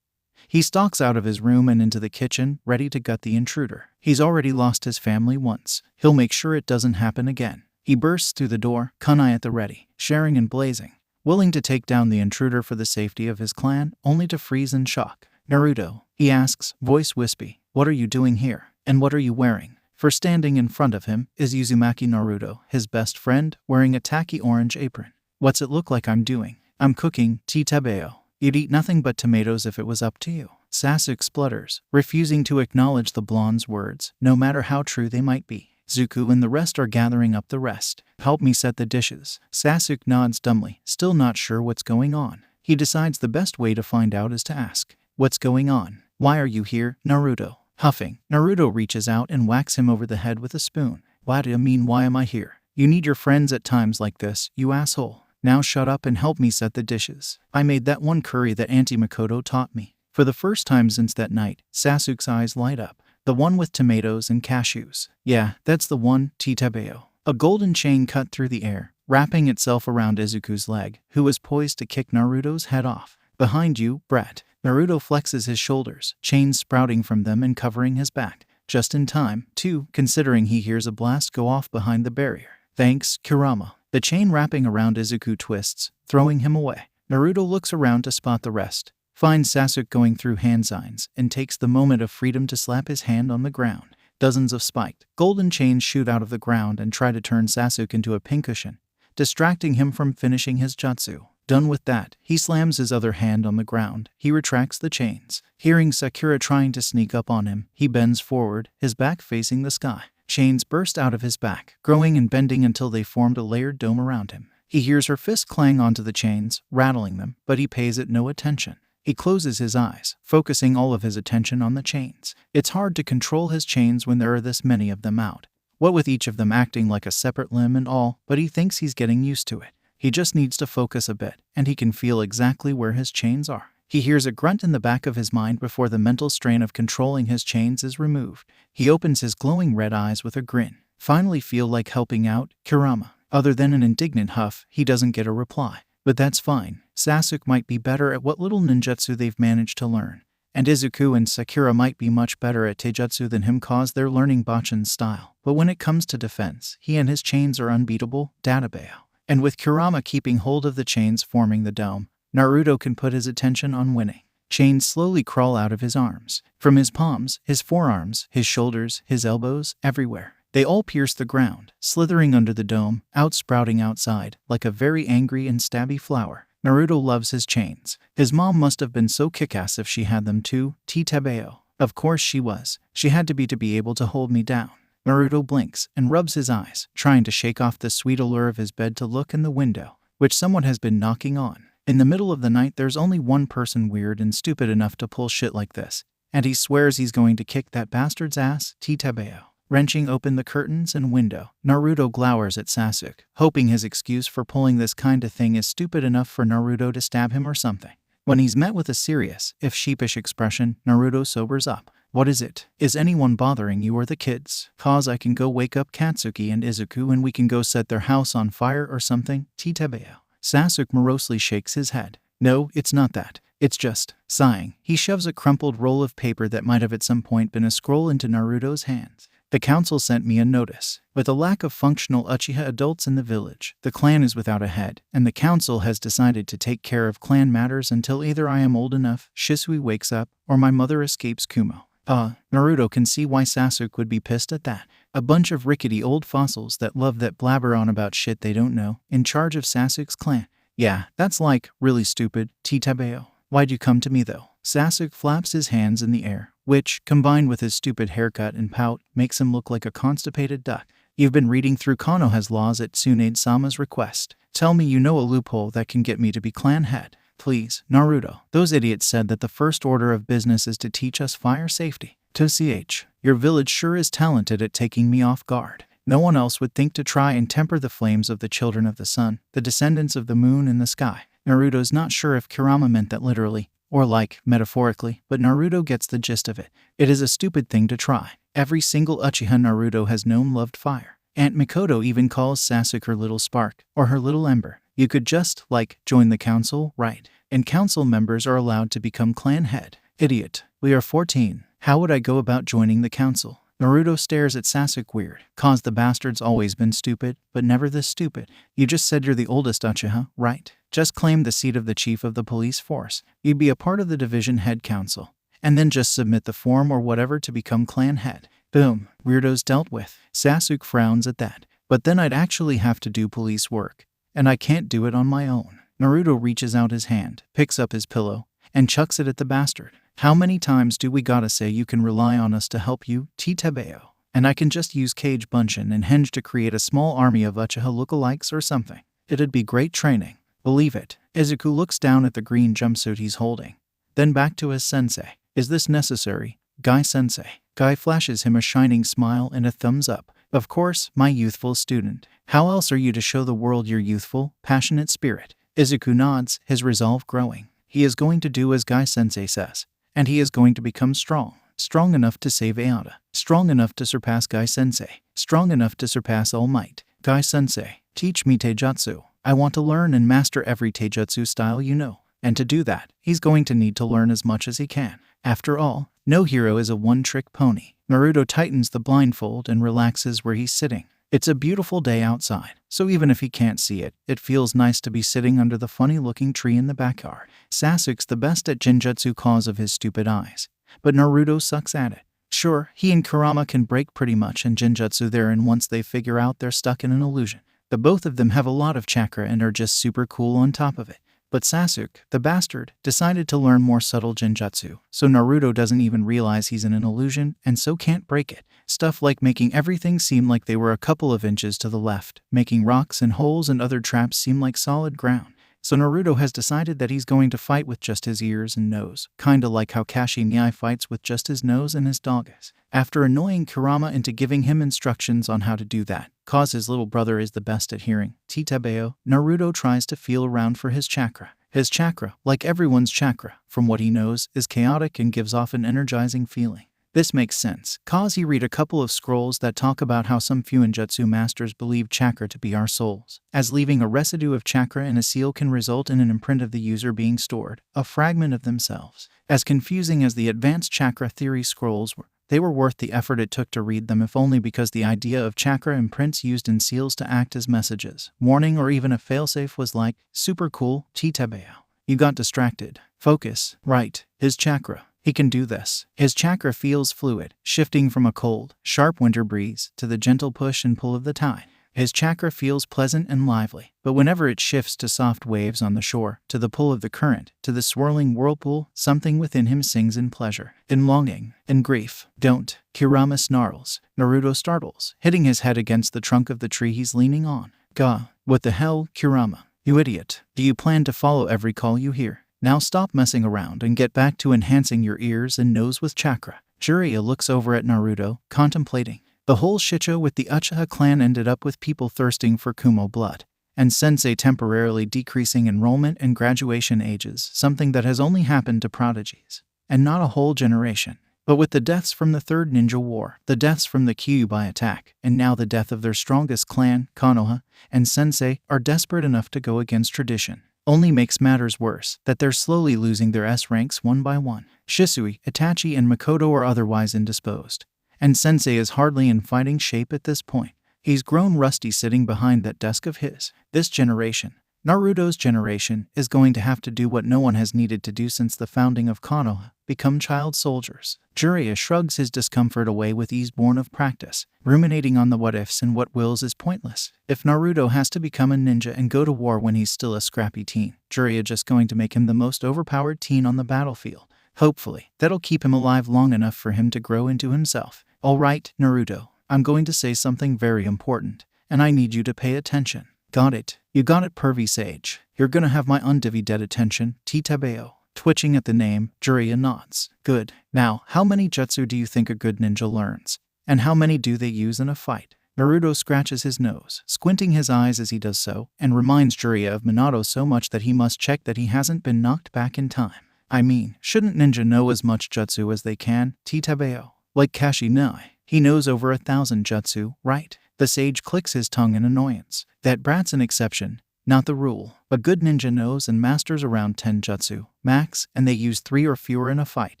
He stalks out of his room and into the kitchen, ready to gut the intruder. He's already lost his family once. He'll make sure it doesn't happen again. He bursts through the door, kunai at the ready, sharing and blazing, willing to take down the intruder for the safety of his clan, only to freeze in shock. Naruto, he asks, voice wispy, what are you doing here? And what are you wearing? For standing in front of him is Uzumaki Naruto, his best friend, wearing a tacky orange apron. What's it look like I'm doing? I'm cooking 𝗂𝗵𝗄. You'd eat nothing but tomatoes if it was up to you. Sasuke splutters, refusing to acknowledge the blonde's words, no matter how true they might be. Zuko and the rest are gathering up the rest. Help me set the dishes. Sasuke nods dumbly, still not sure what's going on. He decides the best way to find out is to ask, what's going on? Why are you here, Naruto? Huffing, Naruto reaches out and whacks him over the head with a spoon. What do you mean, why am I here? You need your friends at times like this, you asshole. Now shut up and help me set the dishes. I made that one curry that Auntie Mikoto taught me. For the first time since that night, Sasuke's eyes light up. The one with tomatoes and cashews. Yeah, that's the one, 𝗂𝗵𝗄. A golden chain cut through the air, wrapping itself around Izuku's leg, who was poised to kick Naruto's head off. Behind you, brat. Naruto flexes his shoulders, chains sprouting from them and covering his back. Just in time, too, considering he hears a blast go off behind the barrier. Thanks, Kurama. The chain wrapping around Izuku twists, throwing him away. Naruto looks around to spot the rest, finds Sasuke going through hand signs, and takes the moment of freedom to slap his hand on the ground. Dozens of spiked, golden chains shoot out of the ground and try to turn Sasuke into a pincushion, distracting him from finishing his jutsu. Done with that, he slams his other hand on the ground. He retracts the chains. Hearing Sakura trying to sneak up on him, he bends forward, his back facing the sky. Chains burst out of his back, growing and bending until they formed a layered dome around him. He hears her fist clang onto the chains, rattling them, but he pays it no attention. He closes his eyes, focusing all of his attention on the chains. It's hard to control his chains when there are this many of them out. What with each of them acting like a separate limb and all, but he thinks he's getting used to it. He just needs to focus a bit, and he can feel exactly where his chains are. He hears a grunt in the back of his mind before the mental strain of controlling his chains is removed. He opens his glowing red eyes with a grin. Finally feel like helping out, Kurama. Other than an indignant huff, he doesn't get a reply. But that's fine. Sasuke might be better at what little ninjutsu they've managed to learn. And Izuku and Sakura might be much better at taijutsu than him cause they're learning Bachan's style. But when it comes to defense, he and his chains are unbeatable, 𝗳𝗵𝗄𝐻. And with Kurama keeping hold of the chains forming the dome, Naruto can put his attention on winning. Chains slowly crawl out of his arms. From his palms, his forearms, his shoulders, his elbows, everywhere. They all pierce the ground, slithering under the dome, outsprouting outside, like a very angry and stabby flower. Naruto loves his chains. His mom must have been so kick-ass if she had them too, 𝗂𝗵𝗄𝐻. Of course she was. She had to be able to hold me down. Naruto blinks and rubs his eyes, trying to shake off the sweet allure of his bed to look in the window, which someone has been knocking on. In the middle of the night there's only one person weird and stupid enough to pull shit like this, and he swears he's going to kick that bastard's ass, 𝗂𝗵𝗄𝐻. Wrenching open the curtains and window, Naruto glowers at Sasuke, hoping his excuse for pulling this kind of thing is stupid enough for Naruto to stab him or something. When he's met with a serious, if sheepish expression, Naruto sobers up. What is it? Is anyone bothering you or the kids? Cause I can go wake up Katsuki and Izuku and we can go set their house on fire or something, 𝗂𝗵𝗄𝐻. Sasuke morosely shakes his head. No, it's not that. It's just, sighing, he shoves a crumpled roll of paper that might have at some point been a scroll into Naruto's hands. The council sent me a notice. With a lack of functional Uchiha adults in the village, the clan is without a head, and the council has decided to take care of clan matters until either I am old enough, Shisui wakes up, or my mother escapes Kumo. Naruto can see why Sasuke would be pissed at that. A bunch of rickety old fossils that love that blabber on about shit they don't know, in charge of Sasuke's clan. Yeah, that's like, really stupid, 𝗂𝗵𝗄𝐻. Why'd you come to me though? Sasuke flaps his hands in the air, which, combined with his stupid haircut and pout, makes him look like a constipated duck. You've been reading through Konoha's laws at Tsunade-sama's request. Tell me you know a loophole that can get me to be clan head. Please, Naruto. Those idiots said that the first order of business is to teach us fire safety. 𝗀𝐻, your village sure is talented at taking me off guard. No one else would think to try and temper the flames of the children of the sun, the descendants of the moon and the sky. Naruto's not sure if Kurama meant that literally, or like, metaphorically, but Naruto gets the gist of it. It is a stupid thing to try. Every single Uchiha Naruto has known loved fire. Aunt Mikoto even calls Sasuke her little spark, or her little ember. You could just, like, join the council, right? And council members are allowed to become clan head. Idiot. We are 14. How would I go about joining the council? Naruto stares at Sasuke weird. Cause the bastard's always been stupid, but never this stupid. You just said you're the oldest Uchiha, right? Just claim the seat of the chief of the police force. You'd be a part of the division head council. And then just submit the form or whatever to become clan head. Boom. Weirdos dealt with. Sasuke frowns at that. But then I'd actually have to do police work. And I can't do it on my own. Naruto reaches out his hand, picks up his pillow, and chucks it at the bastard. How many times do we gotta say you can rely on us to help you, 𝗂𝗵𝗄𝐻? And I can just use 𝐀𝐦 and 𝐍𝐭 to create a small army of Uchiha lookalikes or something. It'd be great training. Believe it. Izuku looks down at the green jumpsuit he's holding. Then back to his sensei. Is this necessary, Guy-sensei? Guy flashes him a shining smile and a thumbs up. Of course, my youthful student. How else are you to show the world your youthful, passionate spirit? Izuku nods, his resolve growing. He is going to do as Guy-sensei says. And he is going to become strong. Strong enough to save 𝐴𝐻. Strong enough to surpass Guy-sensei. Strong enough to surpass All Might. Guy-sensei, teach me taijutsu. I want to learn and master every taijutsu style you know. And to do that, he's going to need to learn as much as he can. After all, no hero is a one-trick pony. Naruto tightens the blindfold and relaxes where he's sitting. It's a beautiful day outside, so even if he can't see it, it feels nice to be sitting under the funny-looking tree in the backyard. Sasuke's the best at Genjutsu cause of his stupid eyes, but Naruto sucks at it. Sure, he and Kurama can break pretty much in Genjutsu there and once they figure out they're stuck in an illusion. The both of them have a lot of chakra and are just super cool on top of it. But Sasuke, the bastard, decided to learn more subtle Genjutsu, so Naruto doesn't even realize he's in an illusion and so can't break it. Stuff like making everything seem like they were a couple of inches to the left, making rocks and holes and other traps seem like solid ground. So Naruto has decided that he's going to fight with just his ears and nose, kinda like how 𝐾𝐦 fights with just his nose and his doggos. After annoying Kurama into giving him instructions on how to do that, cause his little brother is the best at hearing, 𝗂𝗵𝗄𝐻, Naruto tries to feel around for his chakra. His chakra, like everyone's chakra, from what he knows, is chaotic and gives off an energizing feeling. This makes sense, cause he read a couple of scrolls that talk about how some Fuinjutsu masters believe chakra to be our souls, as leaving a residue of chakra in a seal can result in an imprint of the user being stored, a fragment of themselves. As confusing as the advanced chakra theory scrolls were, they were worth the effort it took to read them, if only because the idea of chakra imprints used in seals to act as messages, warning, or even a failsafe was like, super cool, 𝗀𝗵𝐽. You got distracted. Focus. Right. His chakra. He can do this. His chakra feels fluid, shifting from a cold, sharp winter breeze to the gentle push and pull of the tide. His chakra feels pleasant and lively, but whenever it shifts to soft waves on the shore, to the pull of the current, to the swirling whirlpool, something within him sings in pleasure, in longing, in grief. Don't. Kurama snarls. Naruto startles, hitting his head against the trunk of the tree he's leaning on. Gah. What the hell, Kurama? You idiot. Do you plan to follow every call you hear? Now stop messing around and get back to enhancing your ears and nose with chakra. Jiraiya looks over at Naruto, contemplating. The whole shitshow with the Uchiha clan ended up with people thirsting for Kumo blood, and Sensei temporarily decreasing enrollment and graduation ages, something that has only happened to prodigies, and not a whole generation. But with the deaths from the Third Ninja War, the deaths from the Kyuubi attack, and now the death of their strongest clan, Konoha, and Sensei are desperate enough to go against tradition. Only makes matters worse that they're slowly losing their S ranks one by one. Shisui, Itachi, and Makoto are otherwise indisposed, and Sensei is hardly in fighting shape at this point. He's grown rusty sitting behind that desk of his. This generation, Naruto's generation, is going to have to do what no one has needed to do since the founding of Konoha, become child soldiers. Jiraiya shrugs his discomfort away with ease born of practice. Ruminating on the what-ifs and what wills is pointless. If Naruto has to become a ninja and go to war when he's still a scrappy teen, Jiraiya just going to make him the most overpowered teen on the battlefield. Hopefully, that'll keep him alive long enough for him to grow into himself. Alright, Naruto, I'm going to say something very important, and I need you to pay attention. Got it. You got it, 𝗵𝘃𝗧𝗟. You're gonna have my undivided attention, 𝗧𝗵𝗲. Twitching at the name, Jiraiya nods. Good. Now, how many jutsu do you think a good ninja learns? And how many do they use in a fight? Naruto scratches his nose, squinting his eyes as he does so, and reminds Jiraiya of Minato so much that he must check that he hasn't been knocked back in time. I mean, shouldn't ninja know as much jutsu as they can, 𝗧𝗵𝗲? Like Kashi Nai, he knows over 1,000 jutsu, right? The sage clicks his tongue in annoyance. That brat's an exception, not the rule. A good ninja knows and masters around 10 jutsu, max, and they use 3 or fewer in a fight.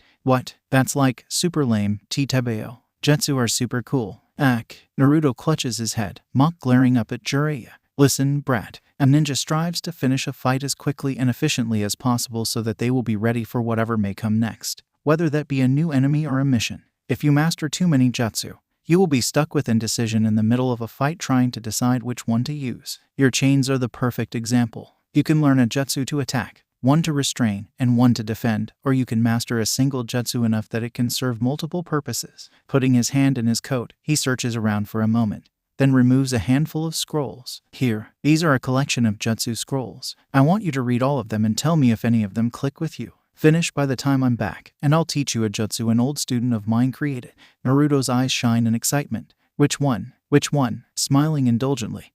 What? That's like, super lame, 𝗧𝗵𝗲. Jutsu are super cool. Naruto clutches his head, mock glaring up at Jiraiya. Listen, brat. A ninja strives to finish a fight as quickly and efficiently as possible so that they will be ready for whatever may come next, whether that be a new enemy or a mission. If you master too many jutsu, you will be stuck with indecision in the middle of a fight trying to decide which one to use. Your chains are the perfect example. You can learn a jutsu to attack, one to restrain, and one to defend, or you can master a single jutsu enough that it can serve multiple purposes. Putting his hand in his coat, he searches around for a moment, then removes a handful of scrolls. Here, these are a collection of jutsu scrolls. I want you to read all of them and tell me if any of them click with you. Finish by the time I'm back, and I'll teach you a jutsu an old student of mine created. Naruto's eyes shine in excitement. Which one? Which one? Smiling indulgently,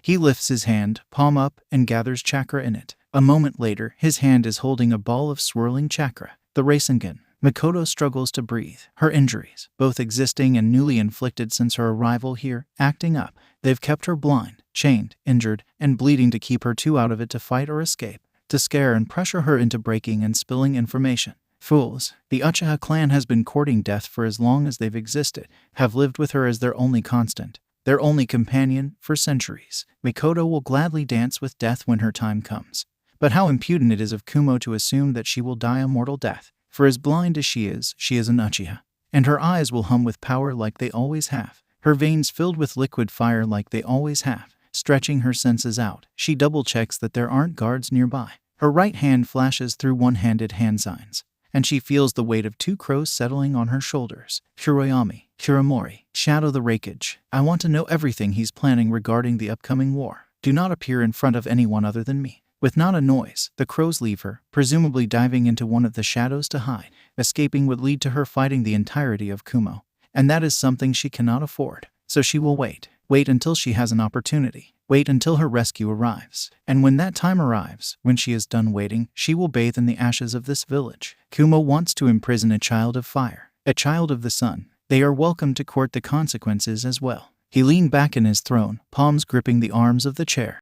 he lifts his hand, palm up, and gathers chakra in it. A moment later, his hand is holding a ball of swirling chakra. The Rasengan. Makoto struggles to breathe. Her injuries, both existing and newly inflicted since her arrival here, acting up. They've kept her blind, chained, injured, and bleeding to keep her too out of it to fight or escape, to scare and pressure her into breaking and spilling information. Fools. The Uchiha clan has been courting death for as long as they've existed, have lived with her as their only constant, their only companion, for centuries. Makoto will gladly dance with death when her time comes. But how impudent it is of Kumo to assume that she will die a mortal death. For as blind as she is an Uchiha, and her eyes will hum with power like they always have, her veins filled with liquid fire like they always have. Stretching her senses out, she double-checks that there aren't guards nearby. Her right hand flashes through one-handed hand signs, and she feels the weight of 2 crows settling on her shoulders. Kuroyami, Kuramori, shadow the 𝗏𝗃𝗧𝗏. I want to know everything he's planning regarding the upcoming war. Do not appear in front of anyone other than me. With not a noise, the crows leave her, presumably diving into one of the shadows to hide. Escaping would lead to her fighting the entirety of Kumo, and that is something she cannot afford. So she will wait. Wait until she has an opportunity. Wait until her rescue arrives. And when that time arrives, when she is done waiting, she will bathe in the ashes of this village. Kumo wants to imprison a child of fire. a child of the sun. They are welcome to court the consequences as well. He leaned back in his throne, palms gripping the arms of the chair.